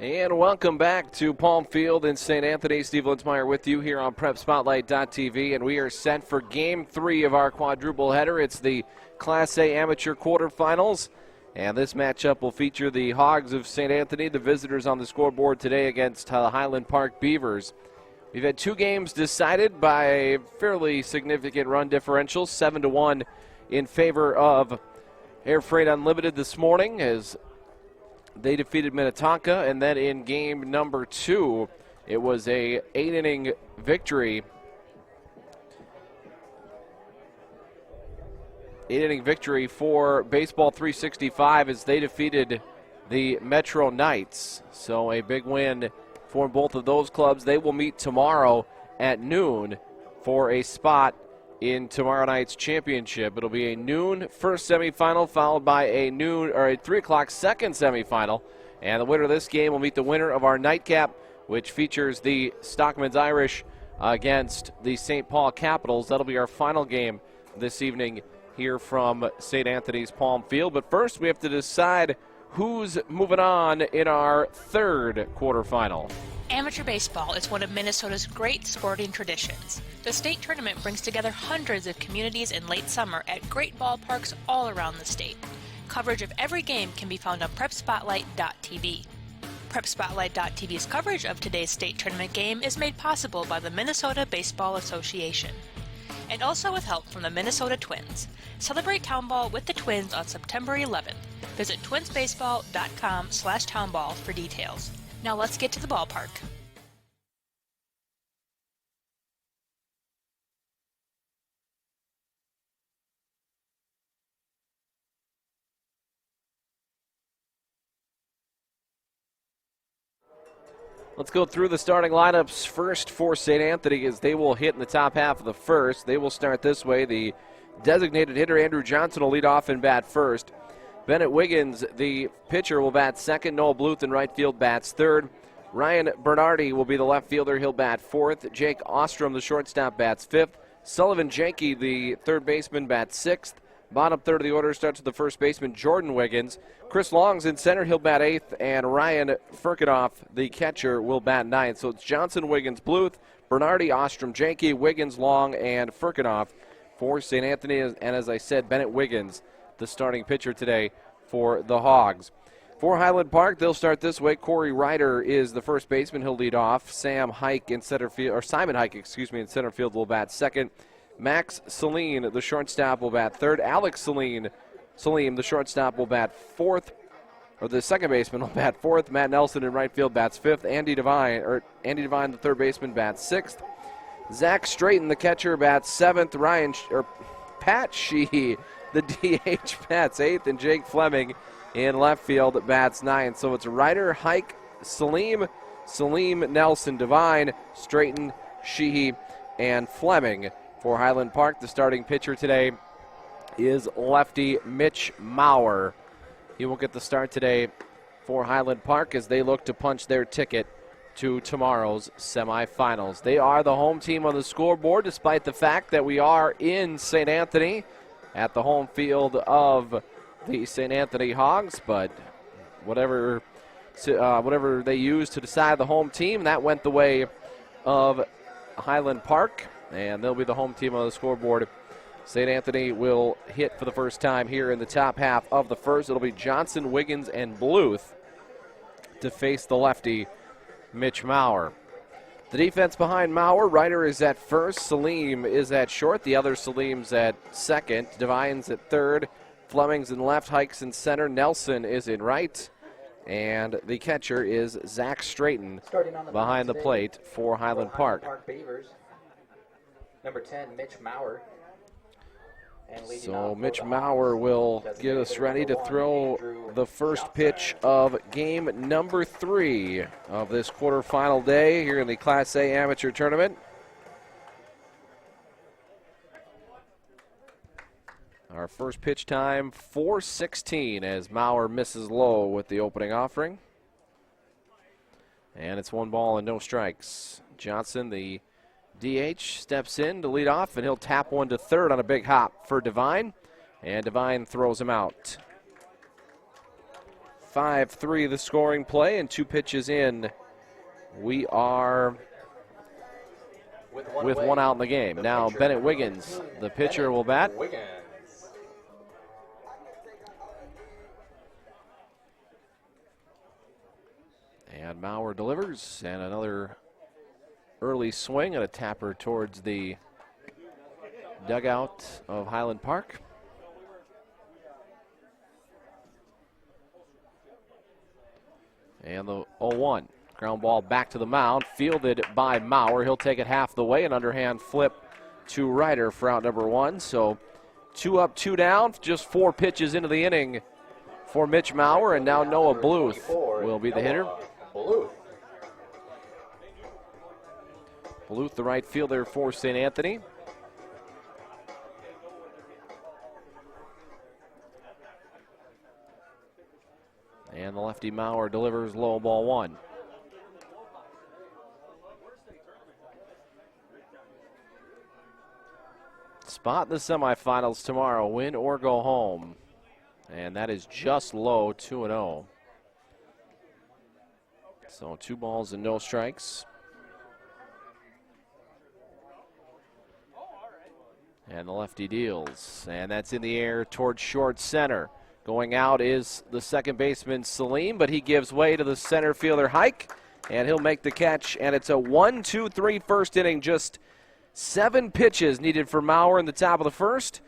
And welcome back to Palm Field in St. Anthony. Steve Linsmeyer with you here on PrepSpotlight.tv, and we are set for Game 3 of our quadruple header. It's the Class A Amateur quarterfinals, and this matchup will feature the Hogs of St. Anthony, the visitors on the scoreboard today against Highland Park Beavers. We've had two games decided by a fairly significant run differential, 7-1 in favor of Air Freight Unlimited this morning as they defeated Minnetonka, and then in game number 2, it was a 8-inning victory. 8-inning victory for Baseball 365 as they defeated the Metro Knights. So a big win for both of those clubs. They will meet tomorrow at noon for a spot in tomorrow night's championship. It'll be a noon first semifinal followed by a noon or a 3 o'clock second semifinal. And the winner of this game will meet the winner of our nightcap, which features the Stockman's Irish against the St. Paul Capitals. That'll be our final game this evening here from St. Anthony's Palm Field. But first we have to decide who's moving on in our third quarterfinal. Amateur baseball is one of Minnesota's great sporting traditions. The state tournament brings together hundreds of communities in late summer at great ballparks all around the state. Coverage of every game can be found on PrepSpotlight.tv. PrepSpotlight.tv's coverage of today's state tournament game is made possible by the Minnesota Baseball Association, and also with help from the Minnesota Twins. Celebrate Townball with the Twins on September 11th. Visit twinsbaseball.com/townball for details. Now let's get to the ballpark. Let's go through the starting lineups first for St. Anthony as they will hit in the top half of the first. They will start this way. The designated hitter Andrew Johnson will lead off and bat first. Bennett Wiggins, the pitcher, will bat second. Noel Bluth in right field bats third. Ryan Bernardi will be the left fielder. He'll bat fourth. Jake Ostrom, the shortstop, bats fifth. Sullivan Janke, the third baseman, bats sixth. Bottom third of the order starts with the first baseman, Jordan Wiggins. Chris Long's in center. He'll bat eighth. And Ryan Furkinoff, the catcher, will bat ninth. So it's Johnson, Wiggins, Bluth, Bernardi, Ostrom, Janke, Wiggins, Long, and Furkinoff for St. Anthony. And as I said, Bennett Wiggins, the starting pitcher today for the Hogs. For Highland Park, they'll start this way. Corey Ryder is the first baseman. He'll lead off. Simon Hike in center field in center field will bat second. Max Saline, the shortstop, will bat third. Alex Salim, the shortstop, will bat fourth. Or the second baseman will bat fourth. Matt Nelson in right field bats fifth. Andy Devine, the third baseman, bats sixth. Zach Straighton, the catcher, bats seventh. Pat Sheehy, the DH, bats eighth, and Jake Fleming in left field bats ninth. So it's Ryder, Hike, Salim, Nelson, Devine, Straighton, Sheehy, and Fleming for Highland Park. The starting pitcher today is lefty Mitch Maurer. He will get the start today for Highland Park as they look to punch their ticket to tomorrow's semifinals. They are the home team on the scoreboard, despite the fact that we are in St. Anthony at the home field of the St. Anthony Hogs, but whatever they use to decide the home team, that went the way of Highland Park, and they'll be the home team on the scoreboard. St. Anthony will hit for the first time here in the top half of the first. It'll be Johnson, Wiggins, and Bluth to face the lefty Mitch Maurer. The defense behind Maurer, Ryder is at first, Salim is at short, the other Salim's at second, Devine's at third, Fleming's in left, Hike's in center, Nelson is in right, and the catcher is Zach Straighton behind the plate for Highland Park. Beavers. Number 10, Mitch Maurer. So Mitch Maurer will get us ready to throw the first pitch of game number 3 of this quarterfinal day here in the Class A Amateur Tournament. Our first pitch time, 4:16, as Maurer misses low with the opening offering. And it's 1 ball and no strikes. Johnson, the DH, steps in to lead off, and he'll tap one to third on a big hop for Devine, and Devine throws him out. 5-3 the scoring play, and 2 pitches in. We are with one out in the game. Now Bennett Wiggins, the pitcher, will bat. And Maurer delivers, and another early swing and a tapper towards the dugout of Highland Park. And the 0-1. Ground ball back to the mound, fielded by Maurer. He'll take it half the way, an underhand flip to Ryder for out number 1. So 2 up, 2 down, just 4 pitches into the inning for Mitch Maurer, and now Noah Bluth will be the hitter. Bluth, the right fielder for St. Anthony. And the lefty Maurer delivers low, ball 1. Spot in the semifinals tomorrow, win or go home. And that is just low, 2-0. So 2 balls and no strikes. And the lefty deals, and that's in the air towards short center. Going out is the second baseman Salim, but he gives way to the center fielder Hike, and he'll make the catch. And it's a 1-2-3 first inning. Just 7 pitches needed for Maurer in the top of the first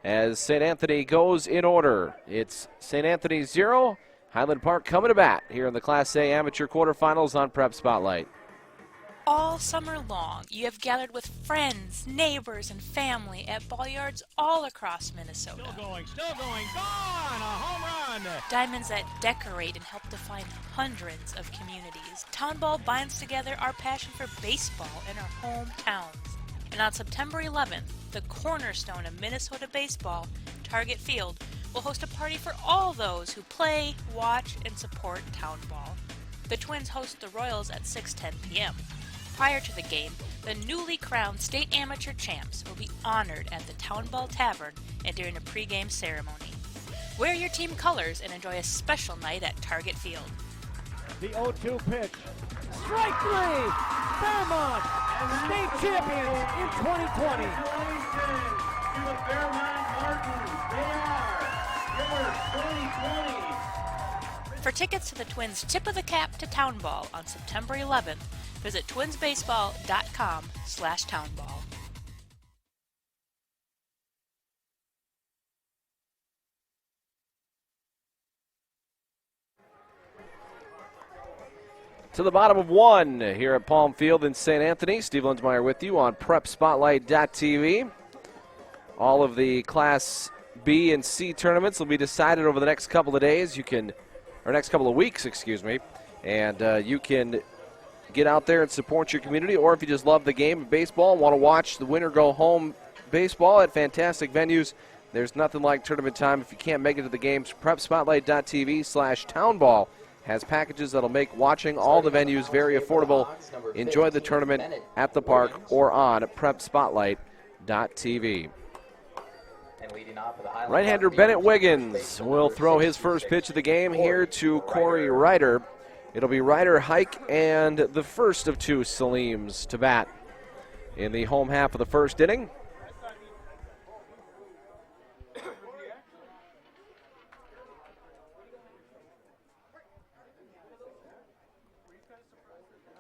as St. Anthony goes in order. It's St. Anthony 0, Highland Park coming to bat here in the Class A amateur quarterfinals on Prep Spotlight. All summer long, you have gathered with friends, neighbors, and family at ball yards all across Minnesota. Still going, gone, a home run! Diamonds that decorate and help define hundreds of communities. Town Ball binds together our passion for baseball in our hometowns. And on September 11th, the cornerstone of Minnesota baseball, Target Field, will host a party for all those who play, watch, and support Town Ball. The Twins host the Royals at 6:10 p.m. Prior to the game, the newly crowned state amateur champs will be honored at the Town Ball Tavern and during a pregame ceremony. Wear your team colors and enjoy a special night at Target Field. The 0-2 pitch. Strike 3! Fairmont, state champions in 2020. Congratulations to the Fairmont Martins. They are your 2020. For tickets to the Twins' Tip of the Cap to Town Ball on September 11th, visit twinsbaseball.com/townball. To the bottom of 1 here at Palm Field in St. Anthony. Steve Linsmeyer with you on PrepSpotlight.tv. All of the Class B and C tournaments will be decided over the next couple of days. Next couple of weeks, excuse me. And you can get out there and support your community, or if you just love the game of baseball and want to watch the winner go home baseball at fantastic venues, there's nothing like tournament time. If you can't make it to the games, PrepSpotlight.tv/townball has packages that'll make watching all the venues very affordable. Enjoy the tournament at the park or on PrepSpotlight.tv. Right-hander Bennett Wiggins will throw his first pitch of the game here to Corey Ryder. It'll be Ryder, Hike, and the first of 2 Salims to bat in the home half of the first inning.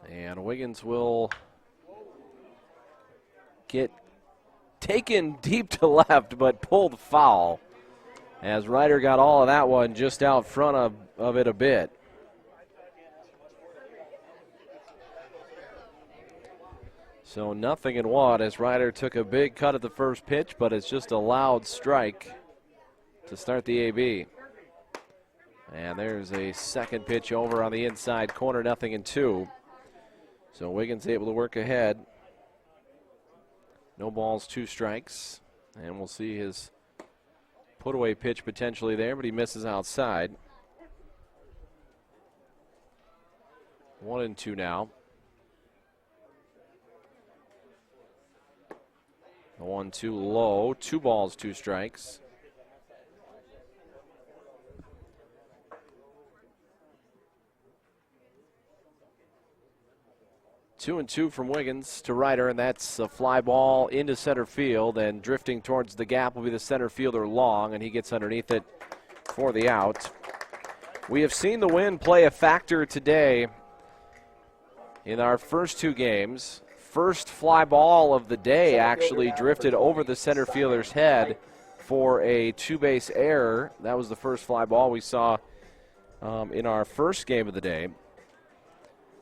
And Wiggins will get taken deep to left, but pulled foul as Ryder got all of that one just out front of it a bit. So 0-1 as Ryder took a big cut at the first pitch, but it's just a loud strike to start the AB. And there's a second pitch over on the inside corner, 0-2. So Wiggins able to work ahead. No balls, 2 strikes. And we'll see his put-away pitch potentially there, but he misses outside. 1-2 now. The 1-2 low, 2 balls, 2 strikes. 2-2 from Wiggins to Ryder, and that's a fly ball into center field, and drifting towards the gap will be the center fielder Long, and he gets underneath it for the out. We have seen the wind play a factor today in our first two games. First fly ball of the day actually drifted over the center fielder's head for a two-base error. That was the first fly ball we saw in our first game of the day.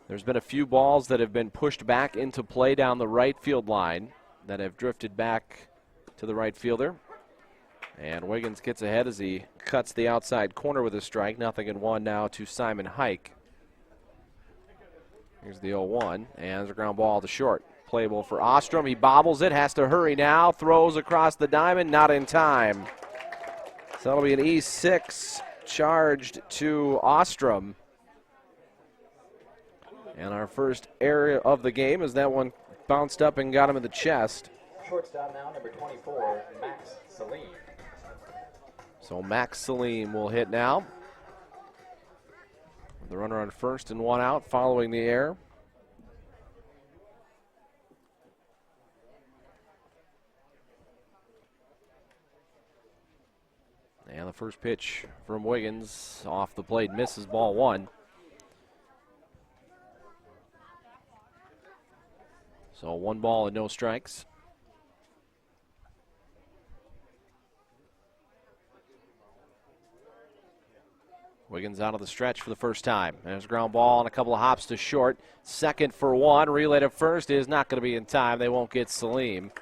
There's been a few balls that have been pushed back into play down the right field line that have drifted back to the right fielder. And Wiggins gets ahead as he cuts the outside corner with a strike. 0-1 now to Simon Hike. Here's the 0-1, and there's a ground ball to short. Playable for Ostrom. He bobbles it, has to hurry now, throws across the diamond, not in time. So that'll be an E6 charged to Ostrom. And our first area of the game is that one bounced up and got him in the chest. Shortstop now, number 24, Max Salim. So Max Salim will hit now. The runner on first and one out following the error. And the first pitch from Wiggins off the plate misses, ball one. So 1 ball and no strikes. Wiggins out of the stretch for the first time. There's a ground ball and a couple of hops to short. Second for one. Relay to first is not going to be in time. They won't get Salim.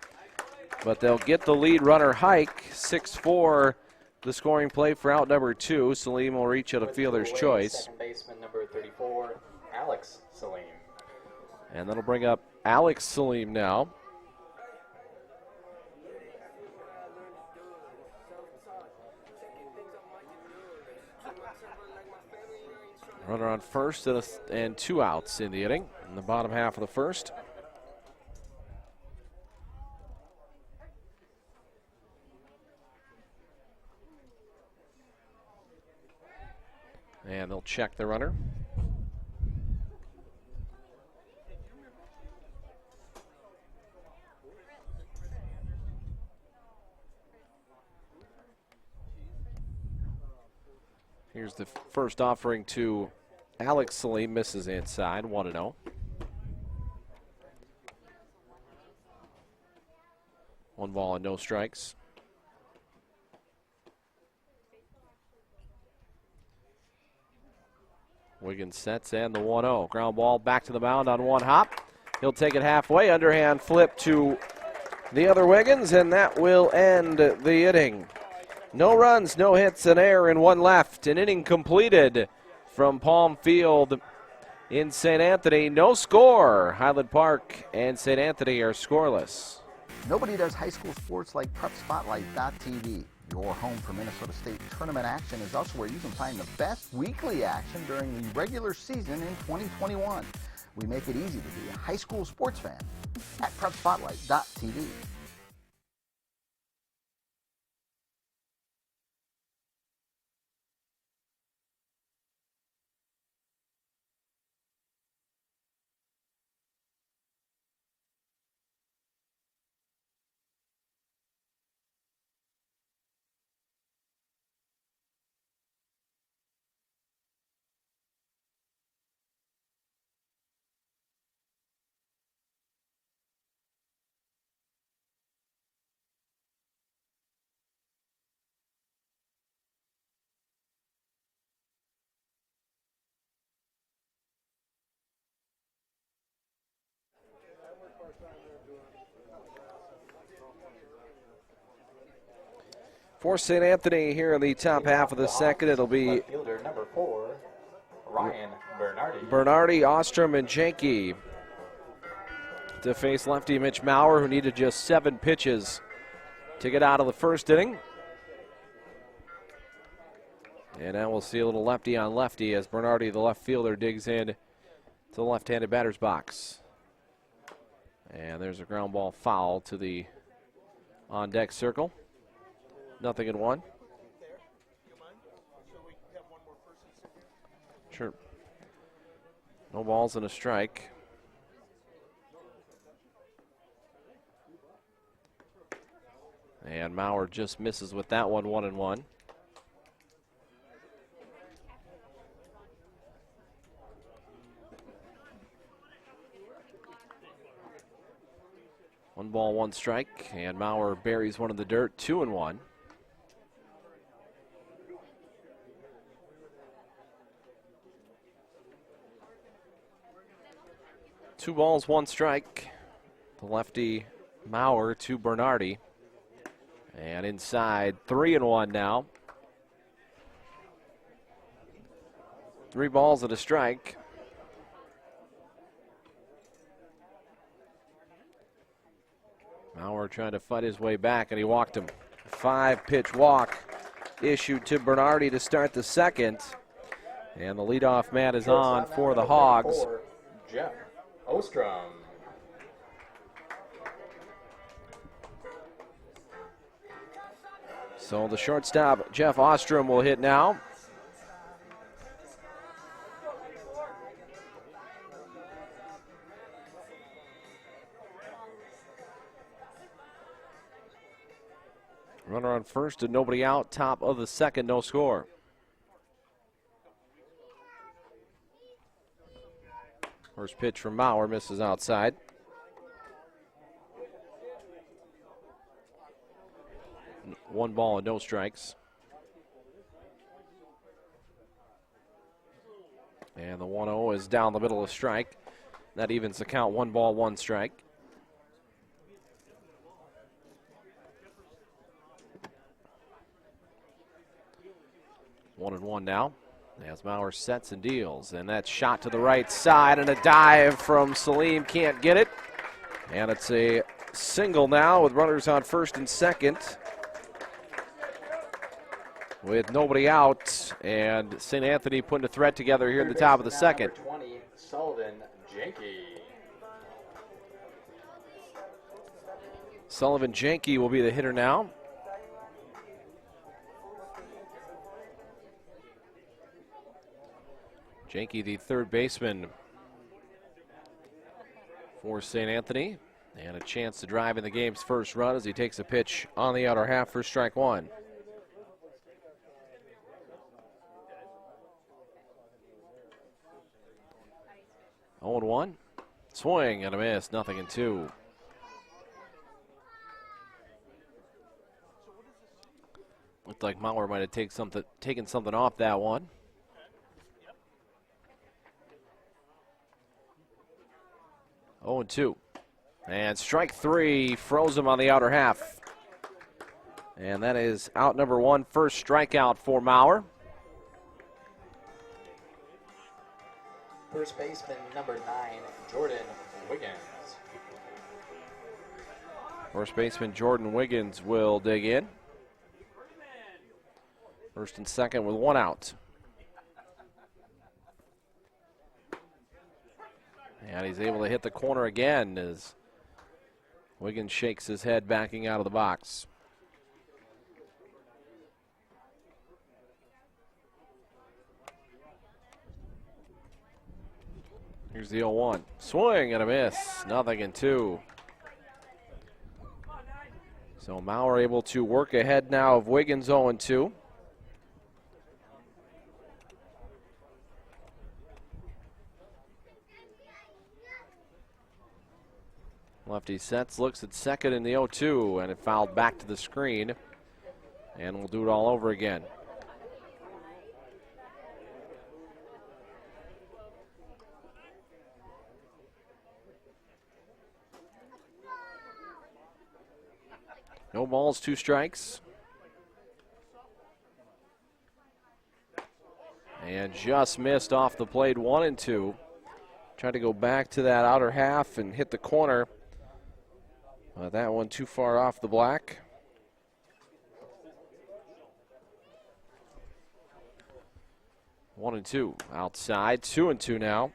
But they'll get the lead runner Hike. 6-4, the scoring play for out number 2. Salim will reach at a fielder's choice. Second baseman, number 34, Alex Salim. And that'll bring up Alex Salim now. Runner on first and 2 outs in the inning in the bottom half of the first. And they'll check the runner. Here's the first offering to Alex Salim, misses inside, 1-0. One ball and no strikes. Wiggins sets and the 1-0. Ground ball back to the mound on one hop. He'll take it halfway, underhand flip to the other Wiggins, and that will end the inning. No runs, no hits, an error, and one left. An inning completed from Palm Field in St. Anthony. No score. Highland Park and St. Anthony are scoreless. Nobody does high school sports like PrepSpotlight.tv. Your home for Minnesota State tournament action is also where you can find the best weekly action during the regular season in 2021. We make it easy to be a high school sports fan at PrepSpotlight.tv. For St. Anthony here in the top half of the second, it'll be Left fielder number 4, Ryan Bernardi. Bernardi, Ostrom, and Jenke to face lefty Mitch Maurer, who needed just 7 pitches to get out of the first inning. And now we'll see a little lefty on lefty as Bernardi, the left fielder, digs in to the left-handed batter's box. And there's a ground ball foul to the on-deck circle. 0-1. Sure. No balls and a strike. And Maurer just misses with that one, 1-1. One ball, one strike, and Maurer buries one in the dirt, 2-1. Two balls, one strike. The lefty Maurer to Bernardi. And inside, 3-1 now. 3 balls and a strike. Maurer trying to fight his way back, and he walked him. 5-pitch walk issued to Bernardi to start the second. And the leadoff man is on for the Hogs. Jeff Ostrom. So the shortstop, Jeff Ostrom, will hit now. Runner on first and nobody out. Top of the second, no score. First pitch from Maurer misses outside. One ball and no strikes. And the 1-0 is down the middle of strike. That evens the count. 1 ball, 1 strike. One and one now as Maurer sets and deals. And that shot to the right side and a dive from Salim. Can't get it. And it's a single now with runners on first and second. With nobody out, and St. Anthony putting a threat together here at the top of the second. Number 20, Sullivan Jenke. Sullivan Jenke will be the hitter now. Jenke, the third baseman for St. Anthony, and a chance to drive in the game's first run as he takes a pitch on the outer half for strike one. Oh, 1. Swing and a miss, 0-2. Looked like Maurer might have taken something off that one. Oh, 2. And strike 3 froze him on the outer half. And that is out number 1, first strikeout for Maurer. First baseman, number 9, Jordan Wiggins. First baseman Jordan Wiggins will dig in. First and second with 1 out. And he's able to hit the corner again as Wiggins shakes his head backing out of the box. Here's the 0-1. Swing and a miss. 0-2. So Maurer able to work ahead now of Wiggins 0-2. Lefty sets, looks at second in the 0-2, and it fouled back to the screen. And we'll do it all over again. No balls, 2 strikes. And just missed off the plate, 1-2. Tried to go back to that outer half and hit the corner. That one too far off the black. One and two outside, 2-2 now.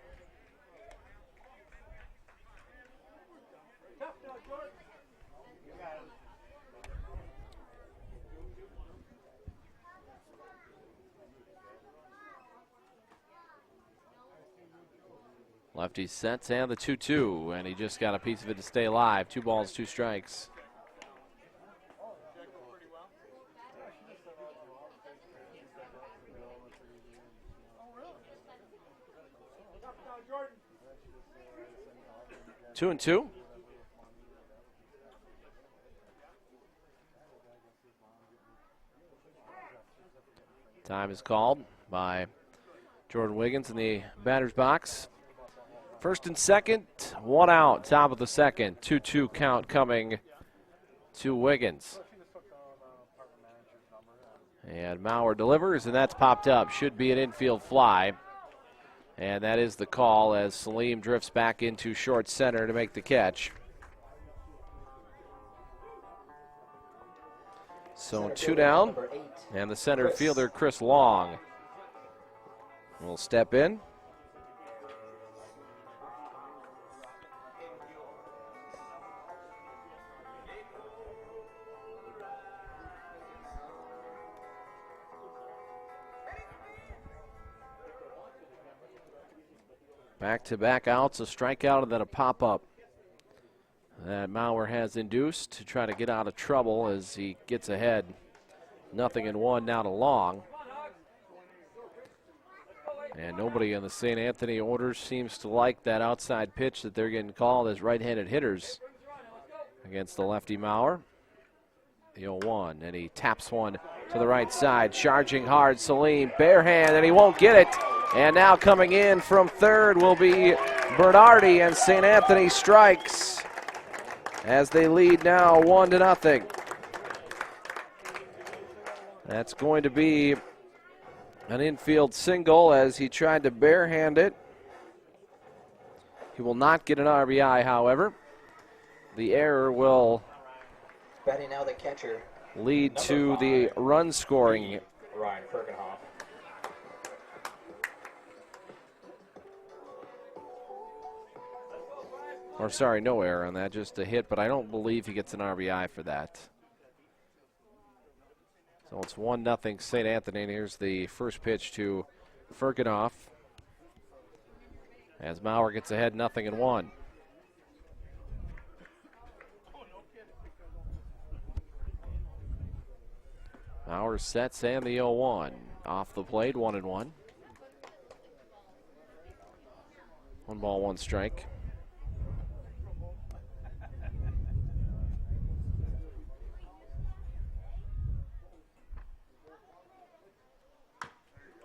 Lefty sets and the 2-2, and he just got a piece of it to stay alive. 2 balls, 2 strikes. 2-2. Time is called by Jordan Wiggins in the batter's box. First and second, one out, top of the second. 2-2 count coming to Wiggins. And Maurer delivers, and that's popped up. Should be an infield fly. And that is the call as Salim drifts back into short center to make the catch. So 2 down, and the center fielder, Chris Long, will step in. Back-to-back outs, a strikeout, and then a pop-up that Maurer has induced to try to get out of trouble as he gets ahead. 0-1 now to Long. And nobody in the St. Anthony orders seems to like that outside pitch that they're getting called as right-handed hitters against the lefty Maurer. The 0-1, and he taps one to the right side, charging hard, Salim, bare hand, and he won't get it. And now coming in from third will be Bernardi, and St. Anthony strikes as they lead now 1-0. That's going to be an infield single as he tried to barehand it. He will not get an RBI, however. The error will Batting now the catcher, lead to the run scoring. Ryan Kirkenhoff. Or sorry, no error on that, just a hit, but I don't believe he gets an RBI for that. So it's 1-0 St. Anthony, and here's the first pitch to Kirkenhoff as Maurer gets ahead 0-1. Maurer sets and the 0-1. Off the plate, 1-1. 1 ball, 1 strike.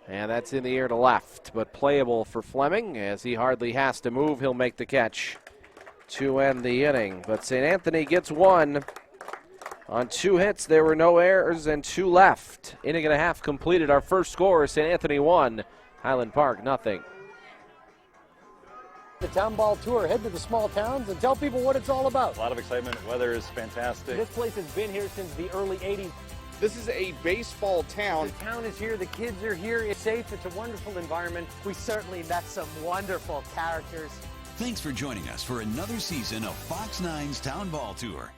And that's in the air to left, but playable for Fleming as he hardly has to move. He'll make the catch to end the inning. But St. Anthony gets 1 on 2 hits. There were no errors and 2 left. Inning and a half completed. Our first score, St. Anthony 1, Highland Park 0. The Town Ball Tour. Head to the small towns and tell people what it's all about. A lot of excitement. Weather is fantastic. This place has been here since the early 80s. This is a baseball town. The town is here. The kids are here. It's safe. It's a wonderful environment. We certainly met some wonderful characters. Thanks for joining us for another season of Fox 9's Town Ball Tour.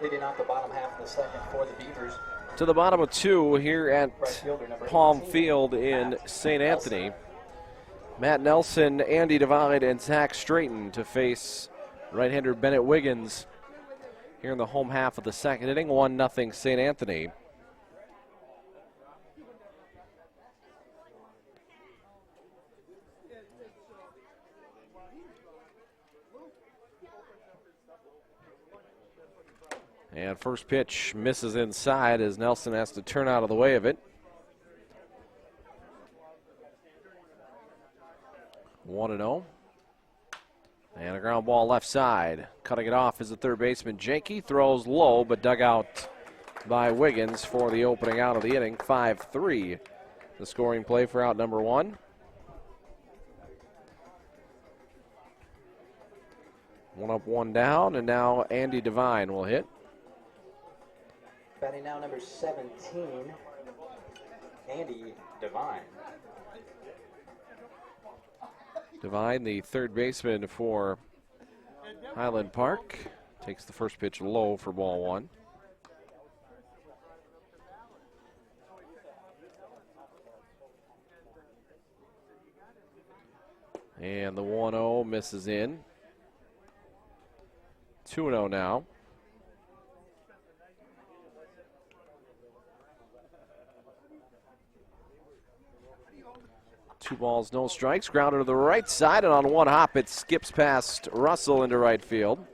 Leading off the bottom half of the second for the Beavers. To the bottom of 2 here at Palm Field in St. Anthony. Matt Nelson, Andy Divide, and Zach Straighten to face right-hander Bennett Wiggins here in the home half of the second inning. 1-0 St. Anthony. And first pitch misses inside as Nelson has to turn out of the way of it. 1-0. And a ground ball left side. Cutting it off is the third baseman, Jenke. Throws low, but dug out by Wiggins for the opening out of the inning. 5-3, the scoring play for out number 1. 1 up, 1 down, and now Andy Devine will hit. Batting now number 17, Andy Devine. Devine, the third baseman for Highland Park, takes the first pitch low for ball 1. And the 1-0 misses in. 2-0 now. Two balls, no strikes. Grounded to the right side, and on one hop, it skips past Russell into right field.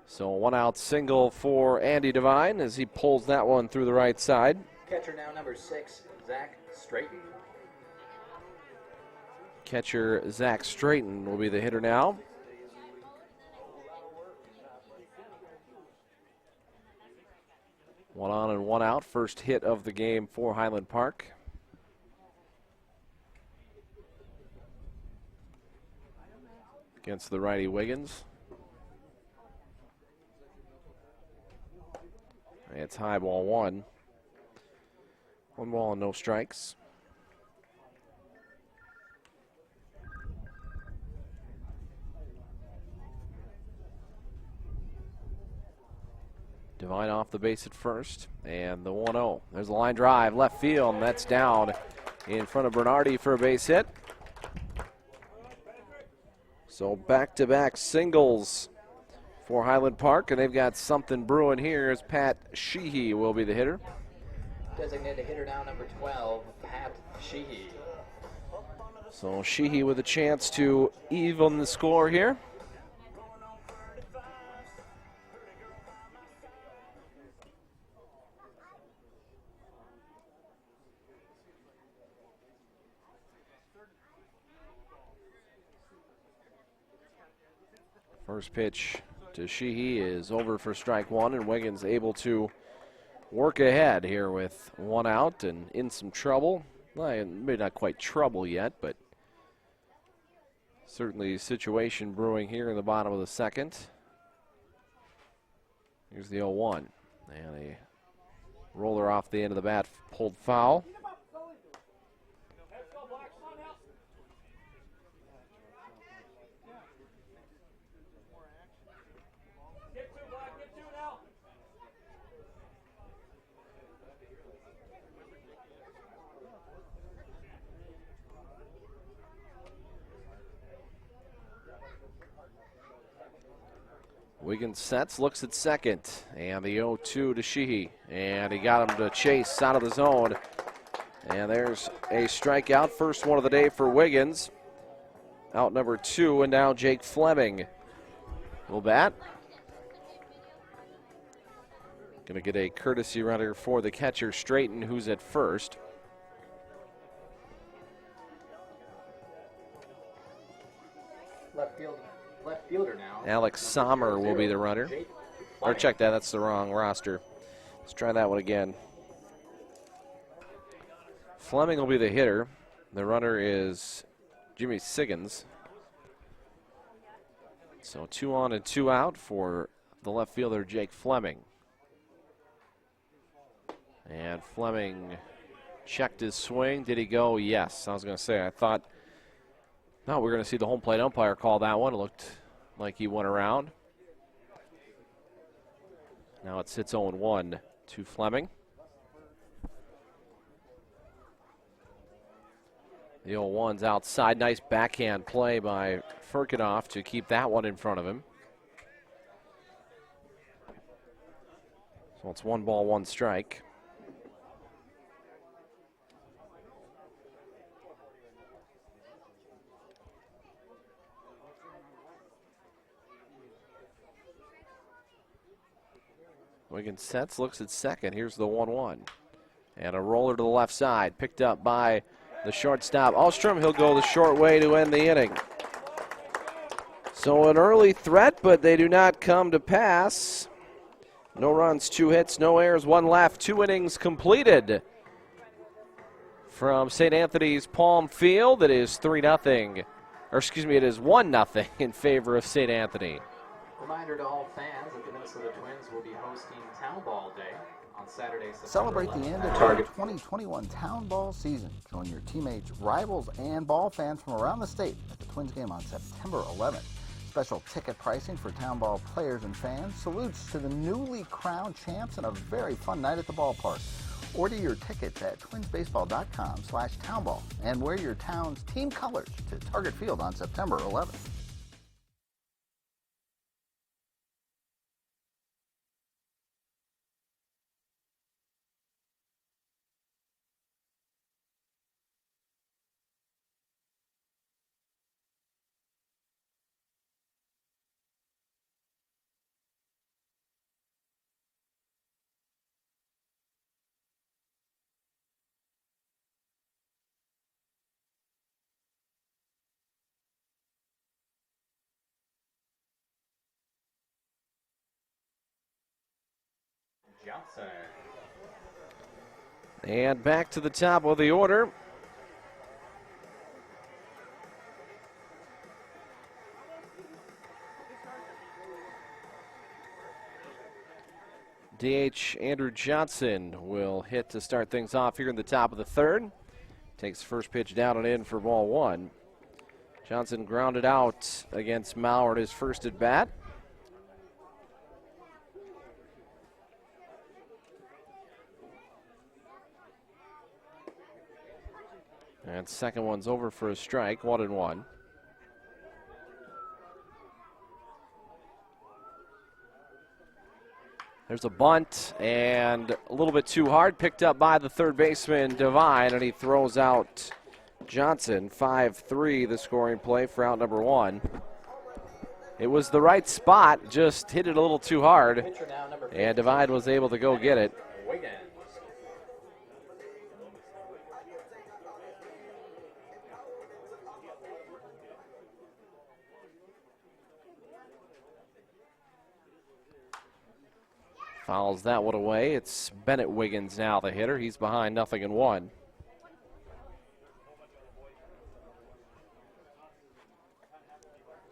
So 1 out single for Andy Devine as he pulls that one through the right side. Catcher now number 6, Zach Straighten. Catcher Zach Straighten will be the hitter now. One on and 1 out. First hit of the game for Highland Park. Against the righty Wiggins. It's high ball 1. 1 ball and no strikes. Devine off the base at first, and the 1-0. There's a line drive, left field, and that's down in front of Bernardi for a base hit. So back-to-back singles for Highland Park, and they've got something brewing here as Pat Sheehy will be the hitter. Designated hitter now number 12, Pat Sheehy. So Sheehy with a chance to even the score here. First pitch to Sheehy is over for strike 1, and Wiggins able to work ahead here with 1 out and in some trouble. Well, maybe not quite trouble yet, but certainly situation brewing here in the bottom of the second. Here's the 0-1, and a roller off the end of the bat pulled foul. Wiggins sets, looks at second, and the 0-2 to Sheehy, and he got him to chase out of the zone. And there's a strikeout, first one of the day for Wiggins. Out number 2, and now Jake Fleming will bat. Going to get a courtesy runner for the catcher, Straighten, who's at first. Left fielder now. Alex Sommer will be the runner. Or check that, that's the wrong roster. Let's try that one again. Fleming will be the hitter. The runner is Jimmy Siggins. So 2 on and 2 out for the left fielder, Jake Fleming. And Fleming checked his swing. Did he go? Yes. I was going to say, I thought, no, we're going to see the home plate umpire call that one. It looked like he went around. Now it sits 0-1 to Fleming. The 0-1's outside. Nice backhand play by Firkinoff to keep that one in front of him. So it's 1 ball, 1 strike. Wiggins sets, looks at second. Here's the 1-1. And a roller to the left side, picked up by the shortstop Alstrom. He'll go the short way to end the inning. So an early threat, but they do not come to pass. No runs, 2 hits, no errors, 1 left. 2 innings completed from St. Anthony's Palm Field. It is 3-0, or excuse me, it is 1-0 in favor of St. Anthony. Reminder to all fans that the Minnesota Twins will be hosting Town Ball Day on Saturday, September Celebrate 11th. the end of the 2021 Town Ball season. Join your teammates, rivals, and ball fans from around the state at the Twins game on September 11th. Special ticket pricing for Town Ball players and fans. Salutes to the newly crowned champs and a very fun night at the ballpark. Order your tickets at twinsbaseball.com/townball and wear your town's team colors to Target Field on September 11th. Johnson. And back to the top of the order. DH Andrew Johnson will hit to start things off here in the top of the third. Takes first pitch down and in for ball 1. Johnson grounded out against Mauer at his first at bat. And second one's over for a strike, 1-1. There's a bunt, and a little bit too hard, picked up by the third baseman, Devine, and he throws out Johnson. 5-3, the scoring play for out number 1. It was the right spot, just hit it a little too hard, and Devine was able to go get it. Wiggins. Fouls that one away. It's Bennett Wiggins now, the hitter. He's behind 0-1.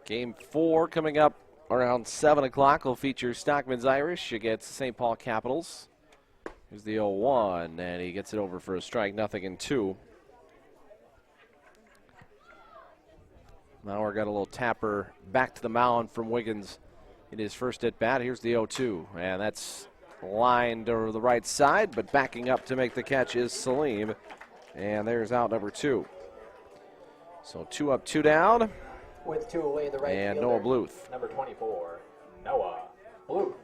Game 4 coming up around 7 o'clock will feature Stockman's Irish against the St. Paul Capitals. Here's the 0-1, and he gets it over for a strike, 0-2. Mauer got a little tapper back to the mound from Wiggins in his first at bat. Here's the 0-2, and that's lined to the right side, but backing up to make the catch is Salim, and there's out number 2. So 2 up, 2 down. With 2 away, the right and fielder, Noah Bluth. Number 24, Noah Bluth.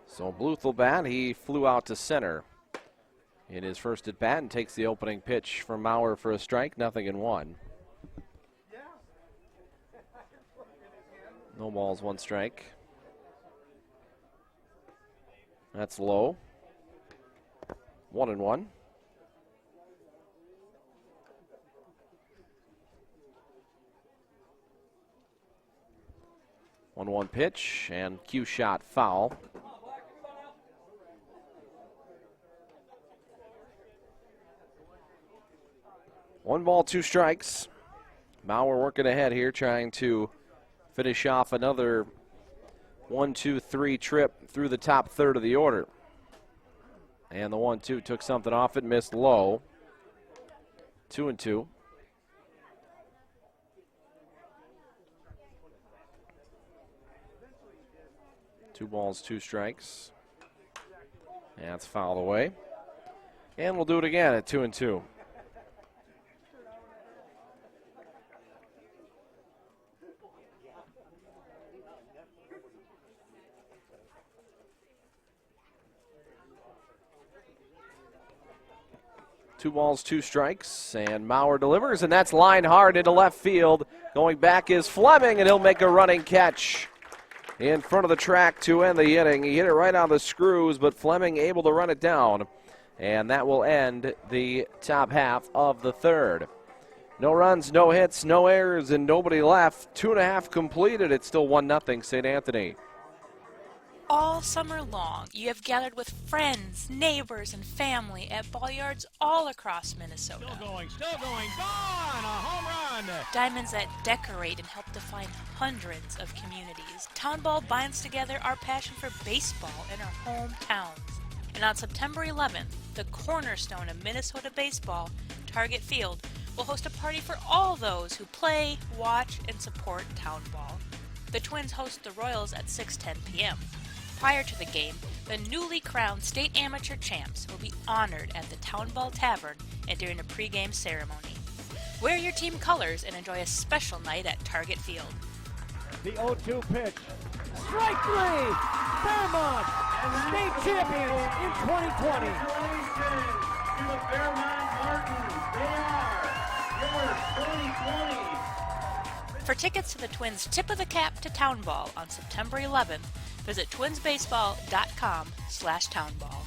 So Bluth will bat. He flew out to center in his first at bat and takes the opening pitch from Mauer for a strike, 0-1. No balls, 1 strike. That's low. 1-1. One pitch and cue shot foul. One ball, 2 strikes. Mauer working ahead here, trying to finish off another 1-2-3 trip through the top third of the order. And the 1-2 took something off it, missed low. 2-2. Two balls, 2 strikes. That's fouled away. And we'll do it again at 2-2. 2 balls, 2 strikes, and Maurer delivers, and that's line hard into left field. Going back is Fleming, and he'll make a running catch in front of the track to end the inning. He hit it right on the screws, but Fleming able to run it down, and that will end the top half of the third. No runs, no hits, no errors, and nobody left. 2.5 completed. It's still 1-0 St. Anthony. All summer long, you have gathered with friends, neighbors, and family at ball yards all across Minnesota. Still going, gone! A home run! Diamonds that decorate and help define hundreds of communities. Town Ball binds together our passion for baseball in our hometowns. And on September 11th, the cornerstone of Minnesota baseball, Target Field, will host a party for all those who play, watch, and support Town Ball. The Twins host the Royals at 6:10 p.m. Prior to the game, the newly crowned state amateur champs will be honored at the Town Ball Tavern and during a pregame ceremony. Wear your team colors and enjoy a special night at Target Field. The 0-2 pitch. Strike 3! Fairmont, state champions in 2020. Congratulations to the Fairmont Martins. They are your 2020. For tickets to the Twins' Tip of the Cap to Town Ball on September 11th, visit twinsbaseball.com/townball.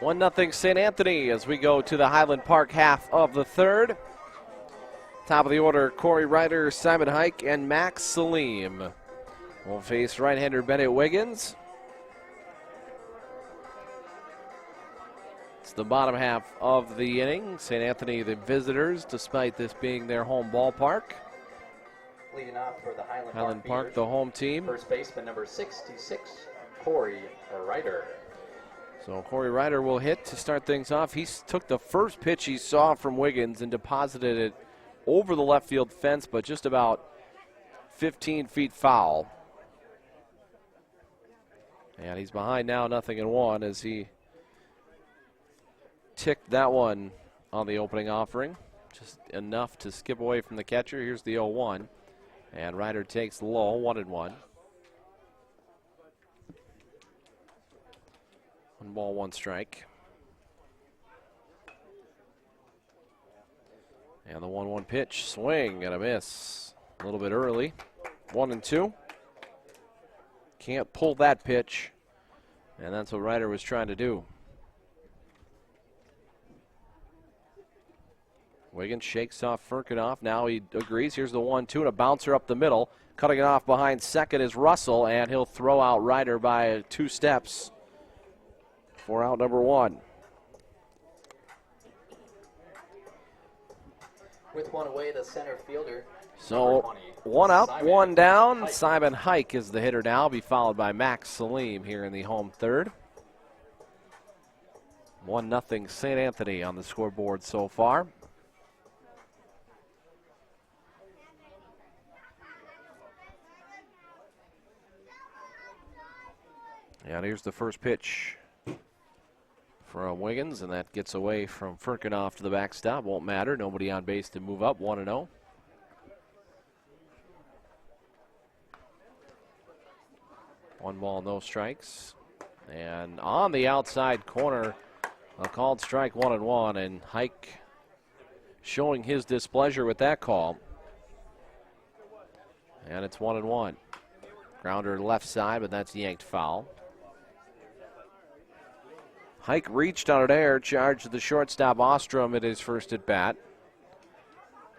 One nothing St. Anthony as we go to the Highland Park half of the third. Top of the order, Corey Ryder, Simon Hike, and Max Salim will face right-hander Bennett Wiggins. It's the bottom half of the inning. St. Anthony, the visitors, despite this being their home ballpark. Leading off for the Highland Park, Beavers, the home team. first baseman number 66, Corey Ryder. So Corey Ryder will hit to start things off. He took the first pitch he saw from Wiggins and deposited it over the left field fence, but just about 15 feet foul. And he's behind now, 0-1, as he ticked that one on the opening offering. Just enough to skip away from the catcher. Here's the 0-1. And Ryder takes the low, 1-1. 1 ball, 1 strike. And the 1-1 pitch, swing and a miss. A little bit early. 1-2. Can't pull that pitch. And that's what Ryder was trying to do. Wiggins shakes off Firkinoff. Now he agrees. Here's the 1-2 and a bouncer up the middle. Cutting it off behind second is Russell, and he'll throw out Ryder by 2 steps for out number 1. With one away, the center fielder. So 1 up, 1 down. Simon Hike is the hitter now. Be followed by Max Salim here in the home third. 1-0 St. Anthony on the scoreboard so far. And here's the first pitch from Wiggins, and that gets away from Firkinoff to the backstop. Won't matter. Nobody on base to move up. 1-0. One ball, no strikes. And on the outside corner, a called strike, 1-1, and Hike showing his displeasure with that call. And it's 1-1. Grounder left side, but that's yanked foul. Hike reached on an air, charged the shortstop Ostrom at his first at bat.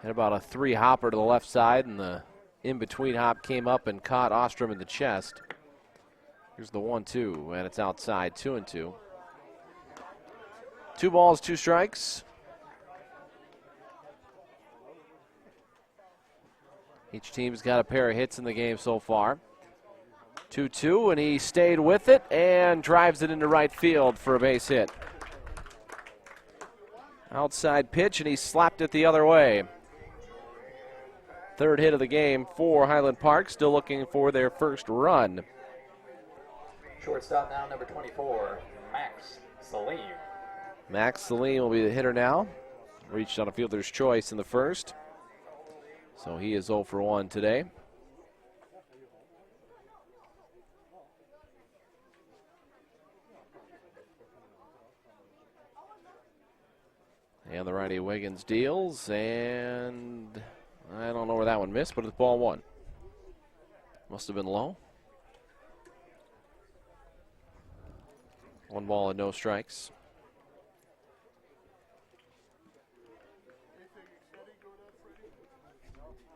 Had about a 3-hopper to the left side, and the in-between hop came up and caught Ostrom in the chest. Here's the 1-2, and it's outside, 2-2. 2 balls, 2 strikes. Each team's got a pair of hits in the game so far. 2-2, and he stayed with it and drives it into right field for a base hit. Outside pitch, and he slapped it the other way. Third hit of the game for Highland Park, still looking for their first run. Shortstop now, number 24, Max Salim. Max Salim will be the hitter now. Reached on a fielder's choice in the first. So he is 0 for 1 today. And the righty Wiggins deals, and I don't know where that one missed, but it's ball one. Must have been low. 1 ball and no strikes.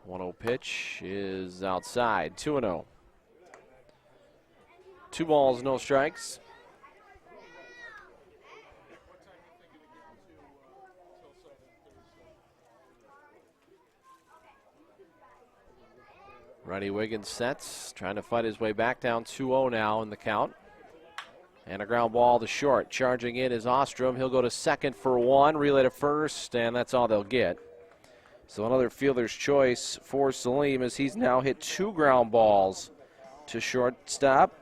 1-0 pitch is outside. 2-0. 2 balls, no strikes. Righty Wiggins sets, trying to fight his way back, down 2-0 now in the count. And a ground ball to short. Charging in is Ostrom. He'll go to second for 1, relay to first, and that's all they'll get. So another fielder's choice for Salim as he's now hit 2 ground balls to shortstop.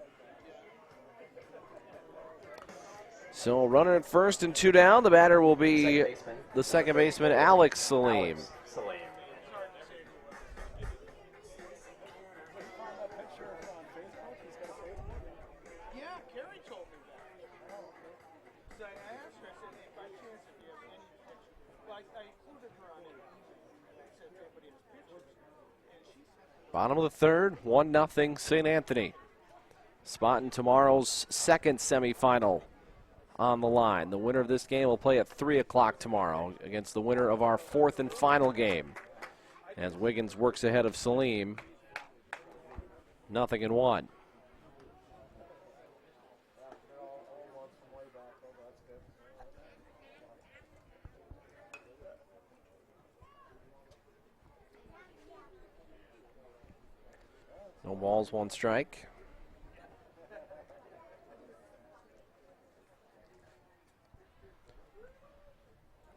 So runner at first and 2 down. The batter will be the second baseman, Alex Salim. Bottom of the third, 1-0 St. Anthony. Spotting tomorrow's second semifinal on the line. The winner of this game will play at 3 o'clock tomorrow against the winner of our 4th and final game. As Wiggins works ahead of Salim, 0-1. No balls, 1 strike.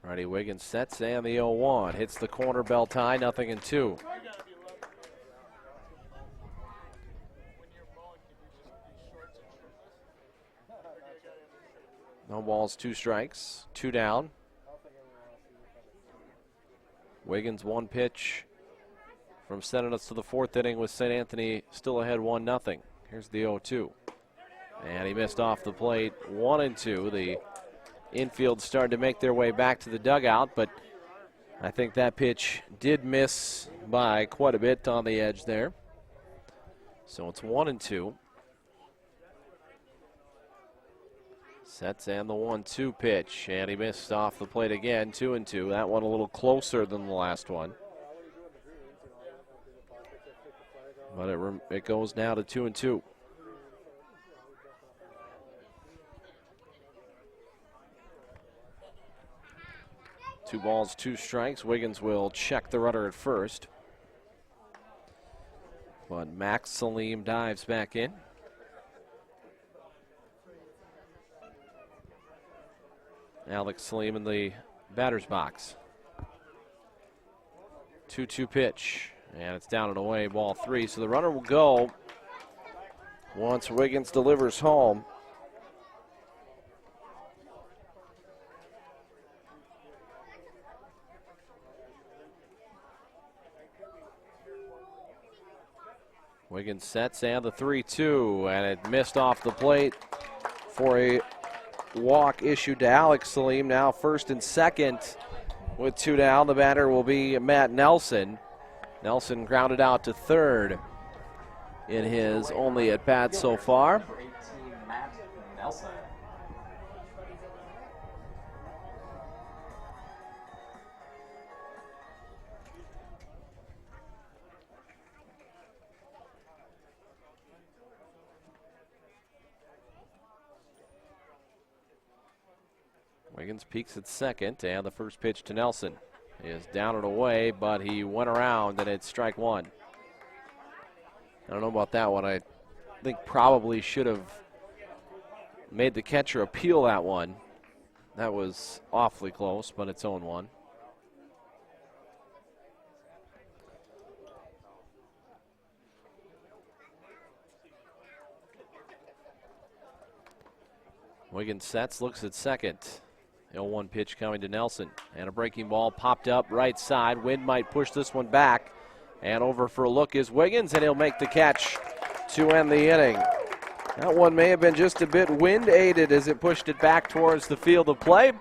Righty Wiggins sets, and the 0-1 hits the corner, belt high, 0-2. No balls, 2 strikes, 2 down. Wiggins 1 pitch from sending us to the 4th inning with St. Anthony still ahead 1-0. Here's the 0-2. And he missed off the plate, 1-2. The infield started to make their way back to the dugout, but I think that pitch did miss by quite a bit on the edge there. So it's 1-2. Sets and the 1-2 pitch, and he missed off the plate again, 2-2. That one a little closer than the last one. But it goes now to 2-2. Two balls, 2 strikes. Wiggins will check the runner at first. But Max Salim dives back in. Alex Salim in the batter's box. 2-2 pitch. And it's down and away, ball 3. So the runner will go once Wiggins delivers home. Wiggins sets and the 3-2, and it missed off the plate for a walk issued to Alex Salim. Now 1st and 2nd with 2 down. The batter will be Matt Nelson. Nelson grounded out to 3rd in his only at bat so far. Number 18, Matt Nelson. Wiggins peaks at 2nd, and the first pitch to Nelson is down and away, but he went around, and it's strike 1. I don't know about that one. I think probably should have made the catcher appeal that one. That was awfully close, but it's 0-1. Wiggins sets, looks at 2nd. 0-1 pitch coming to Nelson, and a breaking ball popped up right side. Wind might push this one back, and over for a look is Wiggins, and he'll make the catch to end the inning. That one may have been just a bit wind aided as it pushed it back towards the field of play,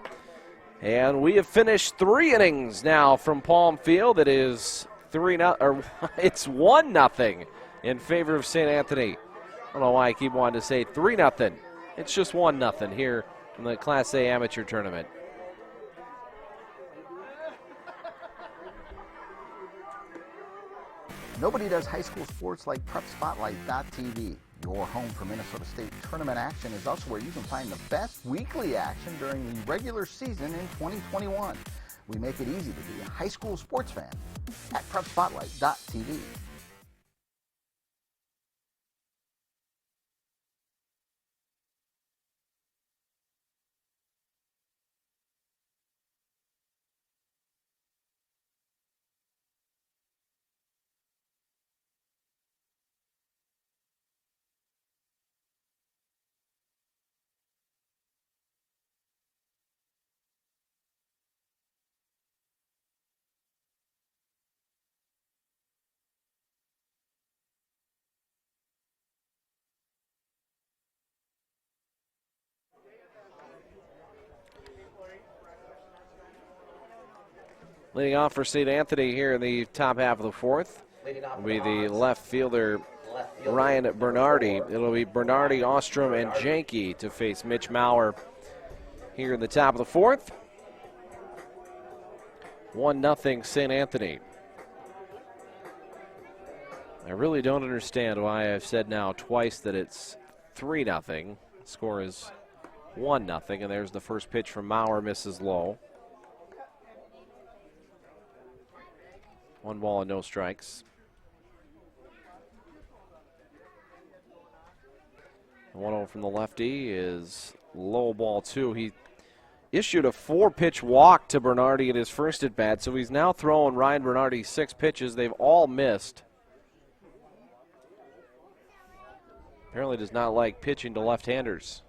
And we have finished 3 innings now from Palm Field. It is it's 1-0 in favor of St. Anthony. I don't know why I keep wanting to say 3-0. It's just 1-0 here in the Class A amateur tournament. Nobody does high school sports like PrepSpotlight.tv. Your home for Minnesota State tournament action is also where you can find the best weekly action during the regular season in 2021. We make it easy to be a high school sports fan at PrepSpotlight.tv. Leading off for St. Anthony here in the top half of the 4th will be the left fielder Ryan Bernardi. It'll be Bernardi, Ostrom, and Janke to face Mitch Maurer here in the top of the 4th. 1-0 St. Anthony. I really don't understand why I've said now twice that it's 3-0. Score is 1-0, and there's the first pitch from Maurer, misses low. 1 ball and no strikes. 1-0 from the lefty is low, ball 2. He issued a 4-pitch walk to Bernardi in his first at bat, so he's now throwing Ryan Bernardi 6 pitches. They've all missed. Apparently does not like pitching to left-handers.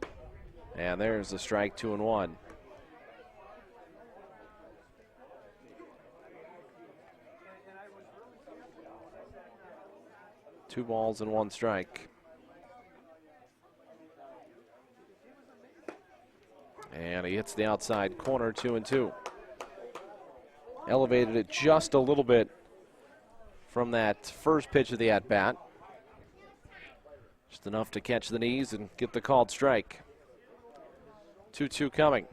And there's the strike, 2-1. 2 balls and 1 strike. And he hits the outside corner, 2-2. Elevated it just a little bit from that first pitch of the at-bat. Just enough to catch the knees and get the called strike. 2-2 coming.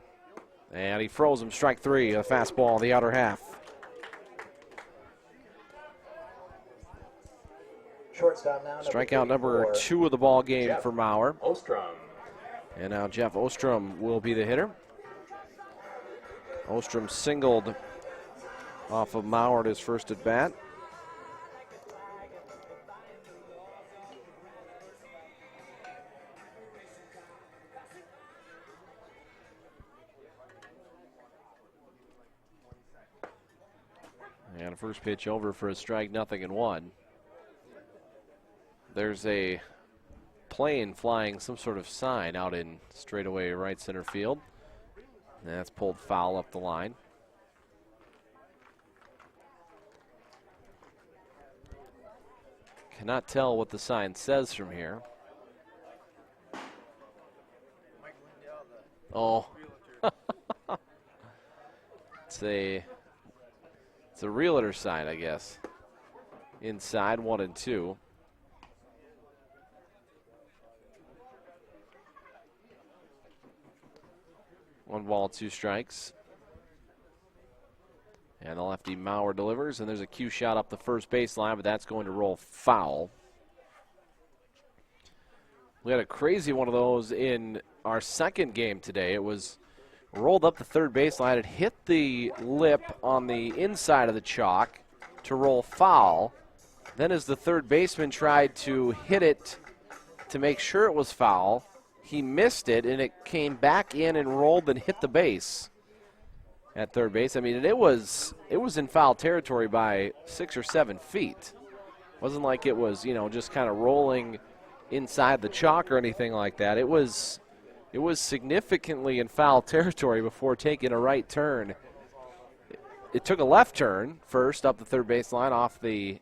And he froze him, strike 3, a fastball in the outer half. Shortstop now. Strikeout number 2 of the ball game Jeff for Maurer. Ostrom. And now Jeff Ostrom will be the hitter. Ostrom singled off of Maurer at his first at bat. And a first pitch over for a strike, 0-1. There's a plane flying some sort of sign out in straightaway right center field. And that's pulled foul up the line. Cannot tell what the sign says from here. Oh. It's a realtor sign, I guess. Inside, 1 and 2. One ball, 2 strikes. And the lefty Maurer delivers, and there's a cue shot up the first baseline, but that's going to roll foul. We had a crazy one of those in our second game today. It was rolled up the third baseline. It hit the lip on the inside of the chalk to roll foul. Then as the third baseman tried to hit it to make sure it was foul, he missed it, and it came back in and rolled and hit the base at third base. I mean, it was in foul territory by 6 or 7 feet. It wasn't like it was, just kind of rolling inside the chalk or anything like that. It was significantly in foul territory before taking a right turn. It took a left turn first up the third baseline off the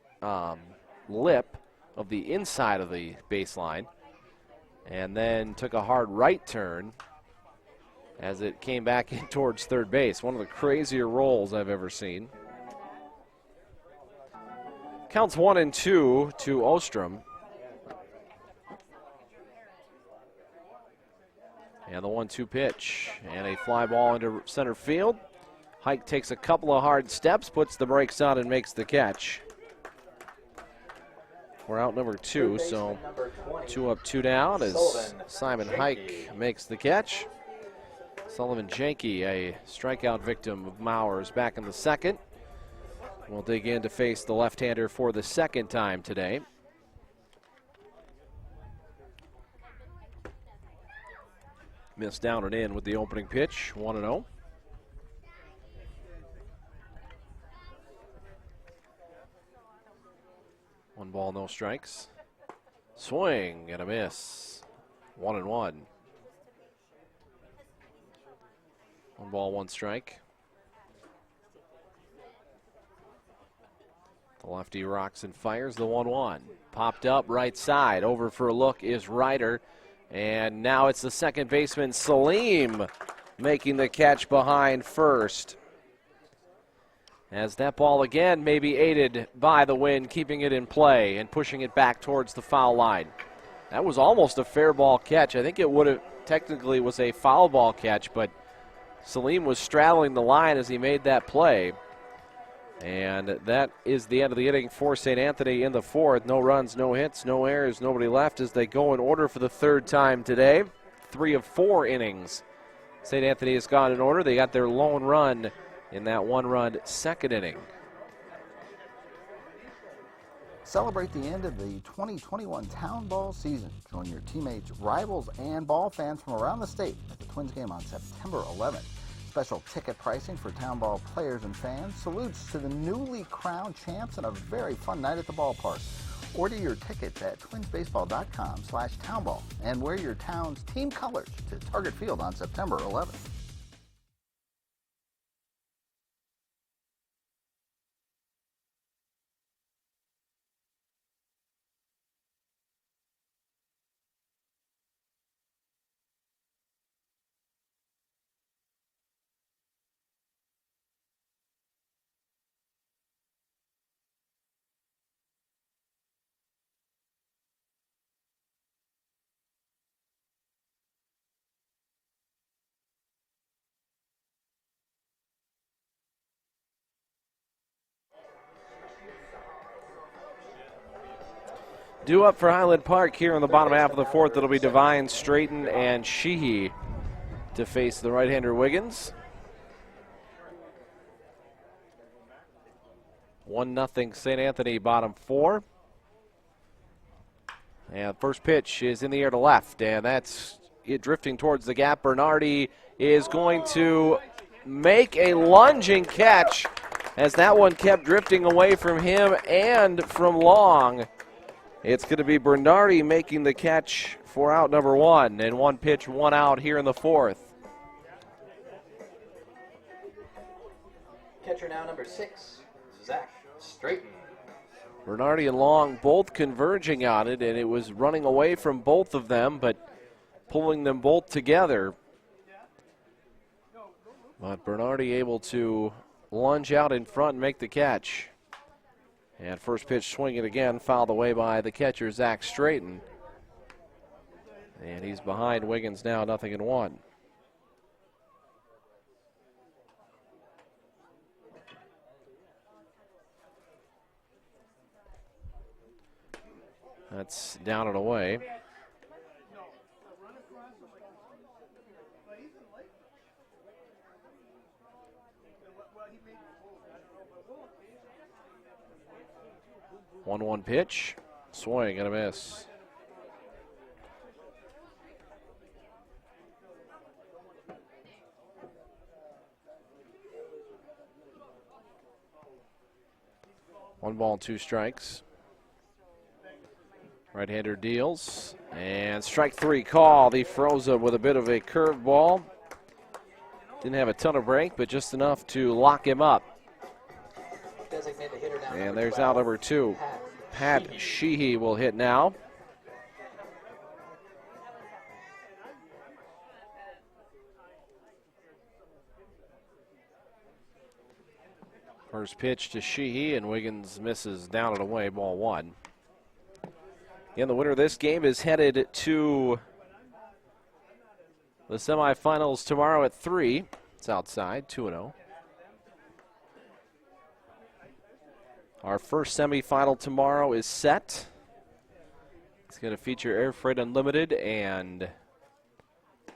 lip of the inside of the baseline, and then took a hard right turn as it came back in towards third base. One of the crazier rolls I've ever seen. Counts 1-2 to Ostrom. And the 1-2 pitch. And a fly ball into center field. Hike takes a couple of hard steps, puts the brakes on, and makes the catch. We're out number 2, so 2 up, 2 down as Simon Hike makes the catch. Sullivan Janke, a strikeout victim of Mauer's, back in the second. We'll dig in to face the left-hander for the second time today. Missed down and in with the opening pitch, 1-0. One ball, no strikes. Swing and a miss. 1-1. One ball, one strike. The lefty rocks and fires the 1-1. Popped up right side. Over for a look is Ryder. And now it's the second baseman, Salim, making the catch behind first. As that ball again may be aided by the wind, keeping it in play and pushing it back towards the foul line. That was almost a fair ball catch. I think it would have technically was a foul ball catch, but Salim was straddling the line as he made that play. And that is the end of the inning for St. Anthony in the fourth. No runs, no hits, no errors, nobody left as they go in order for the third time today. 3 of 4 innings. St. Anthony has gone in order. They got their lone run in that one-run second inning. Celebrate the end of the 2021 Town Ball season. Join your teammates, rivals, and ball fans from around the state at the Twins game on September 11th. Special ticket pricing for Town Ball players and fans. Salutes to the newly crowned champs and a very fun night at the ballpark. Order your tickets at twinsbaseball.com/townball and wear your town's team colors to Target Field on September 11th. Due up for Highland Park here in the bottom half of the fourth. It'll be Devine, Straighten, and Sheehy to face the right-hander Wiggins. 1-0 St. Anthony, bottom 4. And first pitch is in the air to left, and that's it drifting towards the gap. Bernardi is going to make a lunging catch as that one kept drifting away from him and from Long. It's going to be Bernardi making the catch for out number 1, and 1 pitch, 1 out here in the fourth. Catcher now number 6, Zach Straighten. Bernardi and Long both converging on it, and it was running away from both of them, but pulling them both together. But Bernardi able to lunge out in front and make the catch. And first pitch swinging again, fouled away by the catcher, Zach Straighten. And he's behind Wiggins now, 0-1. That's down and away. One pitch, swing and a miss. One ball, 2 strikes. Right-hander deals, and strike 3 call. He froze him with a bit of a curved ball. Didn't have a ton of break, but just enough to lock him up. And there's out number 2. Pat Sheehy will hit now. First pitch to Sheehy, and Wiggins misses down and away, ball one. And the winner of this game is headed to the semifinals tomorrow at 3. It's outside, 2-0. Our first semifinal tomorrow is set. It's going to feature Air Freight Unlimited and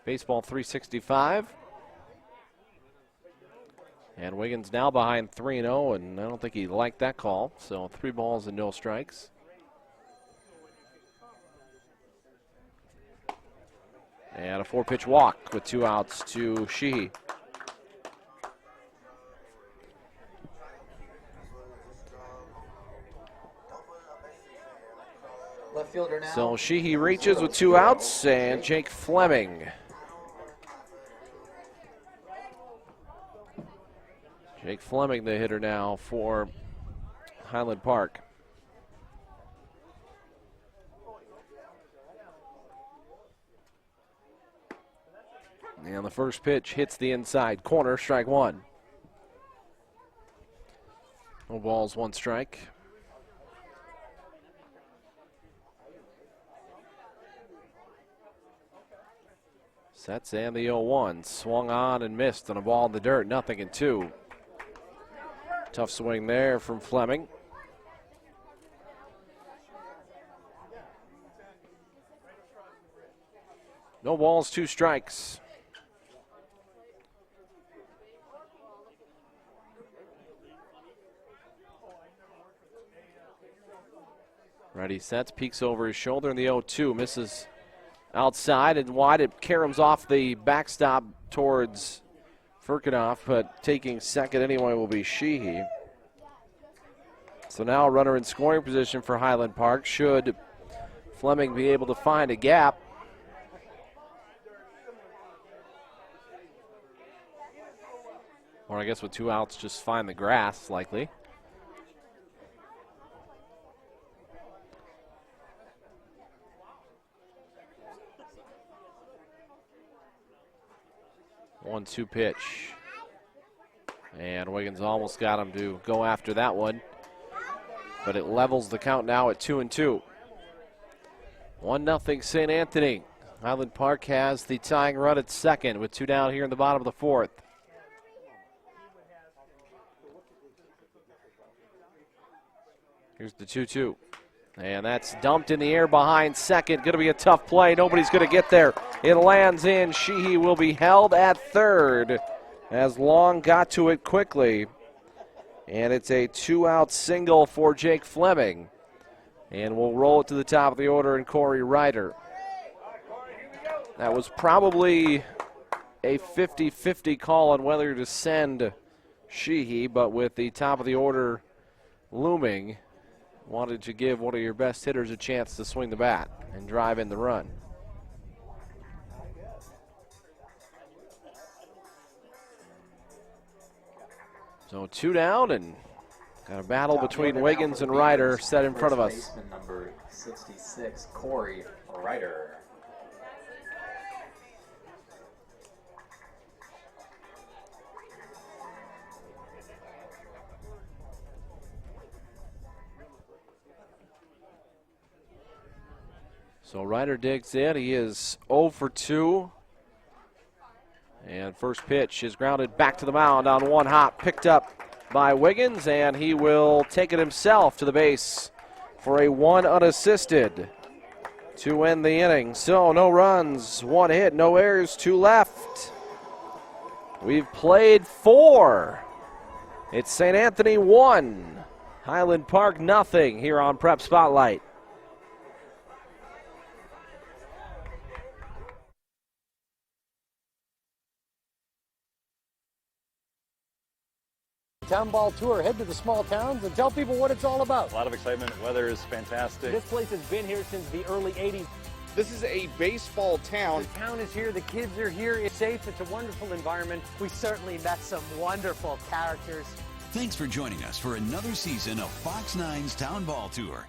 Baseball 365. And Wiggins now behind 3-0, and I don't think he liked that call. So 3 balls and no strikes. And a 4-pitch walk with 2 outs to Sheehy. Left fielder now. So Sheehy reaches with 2 outs, and Jake Fleming. Jake Fleming, the hitter now for Highland Park. And the first pitch hits the inside corner, strike 1. No balls, 1 strike. Sets and the 0-1. Swung on and missed on a ball in the dirt, 0-2. Tough swing there from Fleming. No balls, 2 strikes. Ready, sets, peeks over his shoulder in the 0-2. Misses outside and wide. It caroms off the backstop towards Firkinoff, but taking second anyway will be Sheehy. So now a runner in scoring position for Highland Park. Should Fleming be able to find a gap. Or I guess with 2 outs, just find the grass, likely. One-two pitch. And Wiggins almost got him to go after that one. But it levels the count now at 2-2. 1-0 St. Anthony. Highland Park has the tying run at second with 2 down here in the bottom of the 4th. Here's the 2-2. And that's dumped in the air behind second. Going to be a tough play. Nobody's going to get there. It lands in. Sheehy will be held at third as Long got to it quickly. And it's a 2-out single for Jake Fleming. And we'll roll it to the top of the order in Corey Ryder. That was probably a 50-50 call on whether to send Sheehy, but with the top of the order looming, wanted to give one of your best hitters a chance to swing the bat and drive in the run. So 2 down, and got a battle between Wiggins and Ryder set in front of us. Baseman number 66, Corey Ryder. So Ryder digs in. He is 0 for 2. And first pitch is grounded back to the mound on 1 hop. Picked up by Wiggins, and he will take it himself to the base for a 1 unassisted to end the inning. So no runs, 1 hit, no errors, 2 left. We've played 4. It's St. Anthony 1, Highland Park nothing here on Prep Spotlight. Town ball tour. Head to the small towns and tell people what it's all about. A lot of excitement. Weather is fantastic. This place has been here since the early 80s. This is a baseball town. The town is here. The kids are here. It's safe. It's a wonderful environment. We certainly met some wonderful characters. Thanks for joining us for another season of Fox 9's Town Ball Tour.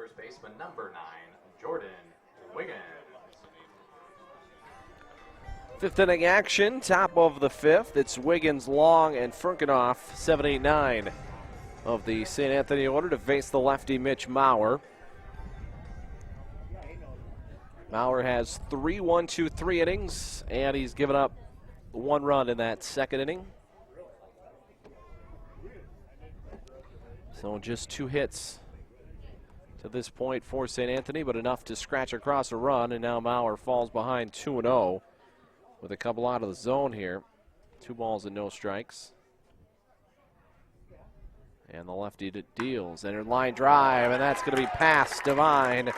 first baseman, number 9, Jordan Wiggins. Fifth inning action, top of the fifth. It's Wiggins, Long, and Furkenoff, 7, 8, 9 of the St. Anthony order to face the lefty Mitch Maurer. Maurer has 3 1-2-3 innings, and he's given up 1 run in that second inning. So just 2 hits to this point for St. Anthony, but enough to scratch across a run, and now Maurer falls behind 2-0 with a couple out of the zone here. 2 balls and no strikes. And the lefty deals. Enter line drive, and that's going to be past Devine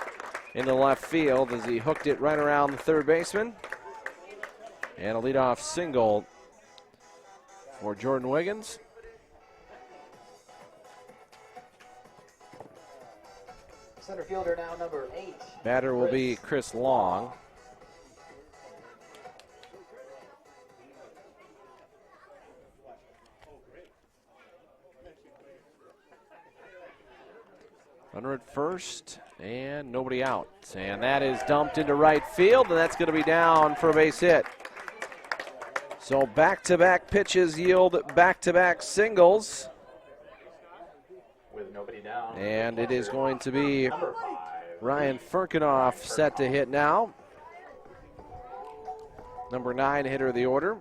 into left field as he hooked it right around the third baseman. And a leadoff single for Jordan Wiggins. Center fielder now, number 8. Batter will be Chris Long. Runner at first, and nobody out. And that is dumped into right field, and that's going to be down for a base hit. So back-to-back pitches yield back-to-back singles. With nobody down. And it is going to be Ryan Furkenoff set to hit now. Number 9 hitter of the order.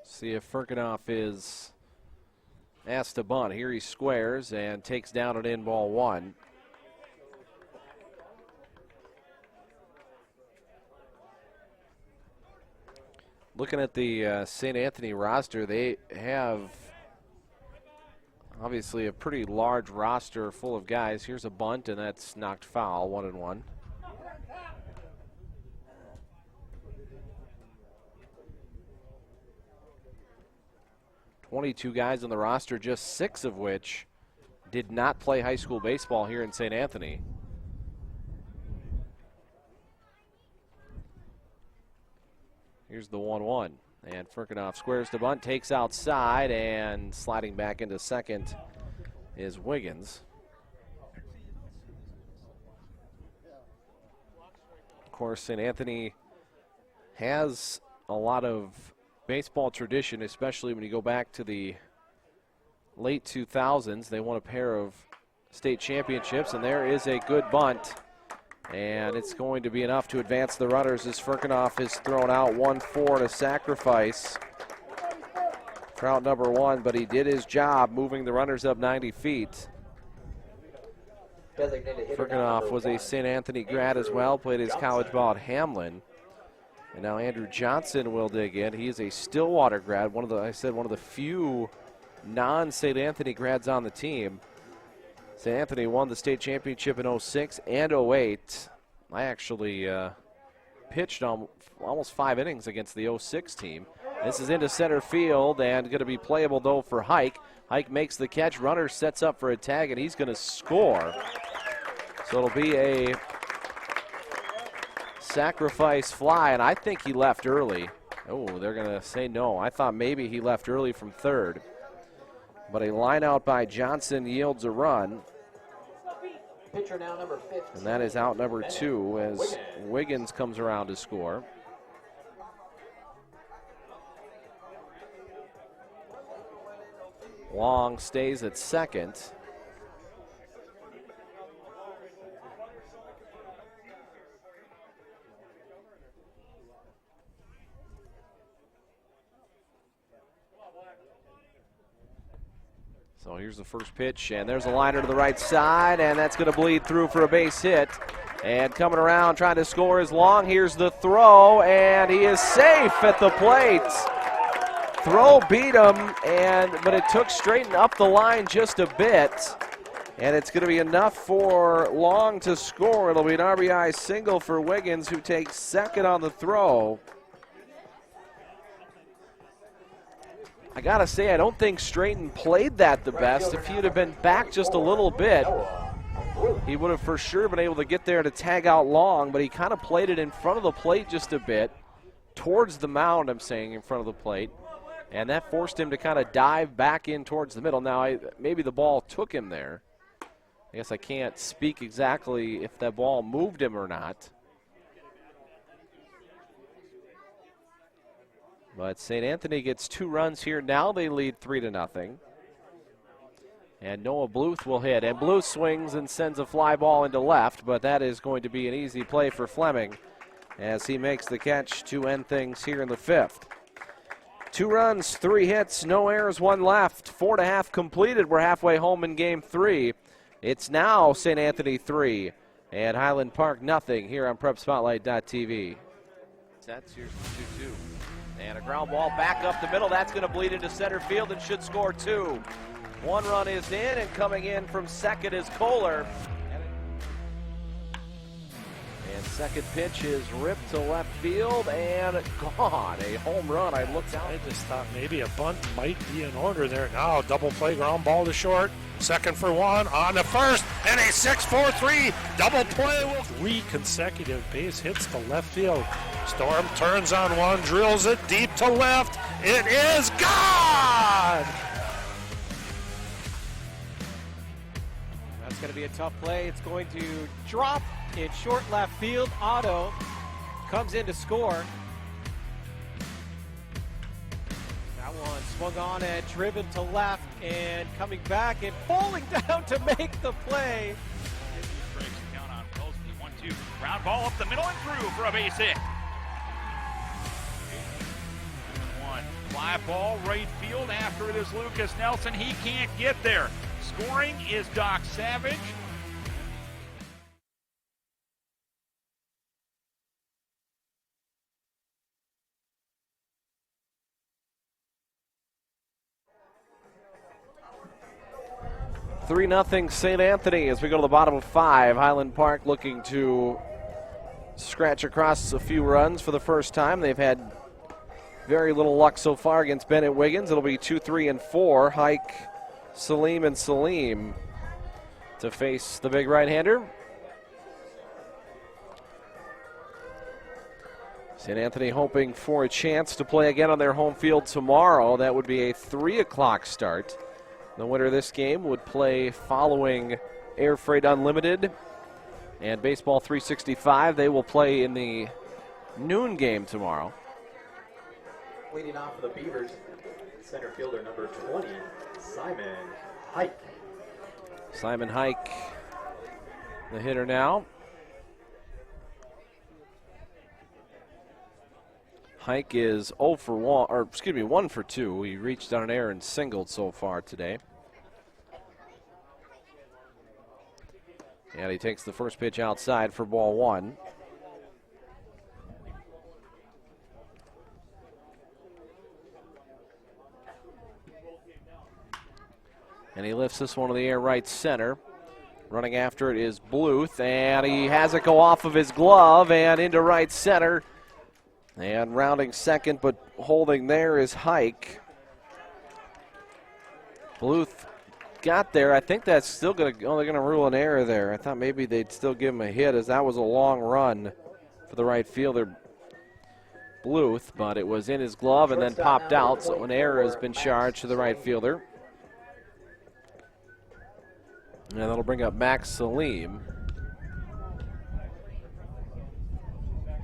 See if Furkenoff is asked to bunt. Here he squares and takes down an in ball 1. Looking at the St. Anthony roster, they have obviously a pretty large roster full of guys. Here's a bunt, and that's knocked foul, 1-1. 22 guys on the roster, just 6 of which did not play high school baseball here in St. Anthony. Here's the 1-1. And Furkenoff squares the bunt, takes outside, and sliding back into second is Wiggins. Of course, St. Anthony has a lot of baseball tradition, especially when you go back to the late 2000s. They won a pair of state championships, and there is a good bunt. And it's going to be enough to advance the runners as Furkenoff is thrown out 1-4 to sacrifice for out number 1, but he did his job moving the runners up 90 feet. Furkenoff was a St. Anthony grad as well, played his college ball at Hamlin. And now Andrew Johnson will dig in. He is a Stillwater grad, one of the few non-St. Anthony grads on the team. St. Anthony won the state championship in 06 and 08. I actually pitched on almost 5 innings against the 06 team. This is into center field and going to be playable, though, for Hike. Hike makes the catch. Runner sets up for a tag, and he's going to score. So it'll be a sacrifice fly, and I think he left early. Oh, they're going to say no. I thought maybe he left early from third. But a line out by Johnson yields a run. Pitcher now, number 15. And that is out number 2 as Wiggins comes around to score. Long stays at second. So here's the first pitch, and there's a liner to the right side, and that's going to bleed through for a base hit. And coming around trying to score is Long. Here's the throw, and he is safe at the plate. Throw beat him, but it took Straighten up the line just a bit. And it's going to be enough for Long to score. It'll be an RBI single for Wiggins, who takes second on the throw. I got to say, I don't think Straighten played that the best. If he'd have been back just a little bit, he would have for sure been able to get there to tag out long, but he kind of played it in front of the plate just a bit, towards the mound, I'm saying, in front of the plate. And that forced him to kind of dive back in towards the middle. Now, maybe the ball took him there. I guess I can't speak exactly if that ball moved him or not. But St. Anthony gets 2 runs here. Now they lead 3-0. And Noah Bluth will hit. And Bluth swings and sends a fly ball into left, but that is going to be an easy play for Fleming as he makes the catch to end things here in the 5th. 2 runs, 3 hits, no errors, 1 left. 4.5 completed. We're halfway home in game 3. It's now St. Anthony 3 and Highland Park nothing here on PrepSpotlight.tv. That's your 2-2. And a ground ball back up the middle. That's going to bleed into center field and should score 2. 1 run is in, and coming in from second is Kohler. And second pitch is ripped to left field and gone. A home run. I looked out. I just thought maybe a bunt might be in order there. Now double play, ground ball to short. Second for 1 on the first, and a 6-4-3 double play with 3 consecutive base hits to left field. Storm turns on 1, drills it deep to left. It is gone! That's going to be a tough play. It's going to drop in short left field. Otto comes in to score. That one swung on and driven to left and coming back and falling down to make the play. Breaks the count on Wilson. 1-2. Ground ball up the middle and through for a base hit. 1. Fly ball right field. After it is Lucas Nelson. He can't get there. Scoring is Doc Savage. $3-0 St. Anthony as we go to the bottom of 5. Highland Park looking to scratch across a few runs for the first time. They've had very little luck so far against Bennett Wiggins. It'll be 2, 3, and 4. Hike, Salim, and Salim to face the big right-hander. St. Anthony hoping for a chance to play again on their home field tomorrow. That would be a 3 o'clock start. The winner of this game would play following Air Freight Unlimited and Baseball 365. They will play in the noon game tomorrow. Leading off for the Beavers, center fielder number 20, Simon Hike. Simon Hike, the hitter now. Hike is 1 for 2. He reached on an error and singled so far today. And he takes the first pitch outside for ball 1. And he lifts this one in the air right center. Running after it is Bluth, and he has it go off of his glove and into right center. And rounding second, but holding there is Hike. Bluth got there. I think that's still they're going to rule an error there. I thought maybe they'd still give him a hit, as that was a long run for the right fielder, Bluth, but it was in his glove and then popped out, so an error has been charged to the right fielder. And that'll bring up Max Salim.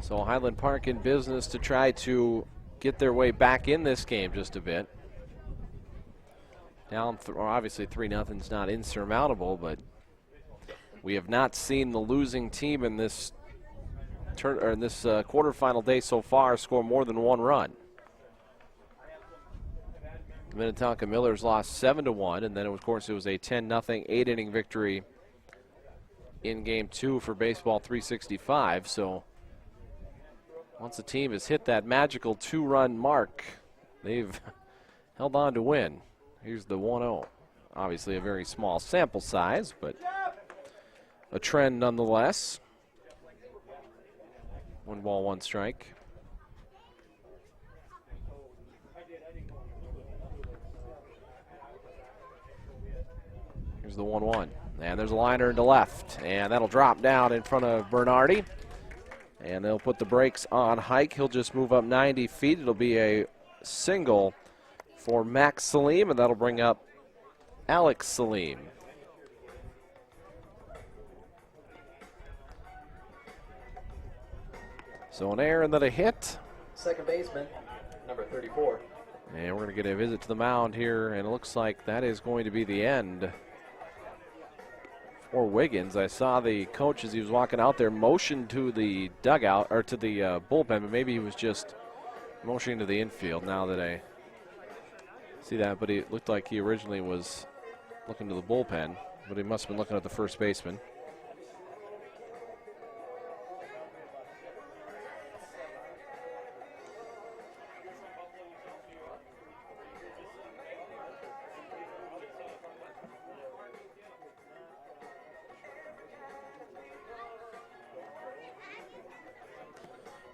So Highland Park in business to try to get their way back in this game just a bit. Down, obviously 3-0 is not insurmountable, but we have not seen the losing team in this quarterfinal day so far score more than 1 run. Minnetonka Millers lost 7-1, and then of course it was a 10-0 8-inning victory in game 2 for Baseball 365. So once the team has hit that magical 2-run mark, they've held on to win. Here's the 1-0. Obviously a very small sample size, but a trend nonetheless. 1 ball, 1 strike. Here's the 1-1. And there's a liner into left. And that'll drop down in front of Bernardi. And they'll put the brakes on Hike. He'll just move up 90 feet. It'll be a single for Max Salim, and that'll bring up Alex Salim. So an error and then a hit. Second baseman, number 34. And we're going to get a visit to the mound here, and it looks like that is going to be the end for Wiggins. I saw the coach as he was walking out there motion to the dugout, or to the bullpen, but maybe he was just motioning to the infield now that I see that. But it looked like he originally was looking to the bullpen, but he must have been looking at the first baseman.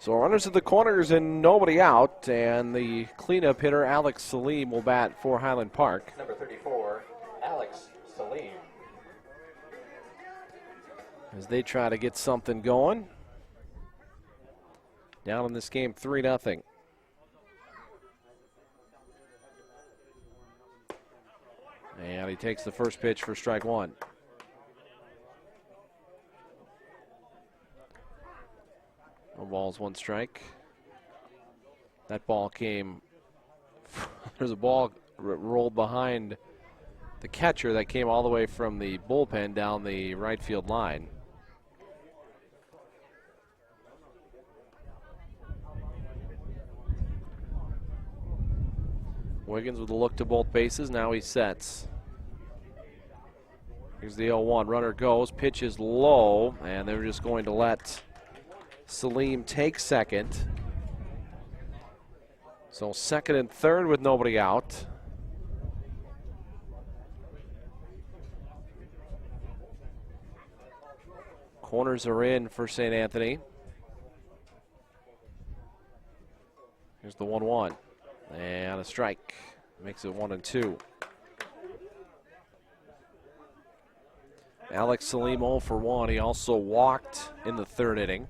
So runners at the corners and nobody out, and the cleanup hitter Alex Salim will bat for Highland Park. Number 34, Alex Salim. As they try to get something going. Down in this game 3-0. And he takes the first pitch for strike one. No balls, one strike. That ball came, there's a ball rolled behind the catcher that came all the way from the bullpen down the right field line. Wiggins with a look to both bases. Now he sets. Here's the 0-1. Runner goes. Pitch is low, and they're just going to let Salim take second. So second and third with nobody out. Corners are in for St. Anthony. Here's the 1-1. And a strike. Makes it 1-2. Alex Salim 0 for 1. He also walked in the third inning.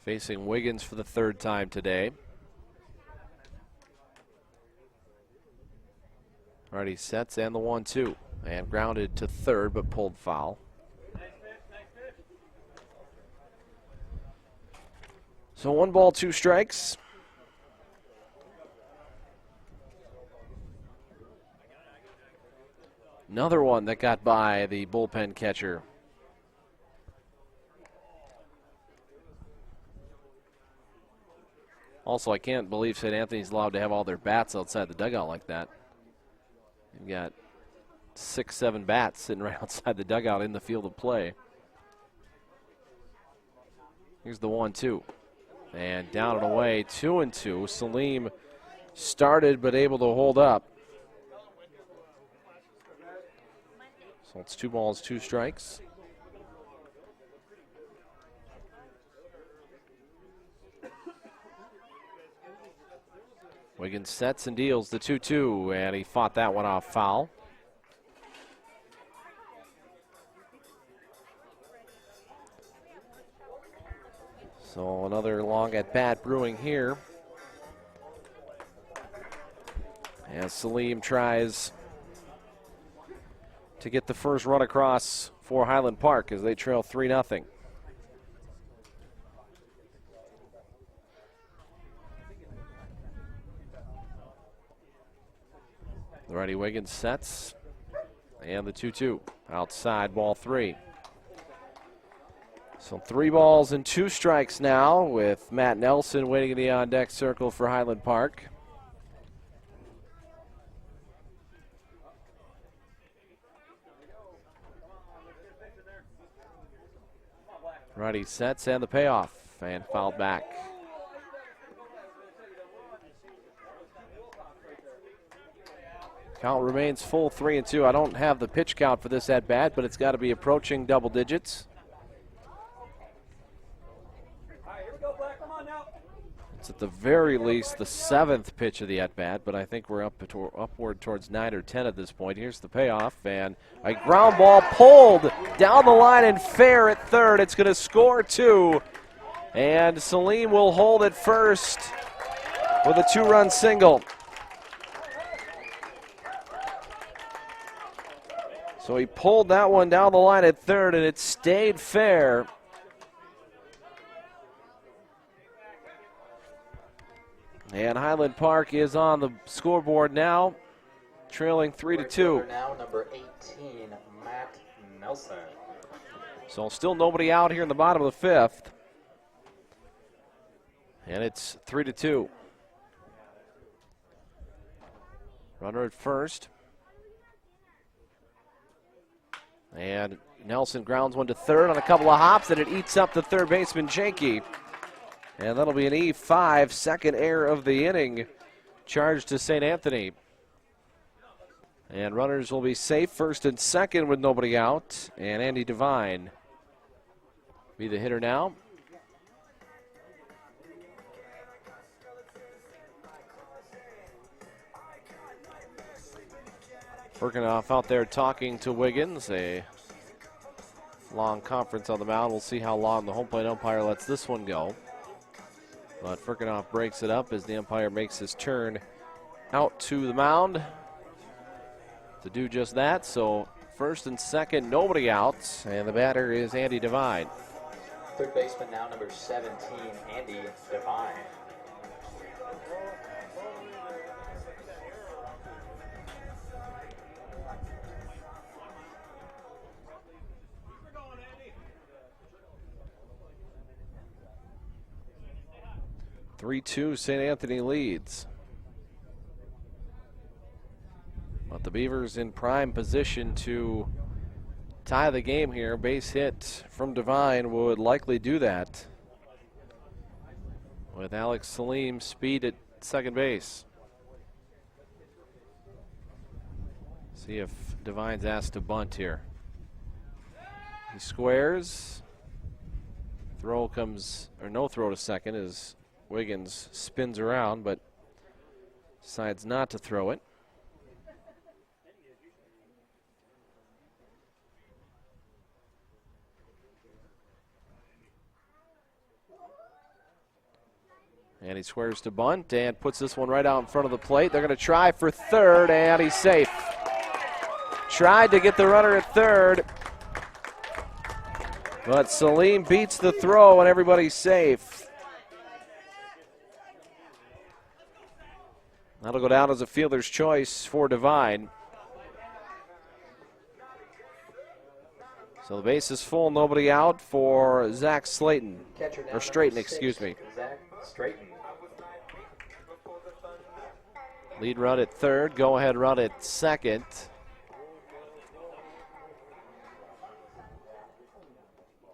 Facing Wiggins for the third time today. Already sets and the 1-2. And grounded to third but pulled foul. So 1 ball, 2 strikes. Another one that got by the bullpen catcher. Also, I can't believe St. Anthony's allowed to have all their bats outside the dugout like that. You've got 6, 7 bats sitting right outside the dugout in the field of play. Here's the 1-2. And down and away, 2-2. Salim started but able to hold up. So it's 2 balls, 2 strikes. Wiggins sets and deals the 2-2, and he fought that one off foul. So another long at bat brewing here. As Salim tries to get the first run across for Highland Park as they trail 3-0. Alrighty, Wiggins sets. And the 2-2. Outside, ball 3. So 3 balls and 2 strikes now with Matt Nelson waiting in the on-deck circle for Highland Park. Righty sets and the payoff, and fouled back. Count remains full 3-2. I don't have the pitch count for this at bat, but it's got to be approaching double digits. It's It's at the very least the 7th pitch of the at-bat, but I think we're upward towards 9 or 10 at this point. Here's the payoff, and a ground ball pulled down the line and fair at third. It's going to score 2, and Salim will hold at first with a 2-run single. So he pulled that one down the line at third, and it stayed fair. And Highland Park is on the scoreboard now, trailing 3-2. Now number 18, Matt Nelson. So still nobody out here in the bottom of the 5th. And it's 3-2. Runner at first. And Nelson grounds one to third on a couple of hops, and it eats up the third baseman, Janke. And that'll be an E5, second error of the inning, charged to St. Anthony. And runners will be safe first and second with nobody out. And Andy Devine be the hitter now. Birkenoff out there talking to Wiggins. A long conference on the mound. We'll see how long the home plate umpire lets this one go. But Birkenoff breaks it up as the umpire makes his turn out to the mound to do just that. So first and second, nobody out, and the batter is Andy Devine. Third baseman now, number 17, Andy Devine. (3-2) St. Anthony leads. But the Beavers in prime position to tie the game here. Base hit from Devine would likely do that, with Alex Salim's speed at second base. See if Devine's asked to bunt here. He squares. Throw comes, or no throw to second as Wiggins spins around, but decides not to throw it. And he squares to bunt and puts this one right out in front of the plate. They're going to try for third, and he's safe. Tried to get the runner at third, but Salim beats the throw, and everybody's safe. That'll go down as a fielder's choice for Devine. So the base is full, nobody out for Zach Slayton. Or Straighten, excuse me. Zach Straighten. Lead run at third, go ahead run at second.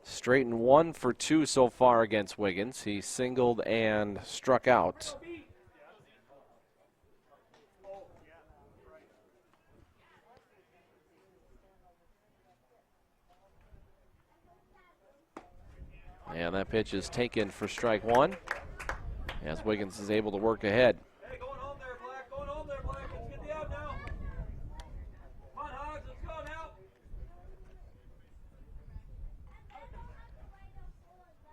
Straighten 1 for 2 so far against Wiggins. He singled and struck out. And that pitch is taken for strike 1 as Wiggins is able to work ahead. Hey, going home there, Black. Going home there, Black. Let's get the out now. Come on, Hogs. Let's go now.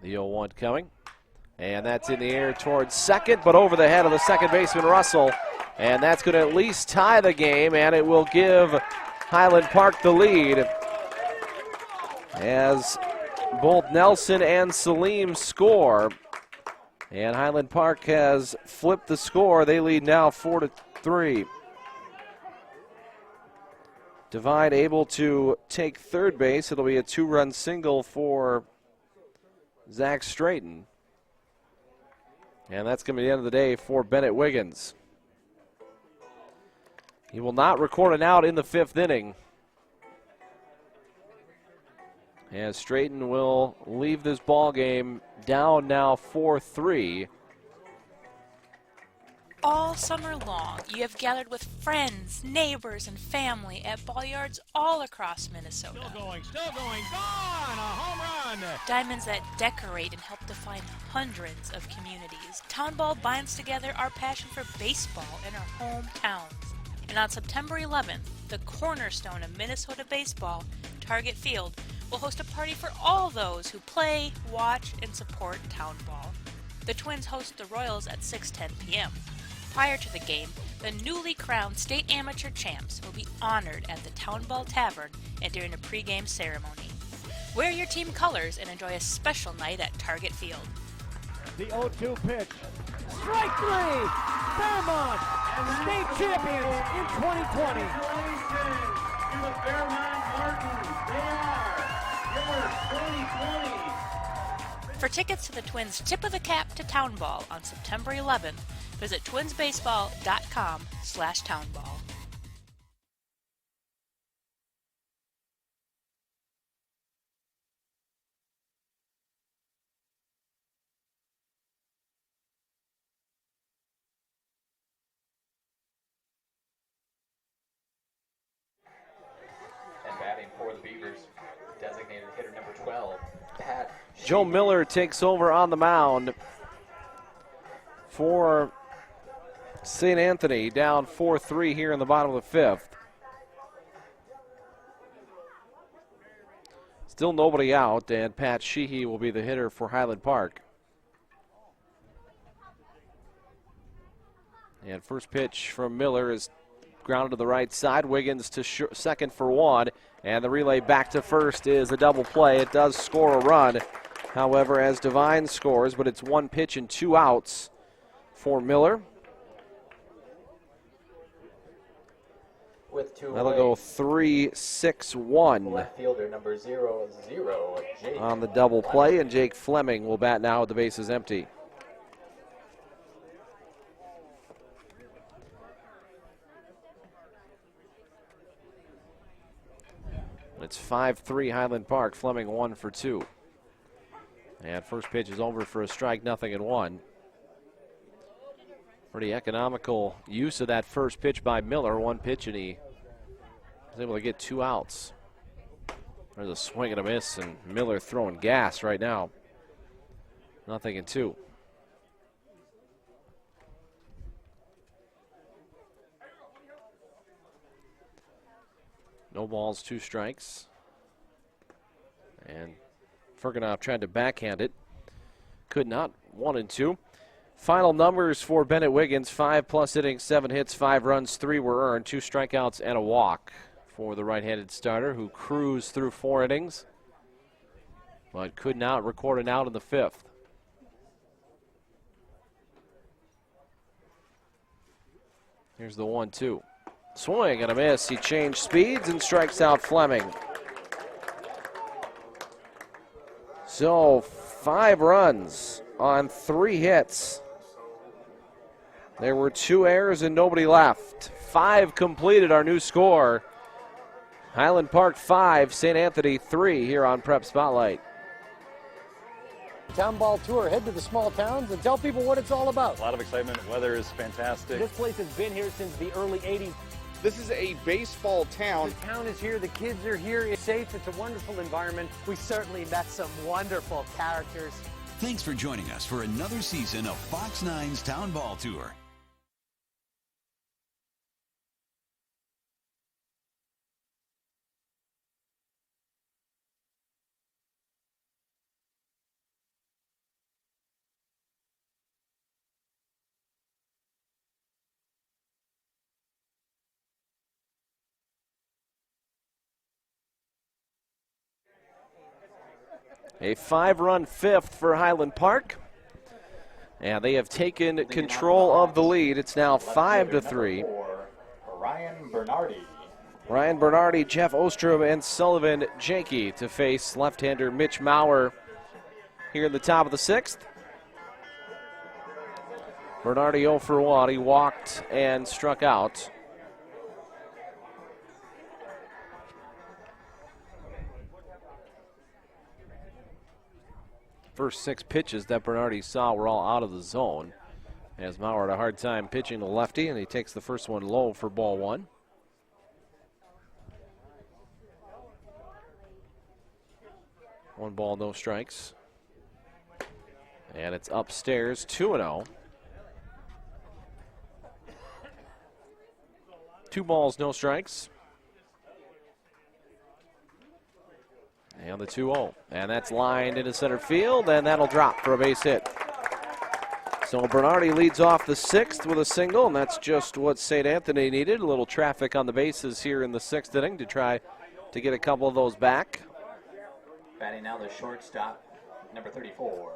The 0-1 coming. And that's in the air towards second, but over the head of the second baseman, Russell. And that's going to at least tie the game, and it will give Highland Park the lead as both Nelson and Salim score. And Highland Park has flipped the score. They lead now 4-3. Devine able to take third base. It'll be a 2-run single for Zach Straighten. And that's going to be the end of the day for Bennett Wiggins. He will not record an out in the 5th inning, as Straighten will leave this ball game down now 4-3. All summer long, you have gathered with friends, neighbors, and family at ball yards all across Minnesota. Still going, gone! A home run! Diamonds that decorate and help define hundreds of communities. Town Ball binds together our passion for baseball in our hometowns. And on September 11th, the cornerstone of Minnesota baseball, Target Field, will host a party for all those who play, watch, and support Town Ball. The Twins host the Royals at 6:10 p.m. Prior to the game, the newly crowned state amateur champs will be honored at the Town Ball Tavern and during a pregame ceremony. Wear your team colors and enjoy a special night at Target Field. The 0-2 pitch. Strike three! Fairmont, state champions in 2020. Congratulations to the Fairmont Martins. They are your 2020. For tickets to the Twins' Tip of the Cap to Town Ball on September 11th, visit twinsbaseball.com/townball. And batting for the Beavers, designated hitter number 12, Pat. Joe Miller takes over on the mound for St. Anthony, down 4-3 here in the bottom of the fifth. Still nobody out, and Pat Sheehy will be the hitter for Highland Park. And first pitch from Miller is grounded to the right side. Wiggins to second for one, and the relay back to first is a double play. It does score a run, however, as Devine scores, but it's one pitch and 2 outs for Miller. With 2 That'll go 3-6-1 left fielder number 0-0, Jake. on the double play, and Jake Fleming will bat now with the bases empty. It's 5-3 Highland Park. Fleming 1 for 2. And first pitch is over for a strike, 0-1. Pretty economical use of that first pitch by Miller. One pitch, and he was able to get 2 outs. There's a swing and a miss, and Miller throwing gas right now. 0-2. No balls, 2 strikes. And Ferganov tried to backhand it. Could not. 1-2. Final numbers for Bennett Wiggins: 5+ innings, 7 hits, 5 runs, 3 were earned, 2 strikeouts, and a walk for the right-handed starter, who cruised through 4 innings, but could not record an out in the 5th. Here's the 1-2. Swing and a miss. He changed speeds and strikes out Fleming. So 5 runs on 3 hits. There were 2 errors and nobody left. 5 completed, our new score. Highland Park 5, St. Anthony 3 here on Prep Spotlight. Town Ball Tour. Head to the small towns and tell people what it's all about. A lot of excitement. Weather is fantastic. This place has been here since the early 80s. This is a baseball town. The town is here. The kids are here. It's safe. It's a wonderful environment. We certainly met some wonderful characters. Thanks for joining us for another season of Fox 9's Town Ball Tour. A 5-run 5th for Highland Park. And they have taken control of the lead. It's now 5-3. Ryan Bernardi. Ryan Bernardi, Jeff Ostrom, and Sullivan Janke to face left-hander Mitch Maurer here in the top of the 6th. Bernardi 0 for 1. He walked and struck out. First 6 pitches that Bernardi saw were all out of the zone. As Mauer had a hard time pitching to lefty, and he takes the first one low for ball one. One ball, no strikes. And it's upstairs, 2-0. 2 balls, no strikes. And the 2-0. And that's lined into center field, and that'll drop for a base hit. So Bernardi leads off the 6th with a single, and that's just what St. Anthony needed. A little traffic on the bases here in the 6th inning to try to get a couple of those back. Batting now the shortstop, number 34,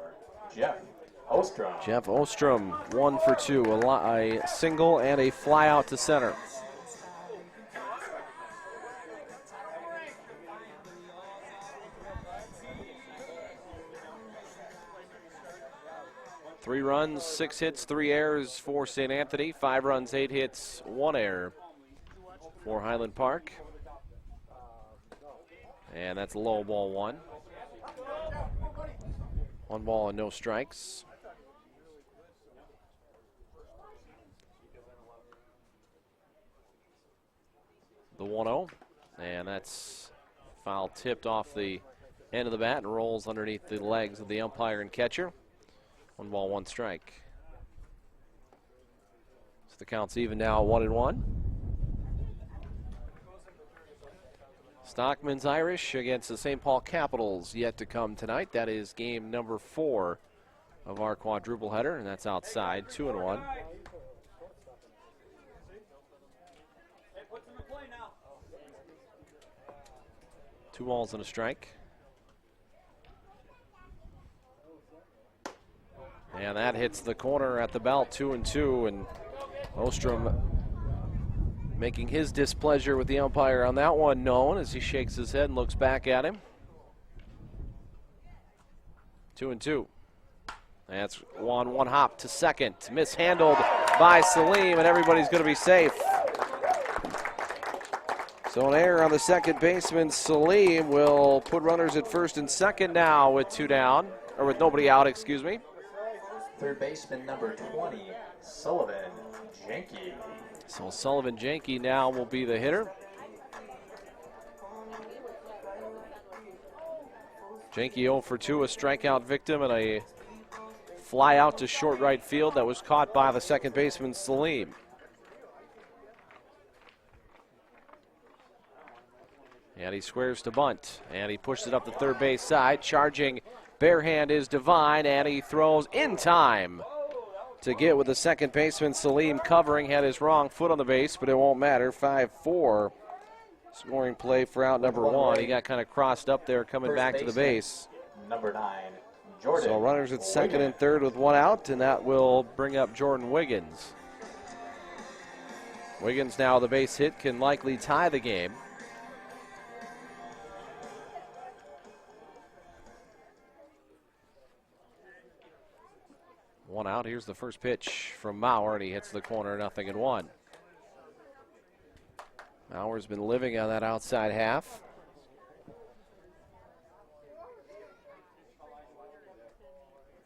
Jeff Ostrom. Jeff Ostrom, 1 for 2, a single and a fly out to center. Three runs, 6 hits, 3 errors for St. Anthony. 5 runs, 8 hits, 1 error for Highland Park. And that's a low ball 1. 1 ball and no strikes. The 1-0. And that's foul tipped off the end of the bat and rolls underneath the legs of the umpire and catcher. 1 ball, 1 strike. So the count's even now, 1-1. Stockman's Irish against the St. Paul Capitals yet to come tonight. That is game number 4 of our quadruple header, and that's outside, 2-1. Two balls and a strike. And that hits the corner at the belt, 2-2, and Ostrom making his displeasure with the umpire on that one known as he shakes his head and looks back at him. 2-2. That's one hop to second. Mishandled by Salim, and everybody's going to be safe. So an error on the second baseman. Salim will put runners at first and second now with 2 down, or with nobody out, excuse me. Third baseman number 20, Sullivan Jenke. So Sullivan Jenke now will be the hitter. Jenke 0 for 2, a strikeout victim, and a fly out to short right field that was caught by the second baseman Salim. And he squares to bunt, and he pushes it up the third base side. Charging bare hand is Devine, and he throws in time to get with the second baseman. Salim covering, had his wrong foot on the base, but it won't matter. 5-4 scoring play for out number 1. He got kind of crossed up there coming back to the base. Number 9, Jordan. So runners at second and third with 1 out, and that will bring up Jordan Wiggins. Wiggins now the base hit can likely tie the game. One out. Here's the first pitch from Mauer, and he hits the corner, 0-1. Mauer's been living on that outside half.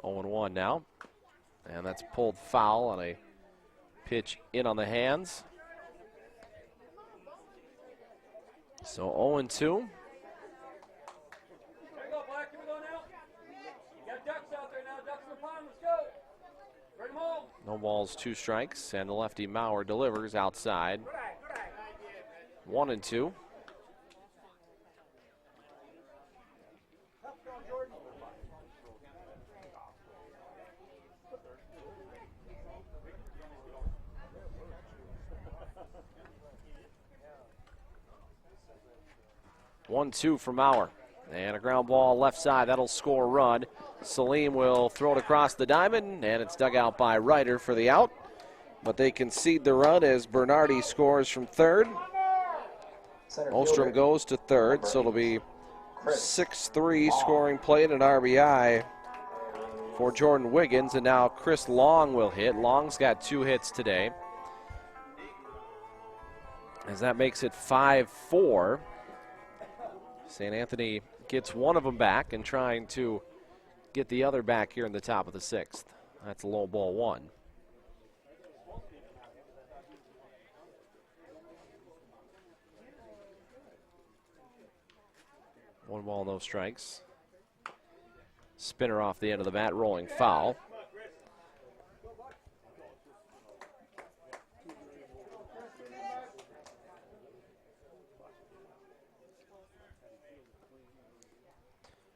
Oh, 0-1 now. And that's pulled foul on a pitch in on the hands. So 0-2. No balls, 2 strikes, and the lefty Mauer delivers outside. 1-2. One-two for Mauer. And a ground ball left side. That'll score a run. Salim will throw it across the diamond, and it's dug out by Ryder for the out. But they concede the run as Bernardi scores from third. Ostrom goes to third, so it'll be 6-3 scoring play and an RBI for Jordan Wiggins. And now Chris Long will hit. Long's got 2 hits today, as that makes it 5-4. St. Anthony gets one of them back and trying to get the other back here in the top of the 6th. That's a low ball 1. 1 ball, no strikes. Spinner off the end of the bat, rolling foul.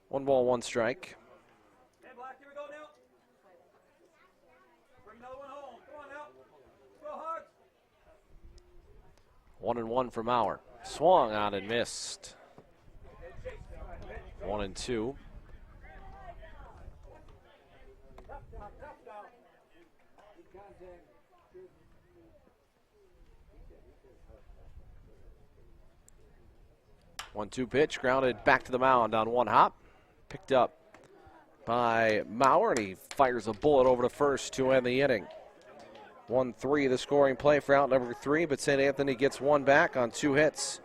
One ball, one strike. Hey, Black, here we go now. Bring another one home. Come on now. Go Hogs. 1-1 for Maurer. Swung on and missed. 1-2. One-two pitch, grounded back to the mound on one hop. Picked up by Maurer, and he fires a bullet over to first to end the inning. 1-3 the scoring play for out number 3, but St. Anthony gets one back on 2 hits.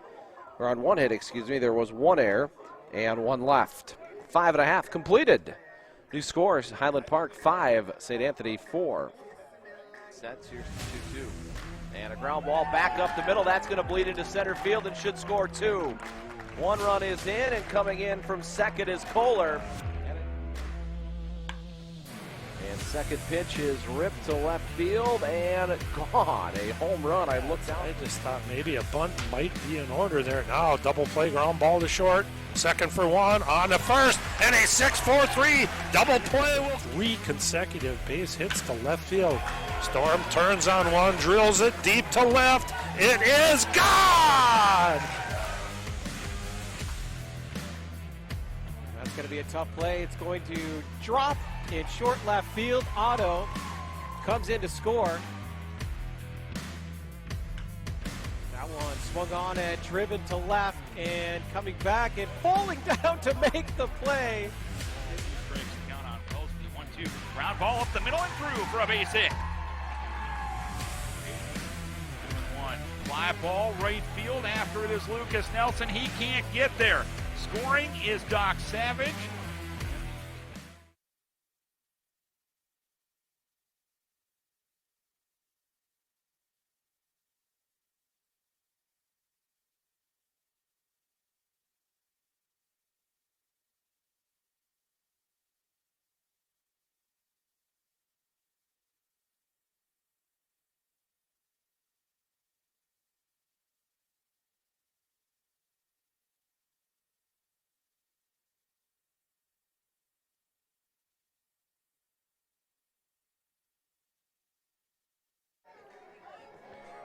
Or on 1 hit, excuse me. There was 1 error and 1 left. 5.5 completed. New scores, Highland Park 5, St. Anthony 4. Sets, here's 2-2. And a ground ball back up the middle. That's going to bleed into center field and should score 2. 1 run is in, and coming in from second is Kohler. And second pitch is ripped to left field and gone. A home run. I looked out. I just thought maybe a bunt might be in order there. Now double play, ground ball to short. Second for 1, on to first, and a 6-4-3 double play. 3 consecutive base hits to left field. Storm turns on 1, drills it deep to left. It is gone! That's going to be a tough play. It's going to drop in short left field. Otto comes in to score. That one swung on and driven to left, and coming back and falling down to make the play. Breaks the count on Posey. 1-2. Ground ball up the middle and through for a base hit. 2-1. Fly ball right field. After it is Lucas Nelson. He can't get there. Scoring is Doc Savage.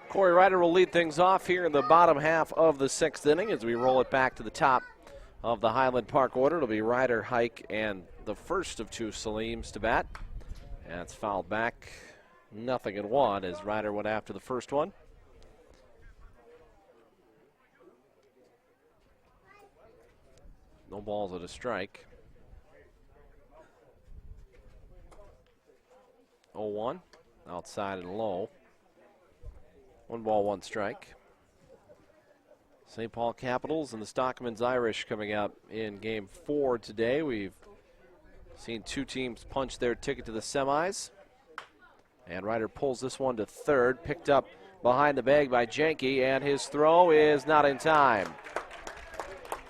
Corey Ryder will lead things off here in the bottom half of the 6th inning as we roll it back to the top of the Highland Park order. It'll be Ryder, Hike, and the first of 2 Saleems to bat. And it's fouled back. 0-1 as Ryder went after the first one. No balls at a strike. 0-1, outside and low. 1 ball, 1 strike. St. Paul Capitals and the Stockman's Irish coming up in Game 4 today. We've seen 2 teams punch their ticket to the semis. And Ryder pulls this one to third, picked up behind the bag by Janke, and his throw is not in time.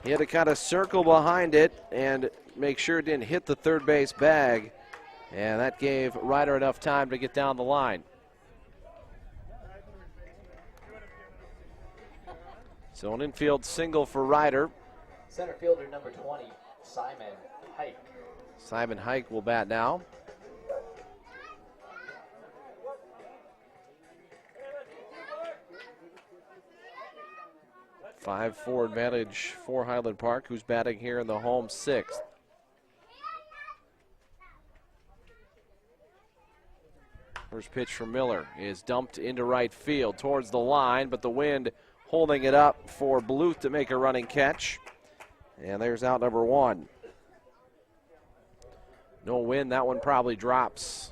He had to kind of circle behind it and make sure it didn't hit the third base bag. And that gave Ryder enough time to get down the line. So an infield single for Ryder. Center fielder number 20, Simon Hike. Simon Hike will bat now. Five-4 advantage for Highland Park, who's batting here in the home 6th. First pitch from Miller is dumped into right field towards the line, but the wind holding it up for Bluth to make a running catch. And there's out number 1. No wind, that one probably drops.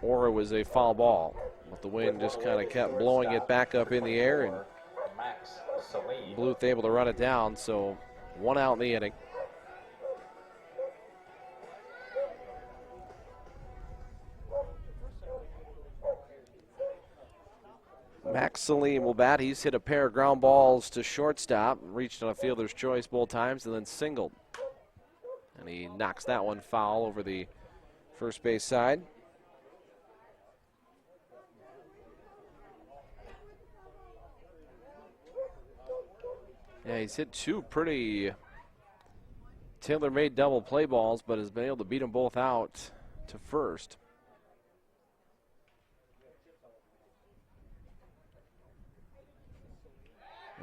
Or it was a foul ball. But the wind just kind of kept blowing it back up in the air, and Bluth able to run it down, so 1 out in the inning. Max Max Salim will bat. He's hit a pair of ground balls to shortstop, reached on a fielder's choice both times, and then singled. And he knocks that one foul over the first base side. Yeah, he's hit two pretty tailor-made double play balls, but has been able to beat them both out to first.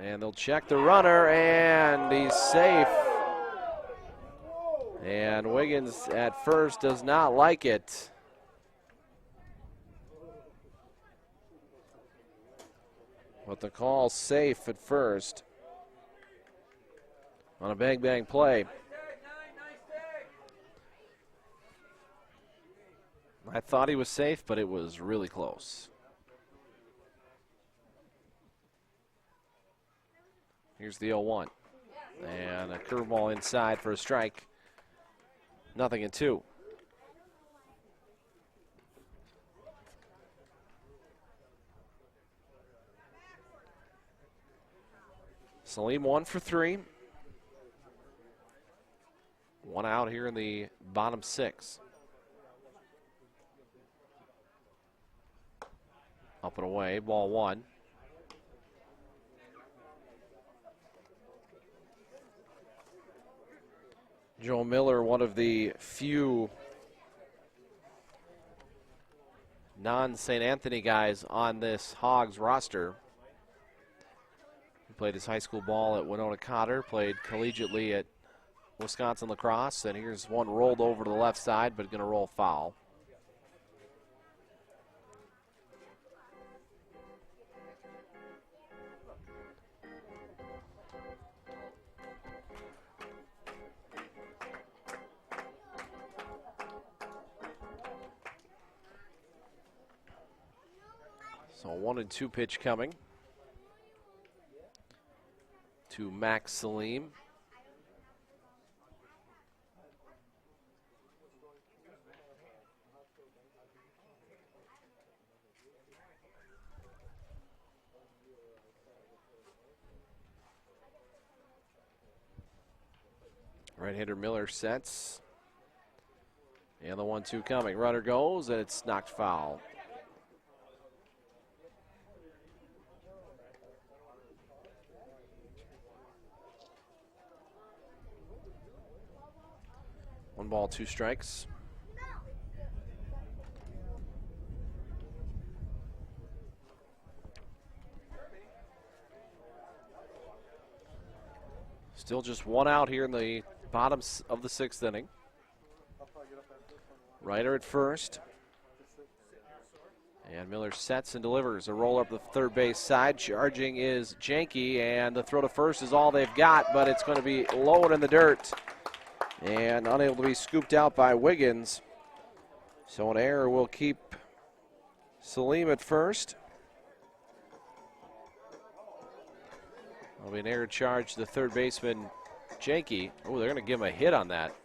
And they'll check the runner, and he's safe. And Wiggins at first does not like it. But the call's safe at first on a bang-bang play. I thought he was safe, but it was really close. Here's the 0-1. And a curveball inside for a strike. 0-2. Salim 1 for 3. One out here in the bottom 6. Up and away, ball 1. Joe Miller, one of the few non-St. Anthony guys on this Hogs roster. He played his high school ball at Winona Cotter, played collegiately at Wisconsin Lacrosse, and here's one rolled over to the left side, but going to roll foul. So 1-2 pitch coming to Max Salim. Right-hander Miller sets. And the 1-2 coming. Runner goes, and it's knocked foul. One ball, 2 strikes. Still just one out here in the bottom of the 6th inning. Ryder at first. And Miller sets and delivers a roll up the third base side. Charging is Janke, and the throw to first is all they've got, but it's going to be low and in the dirt. And unable to be scooped out by Wiggins. So an error will keep Salim at first. There'll be an error charge to the third baseman, Janke. Oh, they're going to give him a hit on that.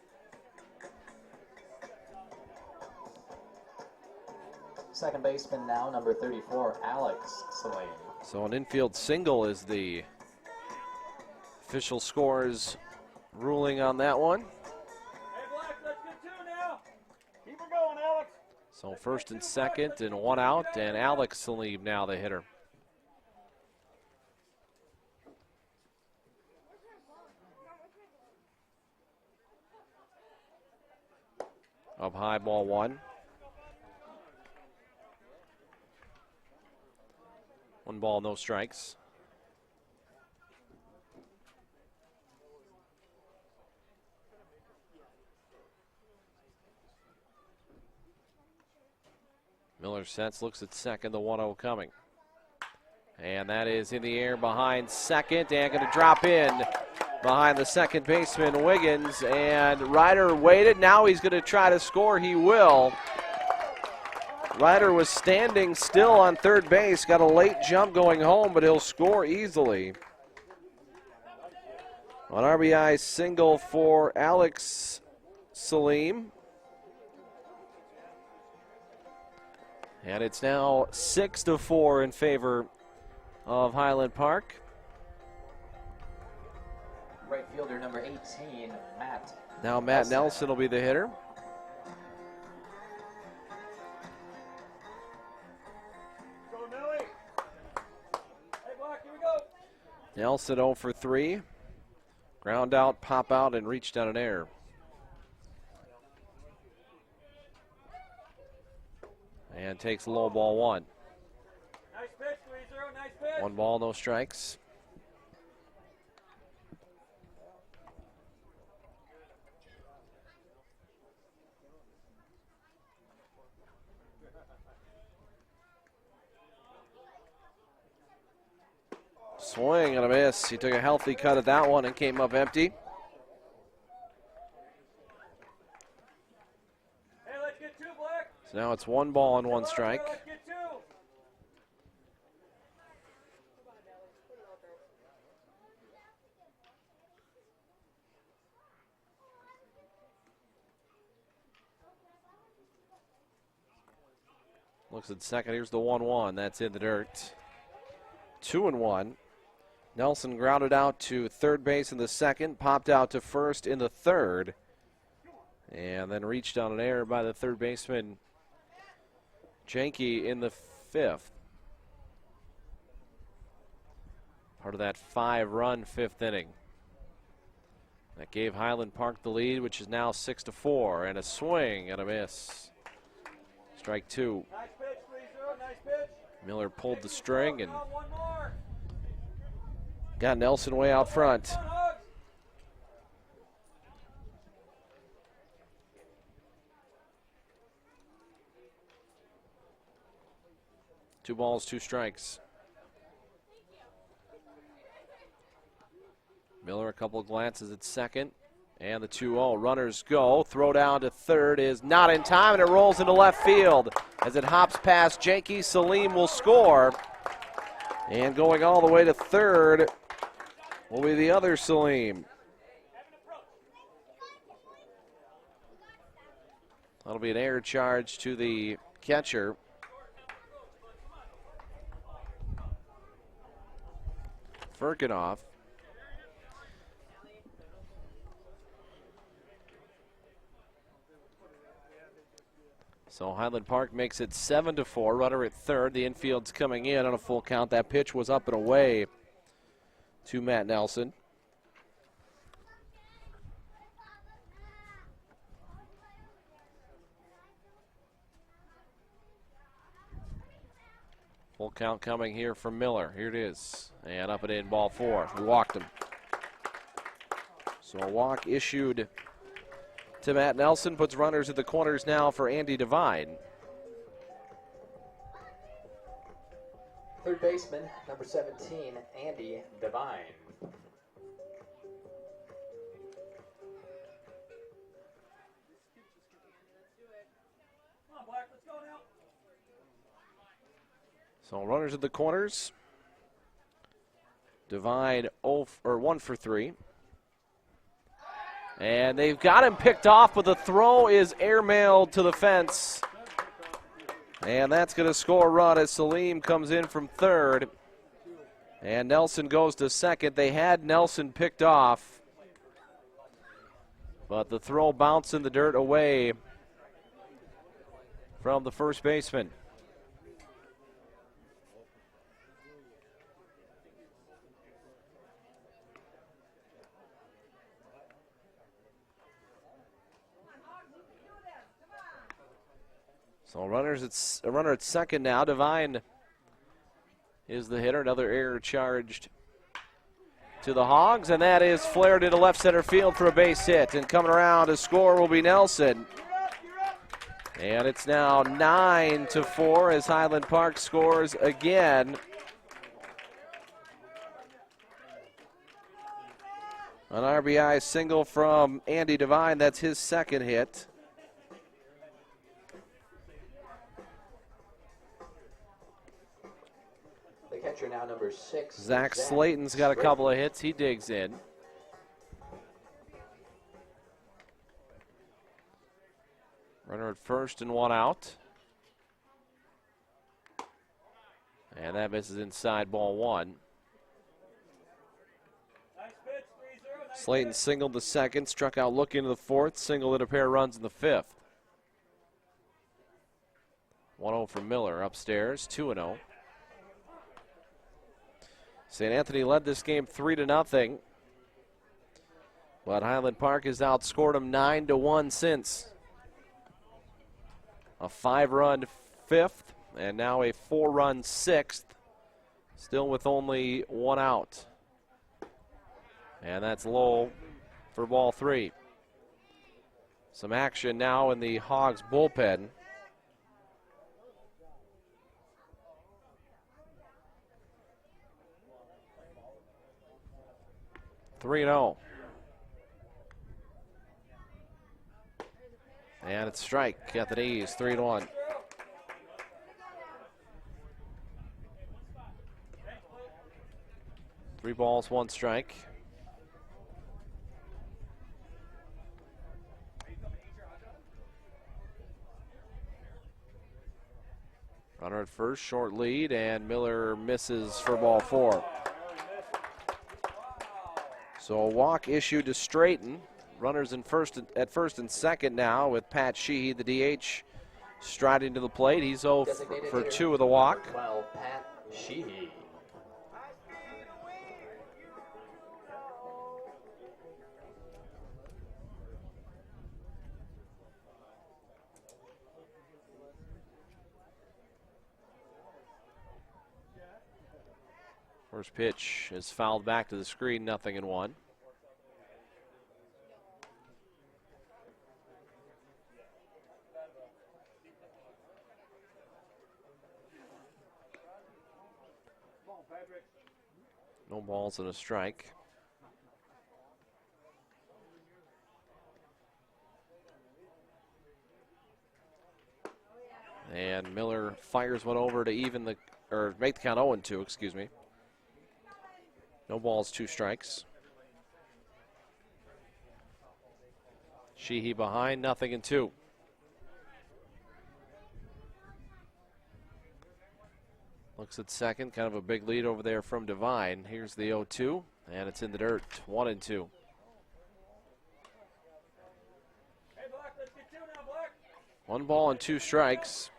Second baseman now, number 34, Alex Salim. So an infield single is the official scores ruling on that one. So first and second and one out, and Alex Salim now the hitter. Up high, ball 1. 1 ball, no strikes. Miller sets, looks at second, the 1-0 coming. And that is in the air behind second, and going to drop in behind the second baseman, Wiggins. And Ryder waited, now he's going to try to score, he will. Ryder was standing still on third base, got a late jump going home, but he'll score easily. An RBI single for Alex Salim. And it's now 6-4 in favor of Highland Park. Right fielder number 18, Matt. Now Matt Nelson will be the hitter. Go, Nelly. Hey, Black, here we go. Nelson 0 for 3. Ground out, pop out, and reached on an error. And takes a low ball 1. Nice pitch, 3-0. Nice pitch. 1 ball, no strikes. Swing and a miss. He took a healthy cut at that one and came up empty. Hey, let's get 2, Black. So now it's 1 ball and 1 strike. Let's get 2. Looks at second. Here's the 1-1. That's in the dirt. 2-1. Nelson grounded out to third base in the second, popped out to first in the third, and then reached on an error by the third baseman, Janke, in the fifth. Part of that 5-run fifth inning. That gave Highland Park the lead, which is now 6-4, and a swing and a miss. Strike 2. Nice pitch, 3-0. Nice pitch. Miller pulled the string and got Nelson way out front. Two balls, 2 strikes. Miller a couple of glances at second. And the 2-0. Runners go. Throw down to third is not in time, and it rolls into left field. As it hops past Janke, Salim will score. And going all the way to third will be the other Salim. That'll be an error charge to the catcher. Firkinoff. So Highland Park makes it 7-4. Runner at third. The infield's coming in on a full count. That pitch was up and away to Matt Nelson. Full count coming here from Miller. Here it is. And up and in, ball 4. We walked him. So a walk issued to Matt Nelson, puts runners at the corners now for Andy Devine. Third baseman, number 17, Andy Devine. Come on, Black, let's go now. So runners at the corners. Devine 1 for 3. And they've got him picked off, but the throw is airmailed to the fence. And that's going to score a run as Salim comes in from third. And Nelson goes to second. They had Nelson picked off, but the throw bounced in the dirt away from the first baseman. So a runner at second now. Devine is the hitter. Another error charged to the Hogs, and that is flared into left center field for a base hit. And coming around to score will be Nelson. And it's now 9-4 as Highland Park scores again. An RBI single from Andy Devine. That's his second hit. Catcher now, number 6. Zach Slayton's got a couple of hits. He digs in. Runner at first and 1 out. And that misses inside, ball one. Slayton singled the second, struck out looking into the fourth, singled in a pair of runs in the fifth. 1-0 for Miller upstairs, 2-0. St. Anthony led this game 3-0. But Highland Park has outscored them 9-1 since. A 5-run fifth and now a 4-run sixth, still with only one out. And that's low for ball three. Some action now in the Hogs bullpen. (3-0). And it's strike at the knees, 3-1. Three balls, one strike. Runner at first, short lead, and Miller misses for ball four. So a walk issued to Straighten. Runners at first and second now with Pat Sheehy, the DH, striding to the plate. He's 0 for 2 with a walk. Well, Pat Sheehy. First pitch is fouled back to the screen, 0-1. No balls and a strike. And Miller fires one over to even the, or make the count 0-2, excuse me. No balls, two strikes. Sheehy behind, 0-2. Looks at second, kind of a big lead over there from Devine. Here's the 0-2, and it's in the dirt, 1-2. One ball and two strikes.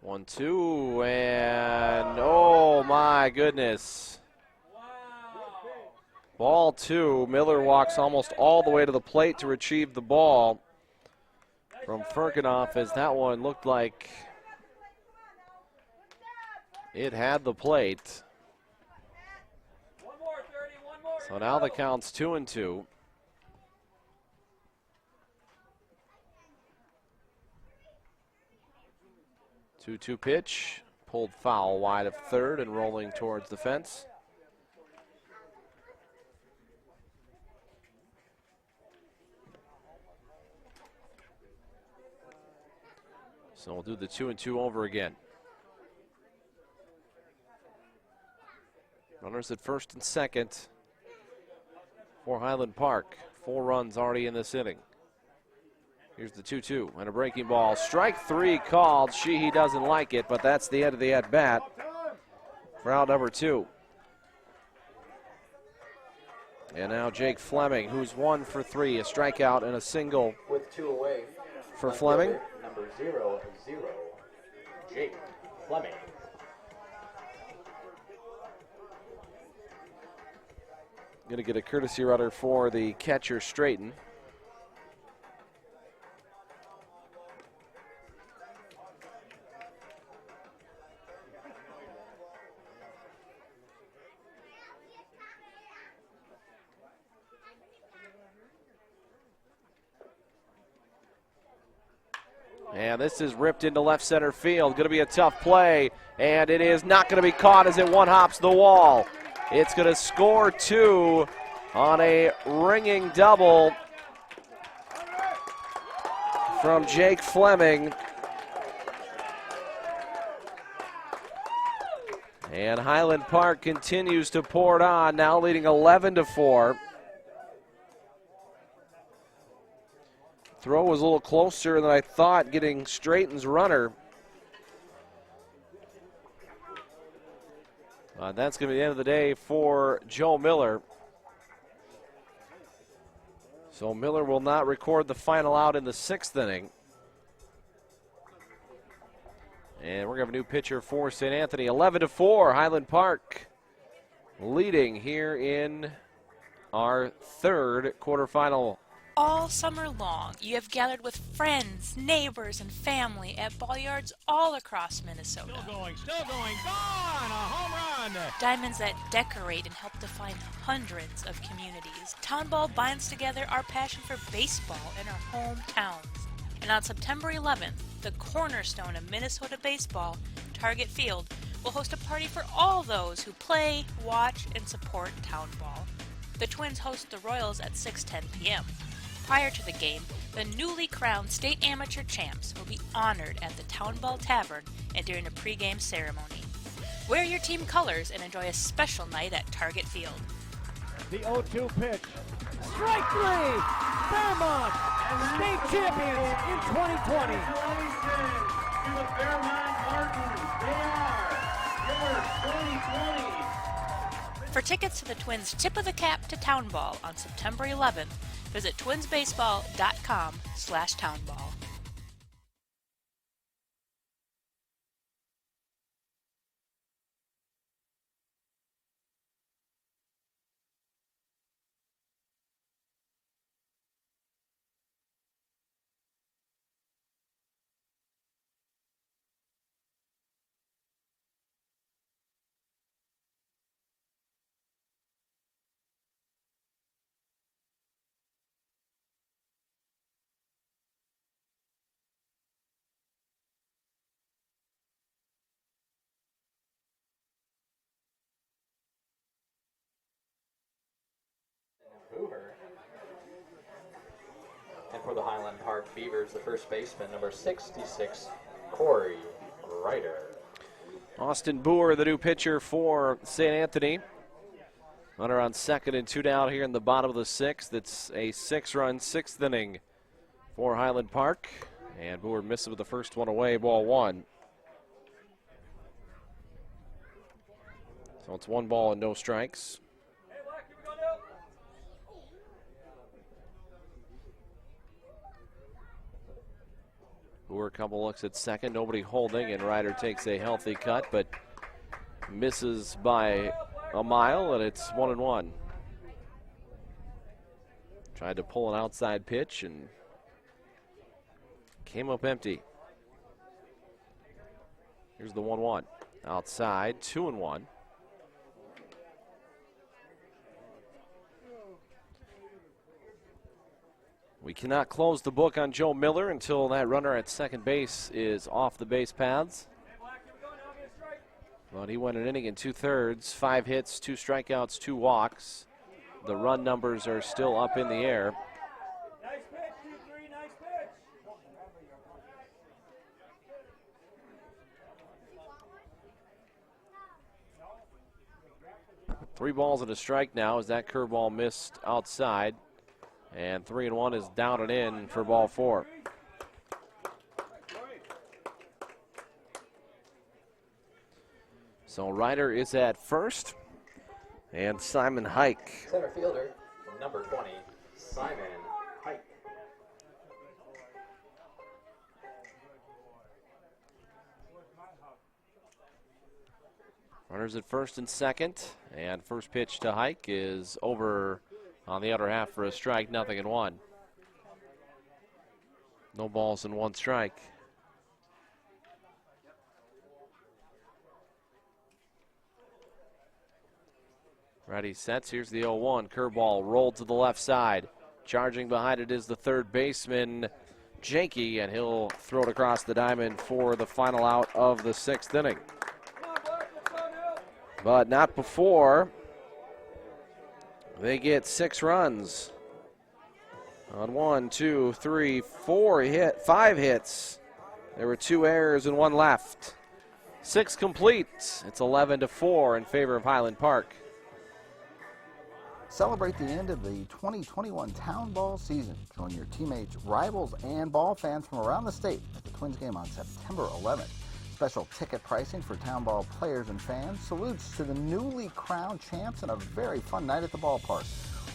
One, two, and oh my goodness. Ball two. Miller walks almost all the way to the plate to retrieve the ball from Firkinoff, as that one looked like it had the plate. So now the count's 2-2. Two-two pitch, pulled foul wide of third and rolling towards the fence. So we'll do the 2-2 over again. Runners at first and second for Highland Park. 4 runs already in this inning. Here's the 2-2 and a breaking ball. Strike three called. Sheehy doesn't like it, but that's the end of the at-bat for out number 2. And now Jake Fleming, who's 1 for 3, a strikeout and a single with 2 away for Fleming. Number 0-0, Jake Fleming. Going to get a courtesy runner for the catcher, Straighten. And this is ripped into left center field. Going to be a tough play, and it is not going to be caught as it one-hops the wall. It's going to score 2 on a ringing double from Jake Fleming. And Highland Park continues to pour it on, now leading 11-4. Throw was a little closer than I thought, getting Straighton's runner. That's going to be the end of the day for Joe Miller. So Miller will not record the final out in the 6th inning. And we're going to have a new pitcher for St. Anthony. 11-4, Highland Park leading here in our 3rd quarterfinal. All summer long, you have gathered with friends, neighbors, and family at ball yards all across Minnesota. Still going, gone! A home run! Diamonds that decorate and help define hundreds of communities. Town Ball binds together our passion for baseball in our hometowns. And on September 11th, the cornerstone of Minnesota baseball, Target Field, will host a party for all those who play, watch, and support Town Ball. The Twins host the Royals at 6:10 p.m. Prior to the game, the newly crowned state amateur champs will be honored at the Town Ball Tavern and during a pregame ceremony. Wear your team colors and enjoy a special night at Target Field. The 0-2 pitch. Strike 3! Fairmont, state champions in 2020. Congratulations to the Fairmont Martins. They are your 2020. For tickets to the Twins' Tip of the Cap to Town Ball on September 11th, visit twinsbaseball.com/townball. Hoover. And for the Highland Park Beavers, the first baseman, number 66, Corey Ryder. Austin Boer, the new pitcher for St. Anthony. Runner on 2nd and 2 down here in the bottom of the 6th. It's a 6-run 6th inning for Highland Park. And Boer misses with the first one away, ball 1. So it's 1 ball and no strikes. Boer, a couple looks at second, nobody holding, and Ryder takes a healthy cut, but misses by a mile, and it's 1-1. Tried to pull an outside pitch and came up empty. Here's the 1-1. Outside, 2-1. We cannot close the book on Joe Miller until that runner at second base is off the base paths. But he went an inning and 2/3, 5 hits, 2 strikeouts, 2 walks. The run numbers are still up in the air. Nice pitch, 2-3, nice pitch. 3 balls and a strike now as that curveball missed outside. And 3-1 is down and in for ball 4. So Ryder is at first, and Simon Hike. Center fielder, number 20, Simon Hike. Runners at first and second, and first pitch to Hike is over on the outer half for a strike, 0-1. No balls and 1 strike. Ready, sets. Here's the 0-1. Curveball rolled to the left side. Charging behind it is the third baseman, Janke, and he'll throw it across the diamond for the final out of the 6th inning. But not before they get 6 runs on 1, 2, 3, 5 hits. There were 2 errors and 1 left. 6 complete. It's 11-4 in favor of Highland Park. Celebrate the end of the 2021 Town Ball season. Join your teammates, rivals, and ball fans from around the state at the Twins game on September 11th. Special ticket pricing for Town Ball players and fans. Salutes to the newly crowned champs and a very fun night at the ballpark.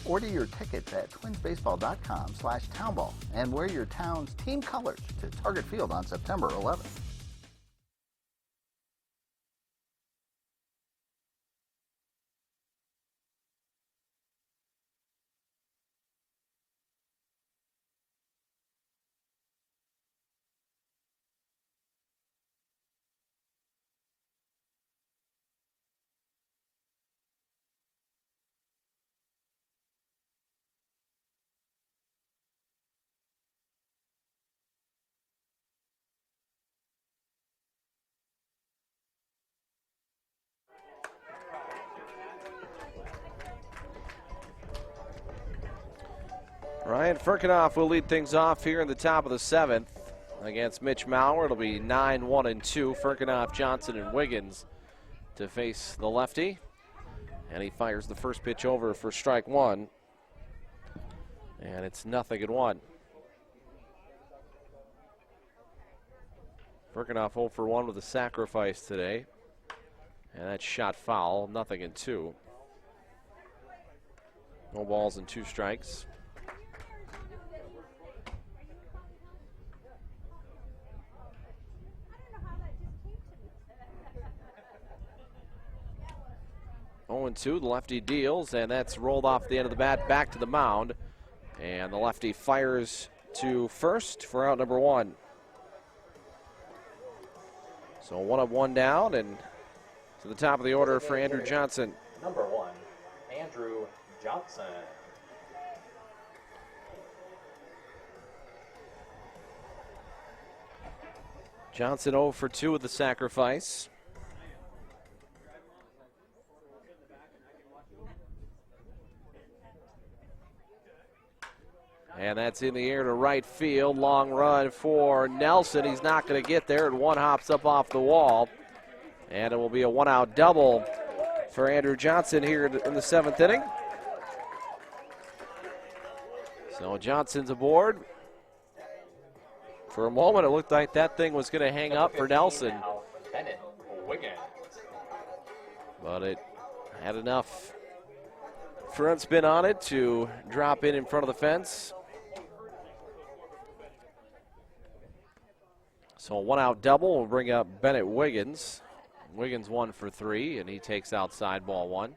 Order your tickets at twinsbaseball.com/townball and wear your town's team colors to Target Field on September 11th. Ryan Firkinoff will lead things off here in the top of the 7th against Mitch Maurer. It'll be 9-1-2. Firkinoff, Johnson, and Wiggins to face the lefty. And he fires the first pitch over for strike one. And it's 0-1. Firkinoff 0 for 1 with a sacrifice today. And that's shot foul, 0-2. No balls and 2 strikes. Oh, 2, the lefty deals, and that's rolled off the end of the bat back to the mound. And the lefty fires to first for out number 1. So 1 up, 1 down, and to the top of the order for Andrew Johnson. Number 1, Andrew Johnson. Johnson 0 for 2 with the sacrifice. And that's in the air to right field. Long run for Nelson. He's not going to get there, and 1 hops up off the wall. And it will be a 1-out double for Andrew Johnson here in the 7th inning. So Johnson's aboard. For a moment, it looked like that thing was going to hang up for Nelson. But it had enough front spin on it to drop in front of the fence. So a 1-out double will bring up Bennett Wiggins. Wiggins 1 for 3, and he takes outside ball 1.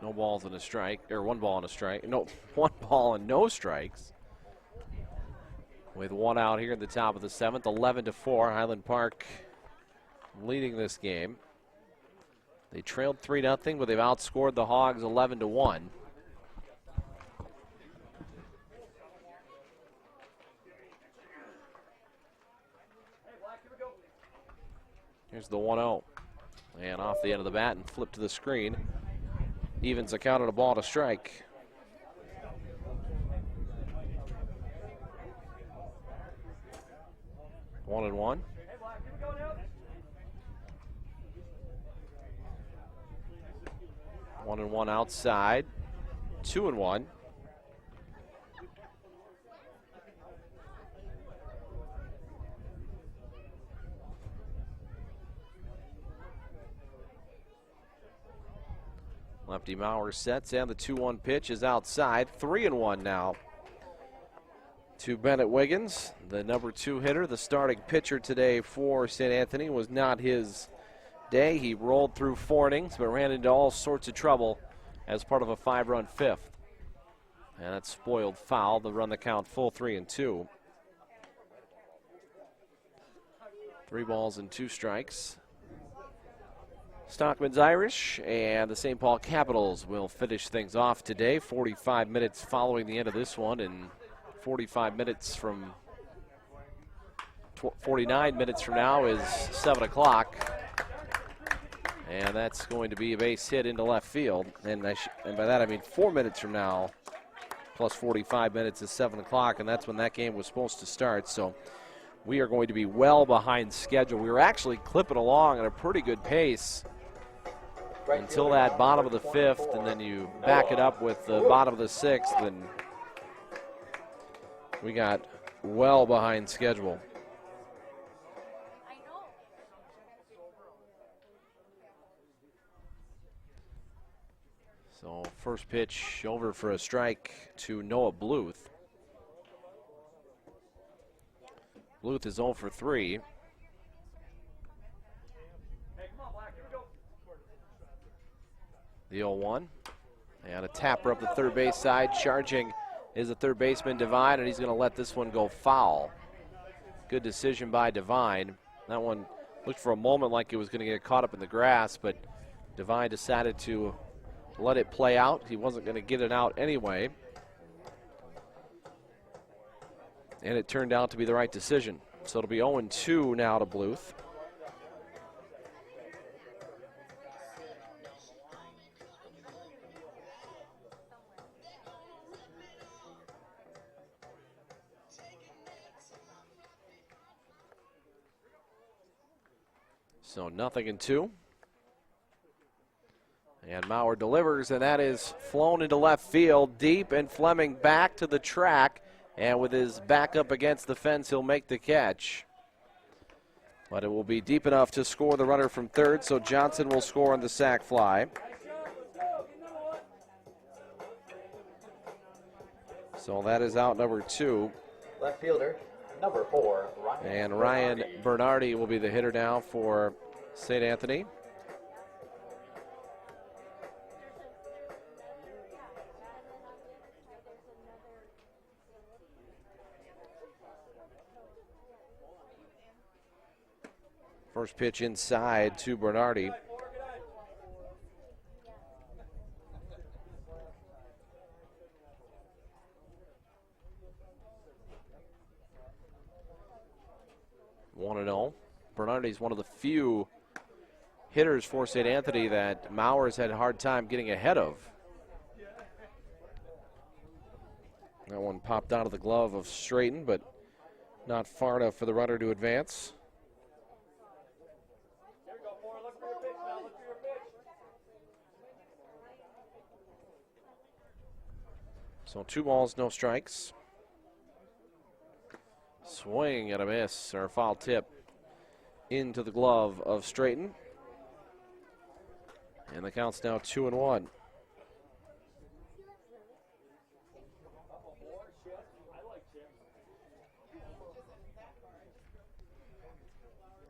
No balls and a strike, or 1 ball and a strike. No, 1 ball and no strikes. With 1 out here at the top of the 7th, 11-4. Highland Park leading this game. They trailed 3-0, but they've outscored the Hogs 11-1. Here's the 1-0. And off the end of the bat and flip to the screen. Evens the count on a ball to strike. One and 1. One and 1 outside. 2 and 1. Lefty Maurer sets, and the 2-1 pitch is outside. 3 and 1 now to Bennett Wiggins, the number 2 hitter. The starting pitcher today for St. Anthony was not his day. He rolled through 4 innings, but ran into all sorts of trouble as part of a 5-run 5th. And that spoiled foul to run the count full 3 and 2. 3 balls and 2 strikes. Stockman's Irish and the St. Paul Capitals will finish things off today. 45 minutes following the end of this one, and 49 minutes from now is 7 o'clock. And that's going to be a base hit into left field. And by that I mean 4 minutes from now, plus 45 minutes is 7 o'clock, and that's when that game was supposed to start. So we are going to be well behind schedule. We were actually clipping along at a pretty good pace until that bottom of the 5th, and then you back it up with the bottom of the 6th, and we got well behind schedule. So first pitch over for a strike to Noah Bluth. Bluth is 0 for 3. The 0-1. And a tapper up the third base side. Charging is the third baseman, Devine, and he's going to let this one go foul. Good decision by Devine. That one looked for a moment like it was going to get caught up in the grass, but Devine decided to let it play out. He wasn't going to get it out anyway. And it turned out to be the right decision. So it'll be 0-2 now to Bluth. So 0-2. And Maurer delivers, and that is flown into left field deep, and Fleming back to the track. And with his back up against the fence, he'll make the catch. But it will be deep enough to score the runner from third, so Johnson will score on the sac fly. So that is out number 2. Left fielder, number 4, Ryan. And Ryan Bernardi will be the hitter now for St. Anthony. First pitch inside to Bernardi. One and 0. Bernardi's one of the few hitters for St. Anthony that Maurer's had a hard time getting ahead of. That one popped out of the glove of Straighten, but not far enough for the runner to advance. So 2 balls, no strikes. Swing and a miss, or a foul tip into the glove of Straighten. And the count's now 2-1.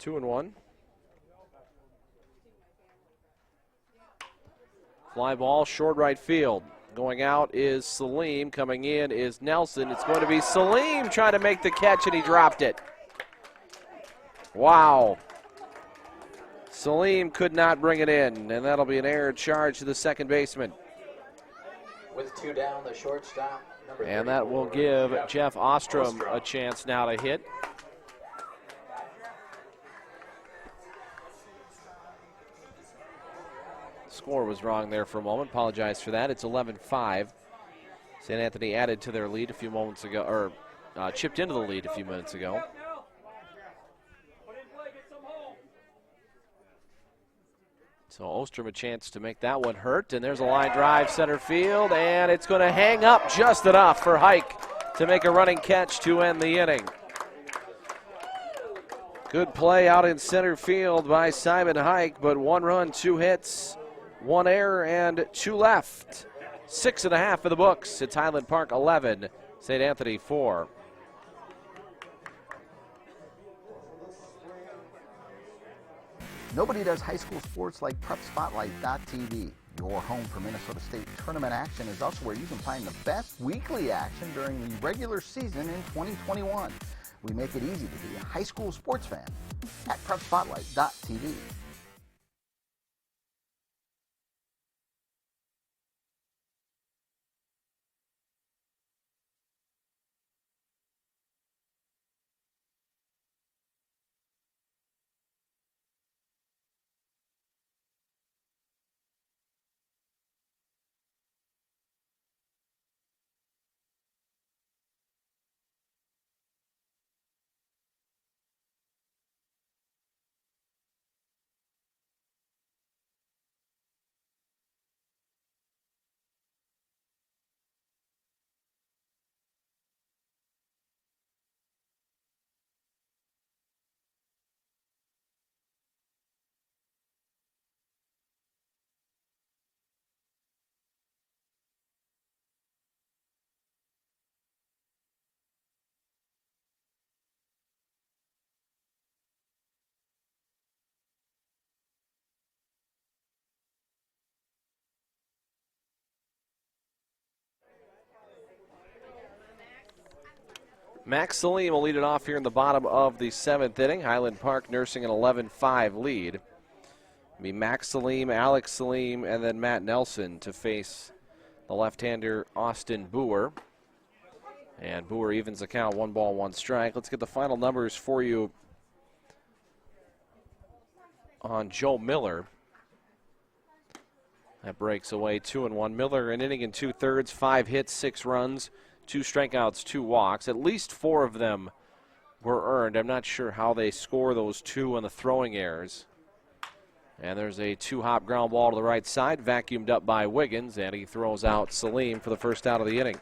Two and 1. Fly ball, short right field. Going out is Salim. Coming in is Nelson. It's going to be Salim trying to make the catch, and he dropped it. Wow. Salim could not bring it in, and that'll be an error charge to the second baseman. With 2 down, the shortstop, number 34. And that will give Jeff Ostrom a chance now to hit. Score was wrong there for a moment. Apologize for that. It's 11-5. St. Anthony added to their lead a few moments ago, or chipped into the lead a few minutes ago. So Ostrom a chance to make that one hurt, and there's a line drive center field, and it's going to hang up just enough for Hike to make a running catch to end the inning. Good play out in center field by Simon Hike, but 1 run, 2 hits. 1 error and 2 left. 6.5 for the books. It's Highland Park 11, St. Anthony 4. Nobody does high school sports like PrepSpotlight.tv. Your home for Minnesota State tournament action is also where you can find the best weekly action during the regular season in 2021. We make it easy to be a high school sports fan at PrepSpotlight.tv. Max Salim will lead it off here in the bottom of the 7th inning. Highland Park nursing an 11-5 lead. It'll be Max Salim, Alex Salim, and then Matt Nelson to face the left-hander Austin Boer. And Boer evens the count, 1 ball, 1 strike. Let's get the final numbers for you on Joe Miller. That breaks away 2-1. Miller, an inning and 2/3, 5 hits, 6 runs, 2 strikeouts, 2 walks. At least 4 of them were earned. I'm not sure how they score those 2 on the throwing errors. And there's a 2-hop ground ball to the right side, vacuumed up by Wiggins, and he throws out Salim for the first out of the inning.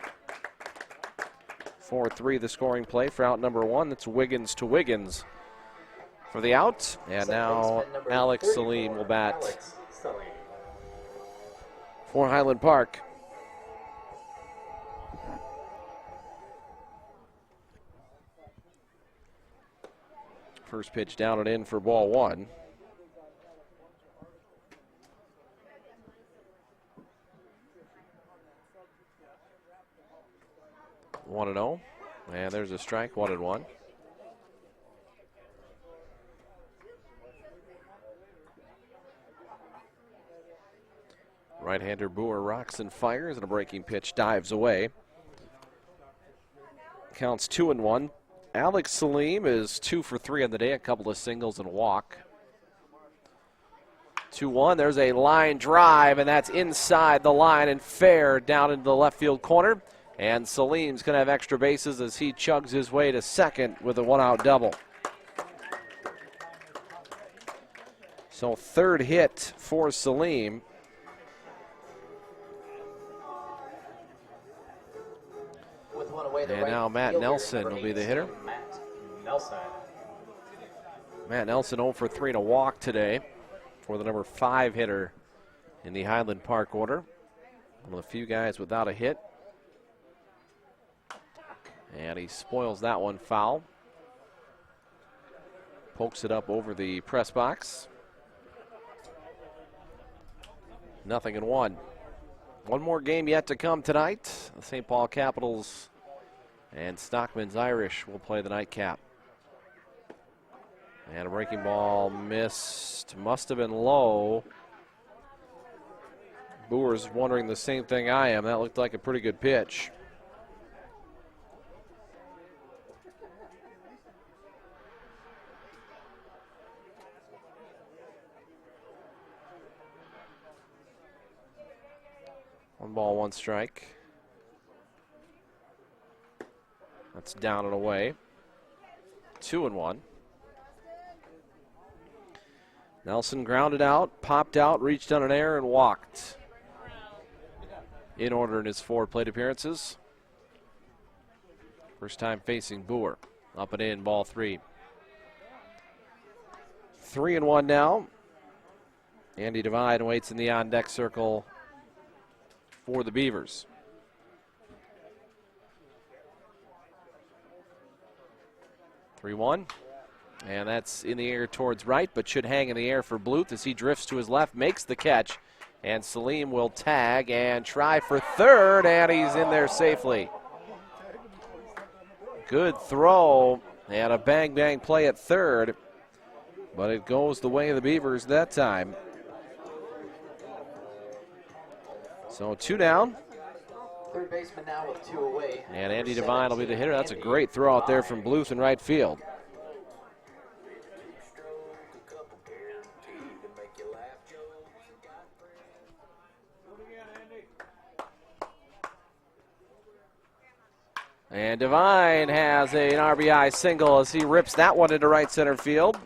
4-3 the scoring play for out number 1. That's Wiggins to Wiggins for the out. And now Alex Salim will bat for Highland Park. First pitch down and in for ball 1. One and 0, and there's a strike. 1-1. Right-hander Boer rocks and fires, and a breaking pitch dives away. Counts 2-1. Alex Salim is 2 for 3 on the day, a couple of singles and a walk. 2-1. There's a line drive, and that's inside the line and fair down into the left field corner. And Salim's going to have extra bases as he chugs his way to second with a 1-out double. So 3rd hit for Salim. And now Matt Nelson will be the hitter. Matt Nelson 0 for 3 and a walk today for the number 5 hitter in the Highland Park order. One of the few guys without a hit. And he spoils that one foul. Pokes it up over the press box. 0-1. One more game yet to come tonight. The St. Paul Capitals and Stockman's Irish will play the nightcap. And a breaking ball missed. Must have been low. Boer's wondering the same thing I am. That looked like a pretty good pitch. One ball, 1 strike. That's down and away. 2-1. Nelson grounded out, popped out, reached on an error, and walked. In order in his 4 plate appearances. First time facing Boer. Up and in, ball 3. 3-1 now. Andy Devine waits in the on-deck circle for the Beavers. (3-1), and that's in the air towards right, but should hang in the air for Bluth as he drifts to his left, makes the catch, and Salim will tag and try for 3rd, and he's in there safely. Good throw and a bang-bang play at 3rd, but it goes the way of the Beavers that time. So 2 down. Third baseman now with 2 away. And Andy Devine will be the hitter. That's a great throw out there from Bluth in right field. And Devine has an RBI single as he rips that one into right center field.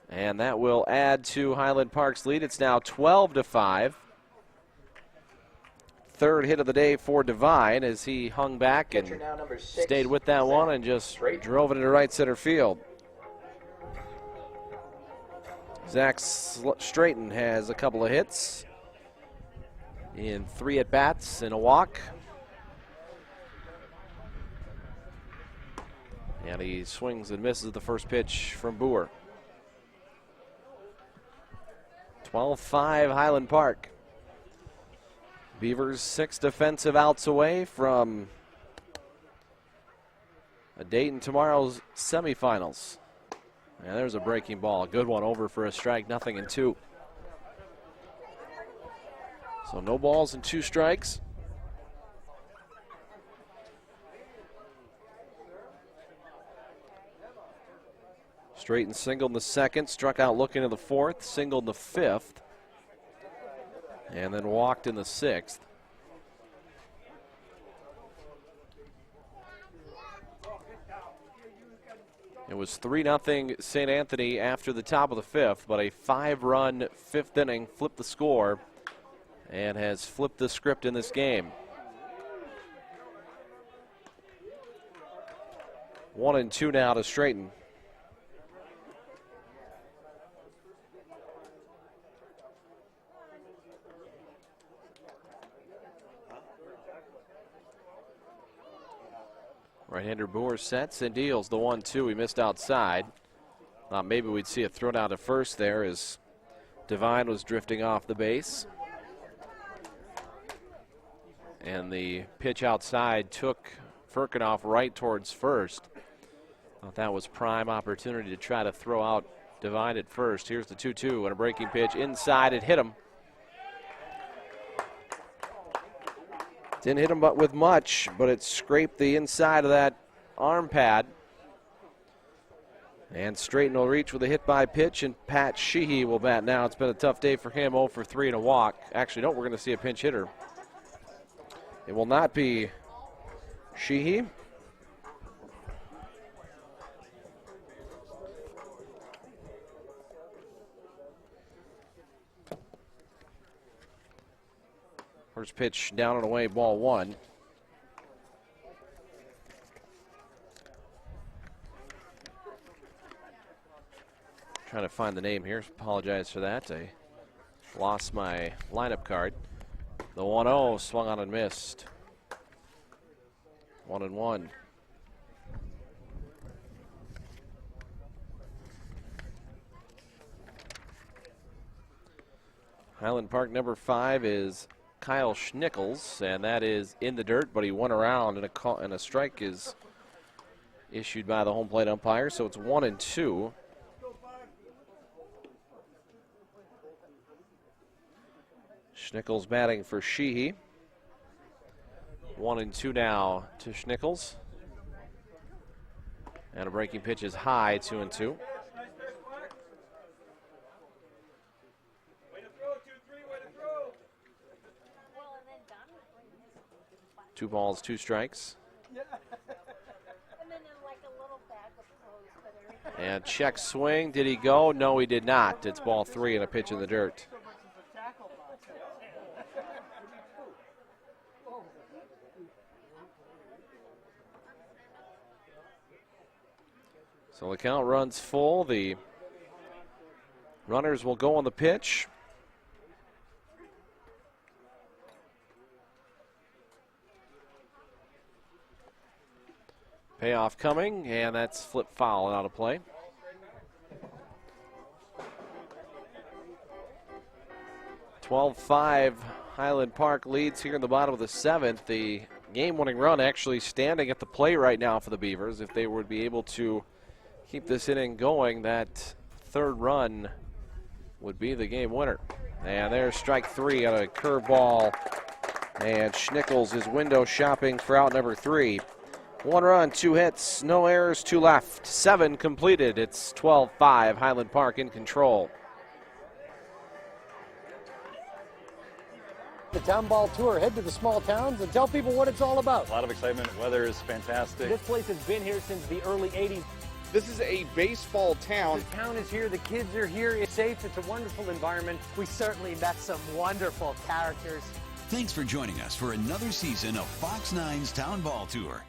And that will add to Highland Park's lead. It's now 12-5. 3rd hit of the day for Devine as he hung back and stayed with that one and just drove it into right center field. Zach Straighten has a couple of hits in 3 at-bats and a walk. And he swings and misses the first pitch from Boer. 12-5 Highland Park. Beavers 6 defensive outs away from a date in tomorrow's semifinals. And there's a breaking ball. A good one over for a strike, 0-2. So no balls and 2 strikes. Straighten singled in the second, struck out looking in the fourth, singled in the fifth, and then walked in the sixth. It was 3-0 St. Anthony after the top of the fifth, but a 5-run fifth inning flipped the score and has flipped the script in this game. 1-2 now to straighten. Right-hander Boer sets and deals the 1-2. He missed outside. Thought maybe we'd see a throw down to first there as Devine was drifting off the base. And the pitch outside took Firkinoff right towards first. Thought that was prime opportunity to try to throw out Devine at first. Here's the 2-2 and a breaking pitch inside. It hit him. Didn't hit him but with much, but it scraped the inside of that arm pad. And Straighten will reach with a hit by pitch, and Pat Sheehy will bat now. It's been a tough day for him, 0 for 3 and a walk. Actually, no, we're going to see a pinch hitter. It will not be Sheehy. First pitch down and away, ball 1. Trying to find the name here. Apologize for that. I lost my lineup card. The 1-0 swung on and missed. 1-1. Highland Park number 5 is Kyle Schnickels, and that is in the dirt, but he went around, and a strike is issued by the home plate umpire, so it's 1-2. Schnickels batting for Sheehy. 1-2 now to Schnickels. And a breaking pitch is high, 2-2. 2 balls, 2 strikes. And check swing. Did he go? No, he did not. It's ball 3 and a pitch in the dirt. So the count runs full. The runners will go on the pitch. Payoff coming, and that's flip foul and out of play. (12-5) Highland Park leads here in the bottom of the 7th. The game-winning run actually standing at the plate right now for the Beavers. If they would be able to keep this inning going, that third run would be the game winner. And there's strike 3 on a curveball, and Schnickels is window shopping for out number 3. 1 run, 2 hits, no errors, 2 left. 7 completed. It's 12-5, Highland Park in control. The town ball tour, head to the small towns and tell people what it's all about. A lot of excitement. Weather is fantastic. This place has been here since the early 80s. This is a baseball town. The town is here, the kids are here, it's safe, it's a wonderful environment. We certainly met some wonderful characters. Thanks for joining us for another season of Fox 9's Town Ball Tour.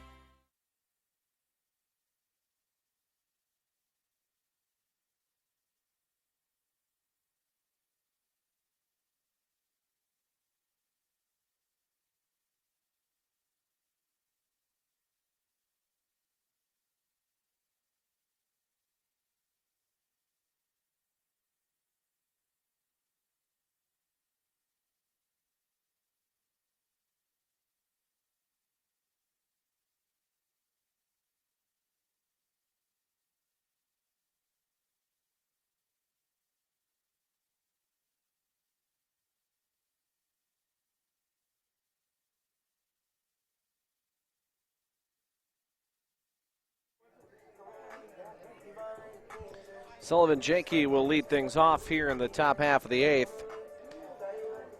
Sullivan Jenke will lead things off here in the top half of the 8th.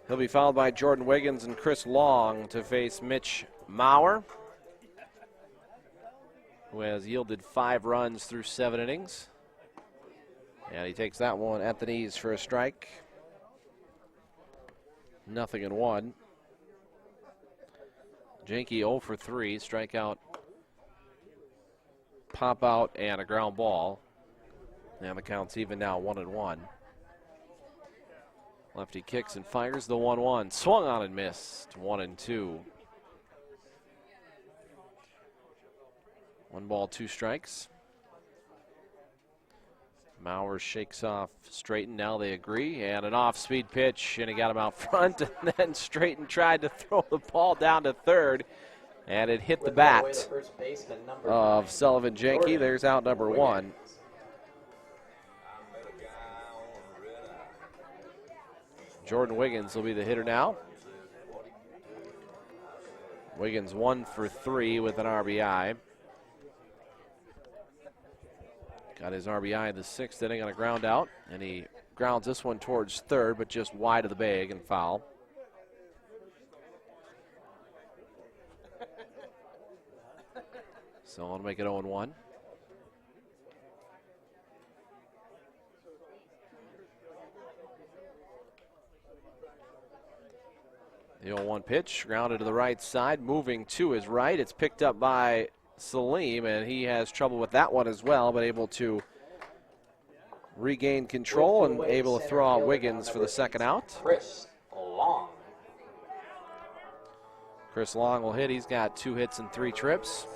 He'll be followed by Jordan Wiggins and Chris Long to face Mitch Maurer, who has yielded 5 runs through 7 innings. And he takes that one at the knees for a strike. 0-1. Jenke 0 for 3, strikeout, pop out, and a ground ball. And the count's even now 1-1. Lefty kicks and fires the 1-1. Swung on and missed. 1-2. 1 ball, 2 strikes. Maurer shakes off Straighten. Now they agree. And an off-speed pitch, and he got him out front. And then Straighten tried to throw the ball down to third. And it hit the bat of Sullivan Jenke. There's out number 1. Jordan Wiggins will be the hitter now. Wiggins 1 for 3 with an RBI. Got his RBI in the 6th inning on a ground out, and he grounds this one towards third, but just wide of the bag and foul. So I'll make it 0-1. The 0-1 pitch, grounded to the right side, moving to his right. It's picked up by Salim, and he has trouble with that one as well, but able to regain control and able to throw out Wiggins for the second out. Chris Long. Chris Long will hit. He's got 2 hits and 3 trips.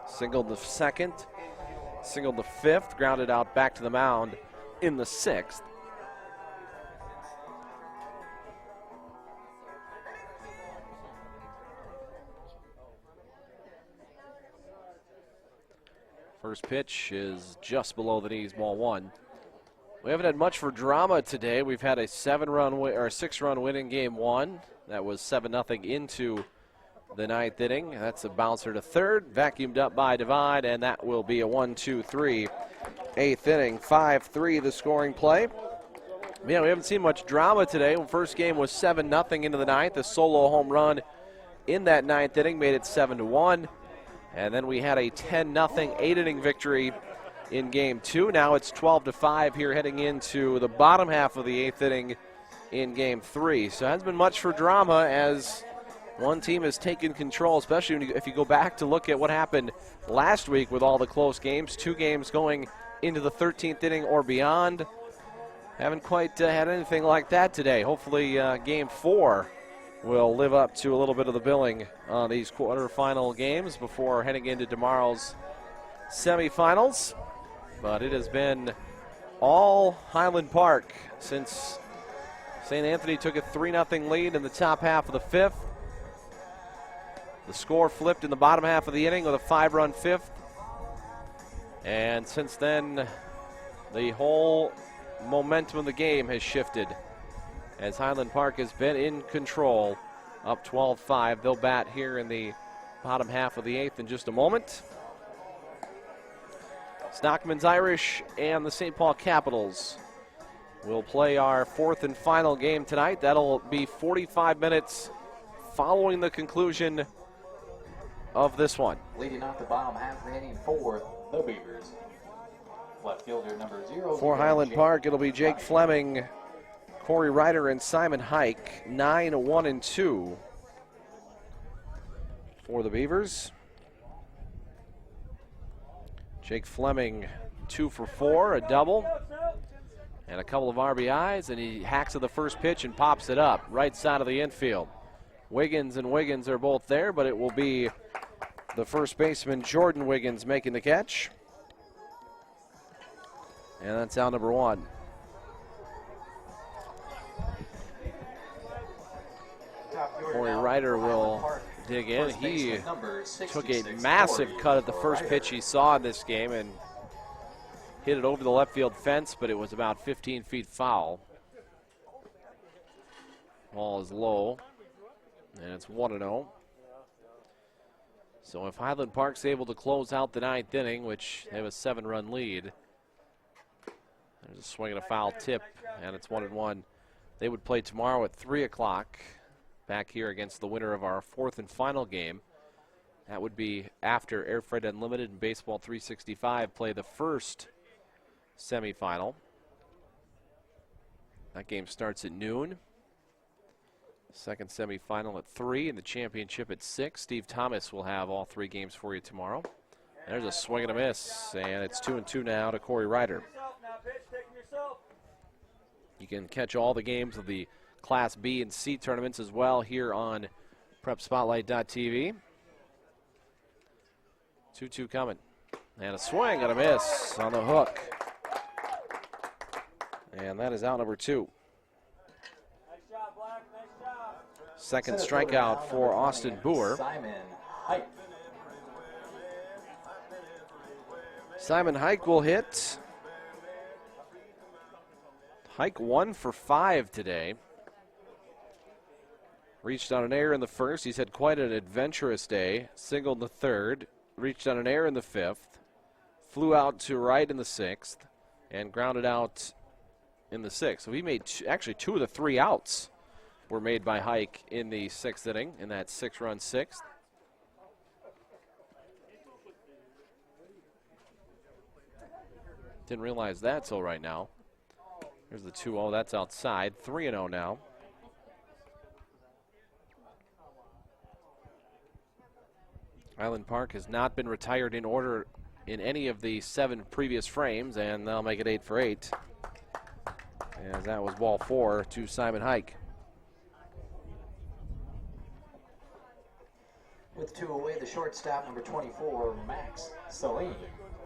Singled the 2nd, singled the 5th, grounded out back to the mound in the 6th. First pitch is just below the knees, ball 1. We haven't had much for drama today. We've had a 6-run win in game 1. That was 7-0 into the 9th inning. That's a bouncer to third, vacuumed up by Divine, and that will be a 1-2-3 8th inning. 5-3 the scoring play. Yeah, we haven't seen much drama today. The first game was 7-0 into the 9th. A solo home run in that 9th inning made it 7-1. And then we had a 10-0 8-inning victory in game 2. Now it's 12-5 here heading into the bottom half of the 8th inning in game 3. So it hasn't been much for drama as one team has taken control, especially if you go back to look at what happened last week with all the close games. 2 games going into the 13th inning or beyond. Haven't quite had anything like that today. Hopefully game 4 will live up to a little bit of the billing on these quarterfinal games before heading into tomorrow's semifinals. But it has been all Highland Park since St. Anthony took a 3-0 lead in the top half of the 5th. The score flipped in the bottom half of the inning with a 5-run 5th. And since then, the whole momentum of the game has shifted as Highland Park has been in control, up 12-5. They'll bat here in the bottom half of the 8th in just a moment. Stockman's Irish and the St. Paul Capitals will play our 4th and final game tonight. That'll be 45 minutes following the conclusion of this one. Leading off the bottom half of the inning for the Beavers. Left fielder number 0. For Highland Park, it'll be Jake Fleming, Corey Ryder, and Simon Hike. 9-1-2 for the Beavers. Jake Fleming 2 for 4, a double, and a couple of RBIs, and he hacks at the first pitch and pops it up right side of the infield. Wiggins and Wiggins are both there, but it will be the first baseman Jordan Wiggins making the catch. And that's out number 1. Corey Ryder will dig in. He took a massive cut at the first pitch he saw in this game and hit it over the left field fence, but it was about 15 feet foul. Ball is low, and it's 1-0. So if Highland Park's able to close out the 9th inning, which they have a 7-run lead, There's a swing and a foul tip, and it's 1-1. They would play tomorrow at 3 o'clock back here against the winner of our fourth and final game. That would be after Air Freight Unlimited and Baseball 365 play the first semifinal. That game starts at noon. Second semifinal at 3 and the championship at 6. Steve Thomas will have all 3 games for you tomorrow. There's a swing and a miss, and it's 2-2 now to Corey Ryder. You can catch all the games of the Class B and C tournaments as well here on PrepSpotlight.tv. 2-2 coming. And a swing and a miss on the hook. And that is out number 2. Second strikeout for Austin Boer. Simon Hike will hit. Hike 1 for 5 today. Reached on an error in the first. He's had quite an adventurous day. Singled in the third. Reached on an error in the fifth. Flew out to right in the sixth. And grounded out in the sixth. So he made actually 2 of the 3 outs were made by Hike in the 6th inning in that 6-run sixth. Didn't realize that till right now. Here's the 2-0. That's outside. 3-0 now. Highland Park has not been retired in order in any of the 7 previous frames, and they'll make it 8 for 8. As that was ball 4 to Simon Hike. With 2 away, the shortstop, number 24, Max Salim.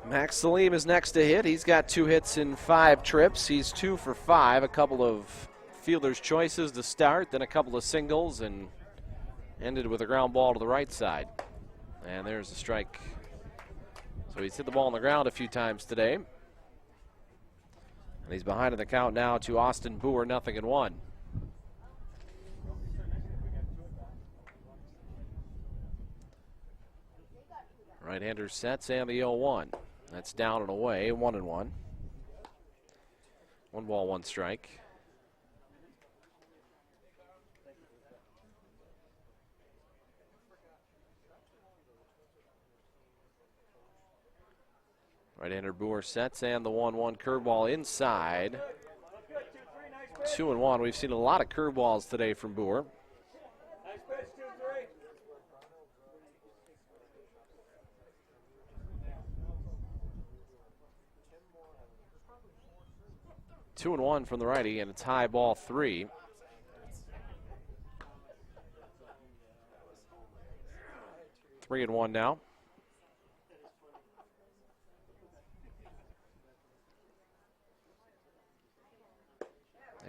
Max Salim is next to hit. He's got 2 hits in 5 trips. He's 2 for 5. A couple of fielder's choices to start, then a couple of singles, and ended with a ground ball to the right side. And there's the strike. So he's hit the ball on the ground a few times today. And he's behind in the count now to Austin Boer, 0-1. Right-hander sets and the 0-1. That's down and away, 1-1. 1 ball, 1 strike. Right-hander Boer sets and the 1-1 curveball inside. 2-1. We've seen a lot of curveballs today from Boer. Nice pitch, 2-3. 2-1 from the righty, and it's high ball 3. 3-1 now.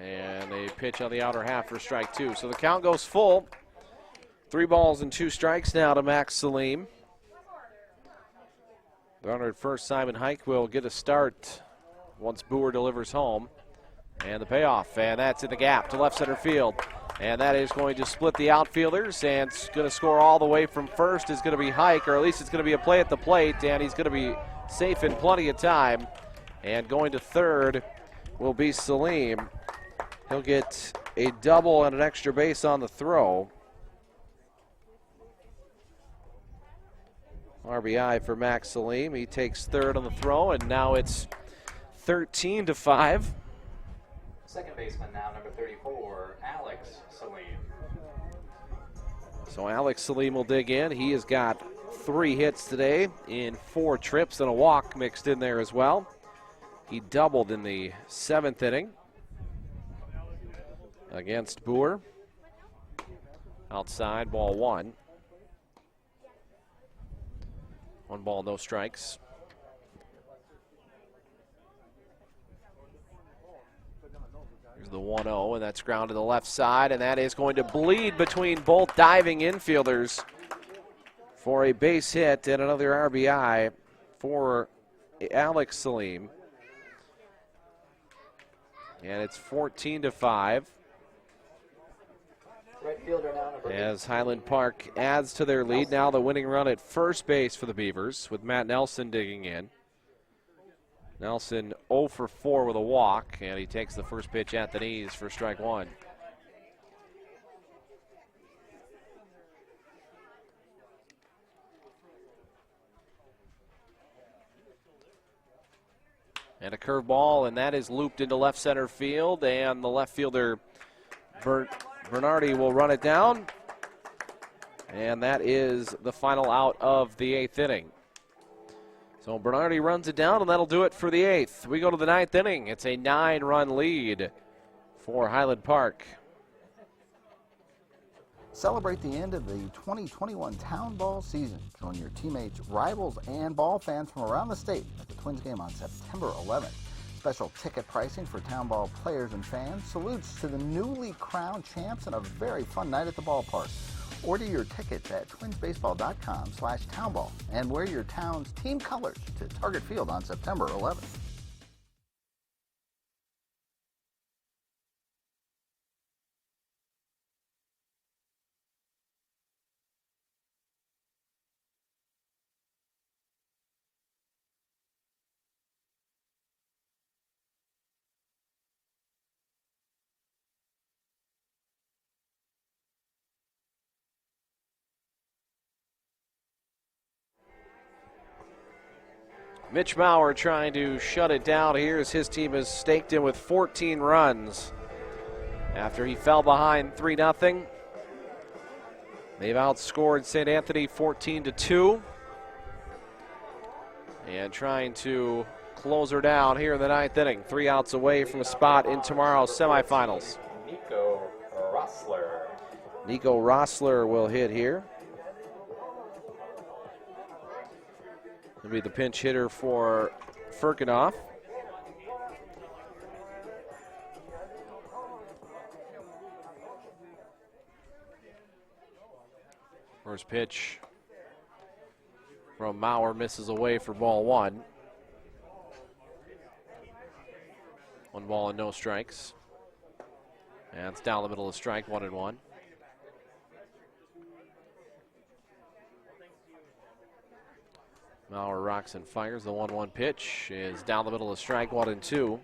And a pitch on the outer half for strike 2. So the count goes full. 3 balls and 2 strikes now to Max Salim. The runner at first, Simon Hike, will get a start once Boer delivers home. And the payoff, and that's in the gap to left center field. And that is going to split the outfielders, and it's going to score all the way from first is going to be Hike, or at least it's going to be a play at the plate, and he's going to be safe in plenty of time. And going to third will be Salim. He'll get a double and an extra base on the throw. RBI for Max Salim. He takes third on the throw, and now it's 13-5. Second baseman now, number 34, Alex Salim. So Alex Salim will dig in. He has got 3 hits today in 4 trips and a walk mixed in there as well. He doubled in the 7th inning against Boer. Outside, ball 1. 1 ball, no strikes. Here's the 1-0, and that's ground to the left side, and that is going to bleed between both diving infielders for a base hit and another RBI for Alex Salim. And it's 14-5. Right fielder now, number As Highland Park adds to their lead. Now the winning run at first base for the Beavers with Matt Nelson digging in. Nelson 0 for 4 with a walk, and he takes the first pitch at the knees for strike one. And a curveball, and that is looped into left center field, and the left fielder Bernardi will run it down. And that is the final out of the 8th inning. So Bernardi runs it down, and that'll do it for the 8th. We go to the 9th inning. It's a 9-run lead for Highland Park. Celebrate the end of the 2021 Town Ball season. Join your teammates, rivals, and ball fans from around the state at the Twins game on September 11th. Special ticket pricing for Town Ball players and fans. Salutes to the newly crowned champs and a very fun night at the ballpark. Order your tickets at twinsbaseball.com/townball and wear your town's team colors to Target Field on September 11th. Mitch Mauer trying to shut it down here as his team has staked him with 14 runs. After he fell behind 3-0, they've outscored St. Anthony 14-2. And trying to close her down here in the 9th inning. 3 outs away from a spot in tomorrow's semifinals. Nico Rossler will hit here. He'll be the pinch hitter for Firkinoff. First pitch from Mauer misses away for ball one. 1 ball and no strikes. And it's down the middle of strike, 1-1. Mauer rocks and fires. The 1-1 pitch is down the middle of strike, 1-2.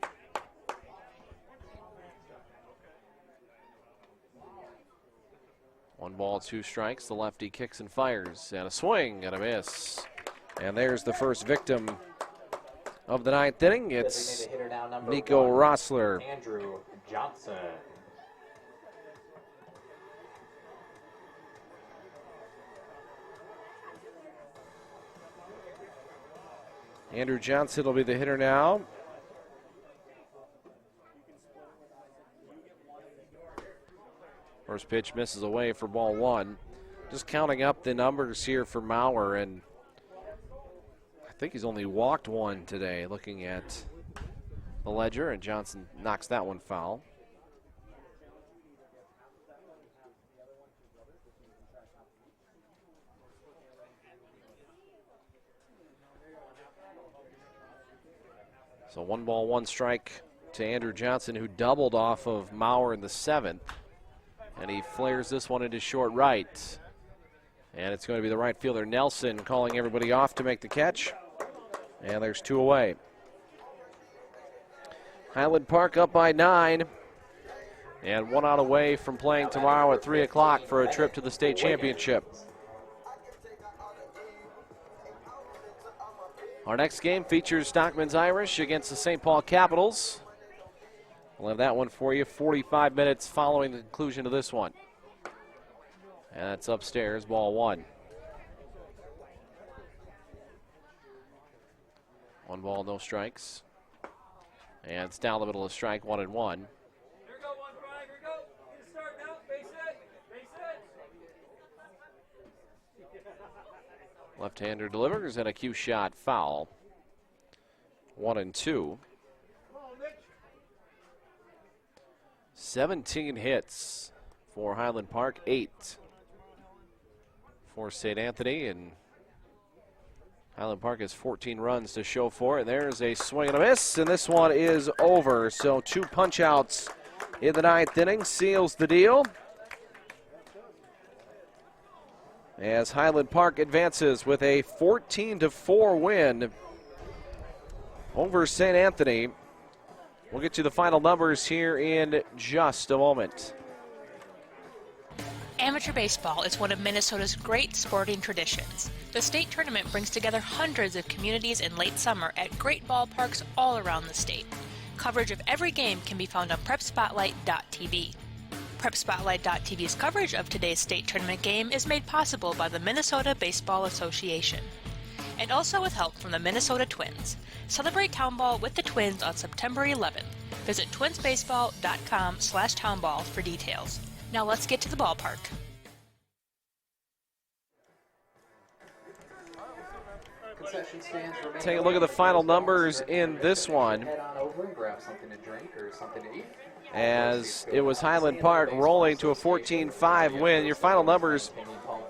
One ball, 2 strikes. The lefty kicks and fires. And a swing and a miss. And there's the first victim of the 9th inning. It's Nico Rossler. Andrew Johnson. Andrew Johnson will be the hitter now. First pitch misses away for ball one. Just counting up the numbers here for Mauer, and I think he's only walked 1 today, looking at the ledger, and Johnson knocks that one foul. So 1 ball, 1 strike to Andrew Johnson, who doubled off of Mauer in the 7th. And he flares this one into short right. And it's going to be the right fielder, Nelson, calling everybody off to make the catch. And there's 2 away. Highland Park up by 9. And 1 out away from playing tomorrow at 3 o'clock for a trip to the state championship. Our next game features Stockman's Irish against the St. Paul Capitals. We'll have that one for you 45 minutes following the conclusion of this one. And that's upstairs, ball 1. 1 ball, no strikes. And it's down the middle of strike, 1-1. Left-hander delivers and a cue shot foul. 1-2. 17 hits for Highland Park, 8 for St. Anthony, and Highland Park has 14 runs to show for it. There's a swing and a miss, and this one is over. So 2 punch-outs in the 9th inning seals the deal, as Highland Park advances with a 14-4 win over St. Anthony. We'll get you the final numbers here in just a moment. Amateur baseball is one of Minnesota's great sporting traditions. The state tournament brings together hundreds of communities in late summer at great ballparks all around the state. Coverage of every game can be found on PrepSpotlight.tv. PrepSpotlight.tv's coverage of today's state tournament game is made possible by the Minnesota Baseball Association, and also with help from the Minnesota Twins. Celebrate Town Ball with the Twins on September 11th. Visit twinsbaseball.com/townball for details. Now let's get to the ballpark. Concession stands remain. Take a look at the final numbers in this one, Head on over and grab something to drink or something to eat. as it was Highland Park rolling to a 14-5 win. Your final numbers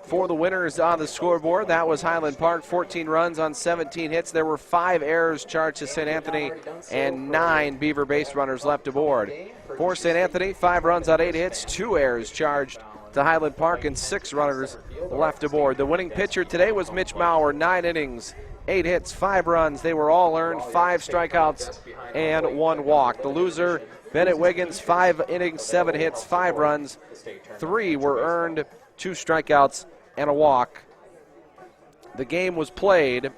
for the winners on the scoreboard: that was Highland Park, 14 runs on 17 hits. There were 5 errors charged to St. Anthony and 9 Beaver base runners left aboard. For St. Anthony, 5 runs on 8 hits, 2 errors charged to Highland Park, and 6 runners left aboard. The winning pitcher today was Mitch Maurer, 9 innings, 8 hits, 5 runs. They were all earned, 5 strikeouts and 1 walk. The loser, Bennett Wiggins, 5 innings, 7 hits, 5 runs. 3 were earned, 2 strikeouts and a walk. The game was played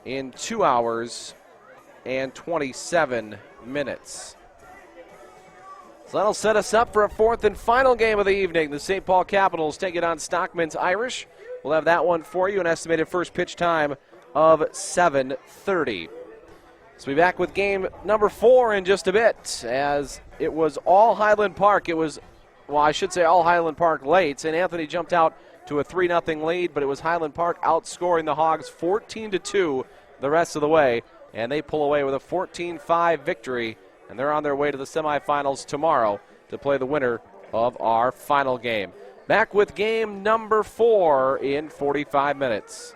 in 2 hours and 27 minutes. So that'll set us up for a 4th and final game of the evening. The St. Paul Capitals take it on Stockman's Irish. We'll have that one for you, an estimated first pitch time of 7:30. So we'll be back with game number 4 in just a bit, as it was all Highland Park. It was, well, I should say all Highland Park late. St. Anthony jumped out to a 3-0 lead, but it was Highland Park outscoring the Hogs 14-2 the rest of the way, and they pull away with a 14-5 victory, and they're on their way to the semifinals tomorrow to play the winner of our final game. Back with game number 4 in 45 minutes.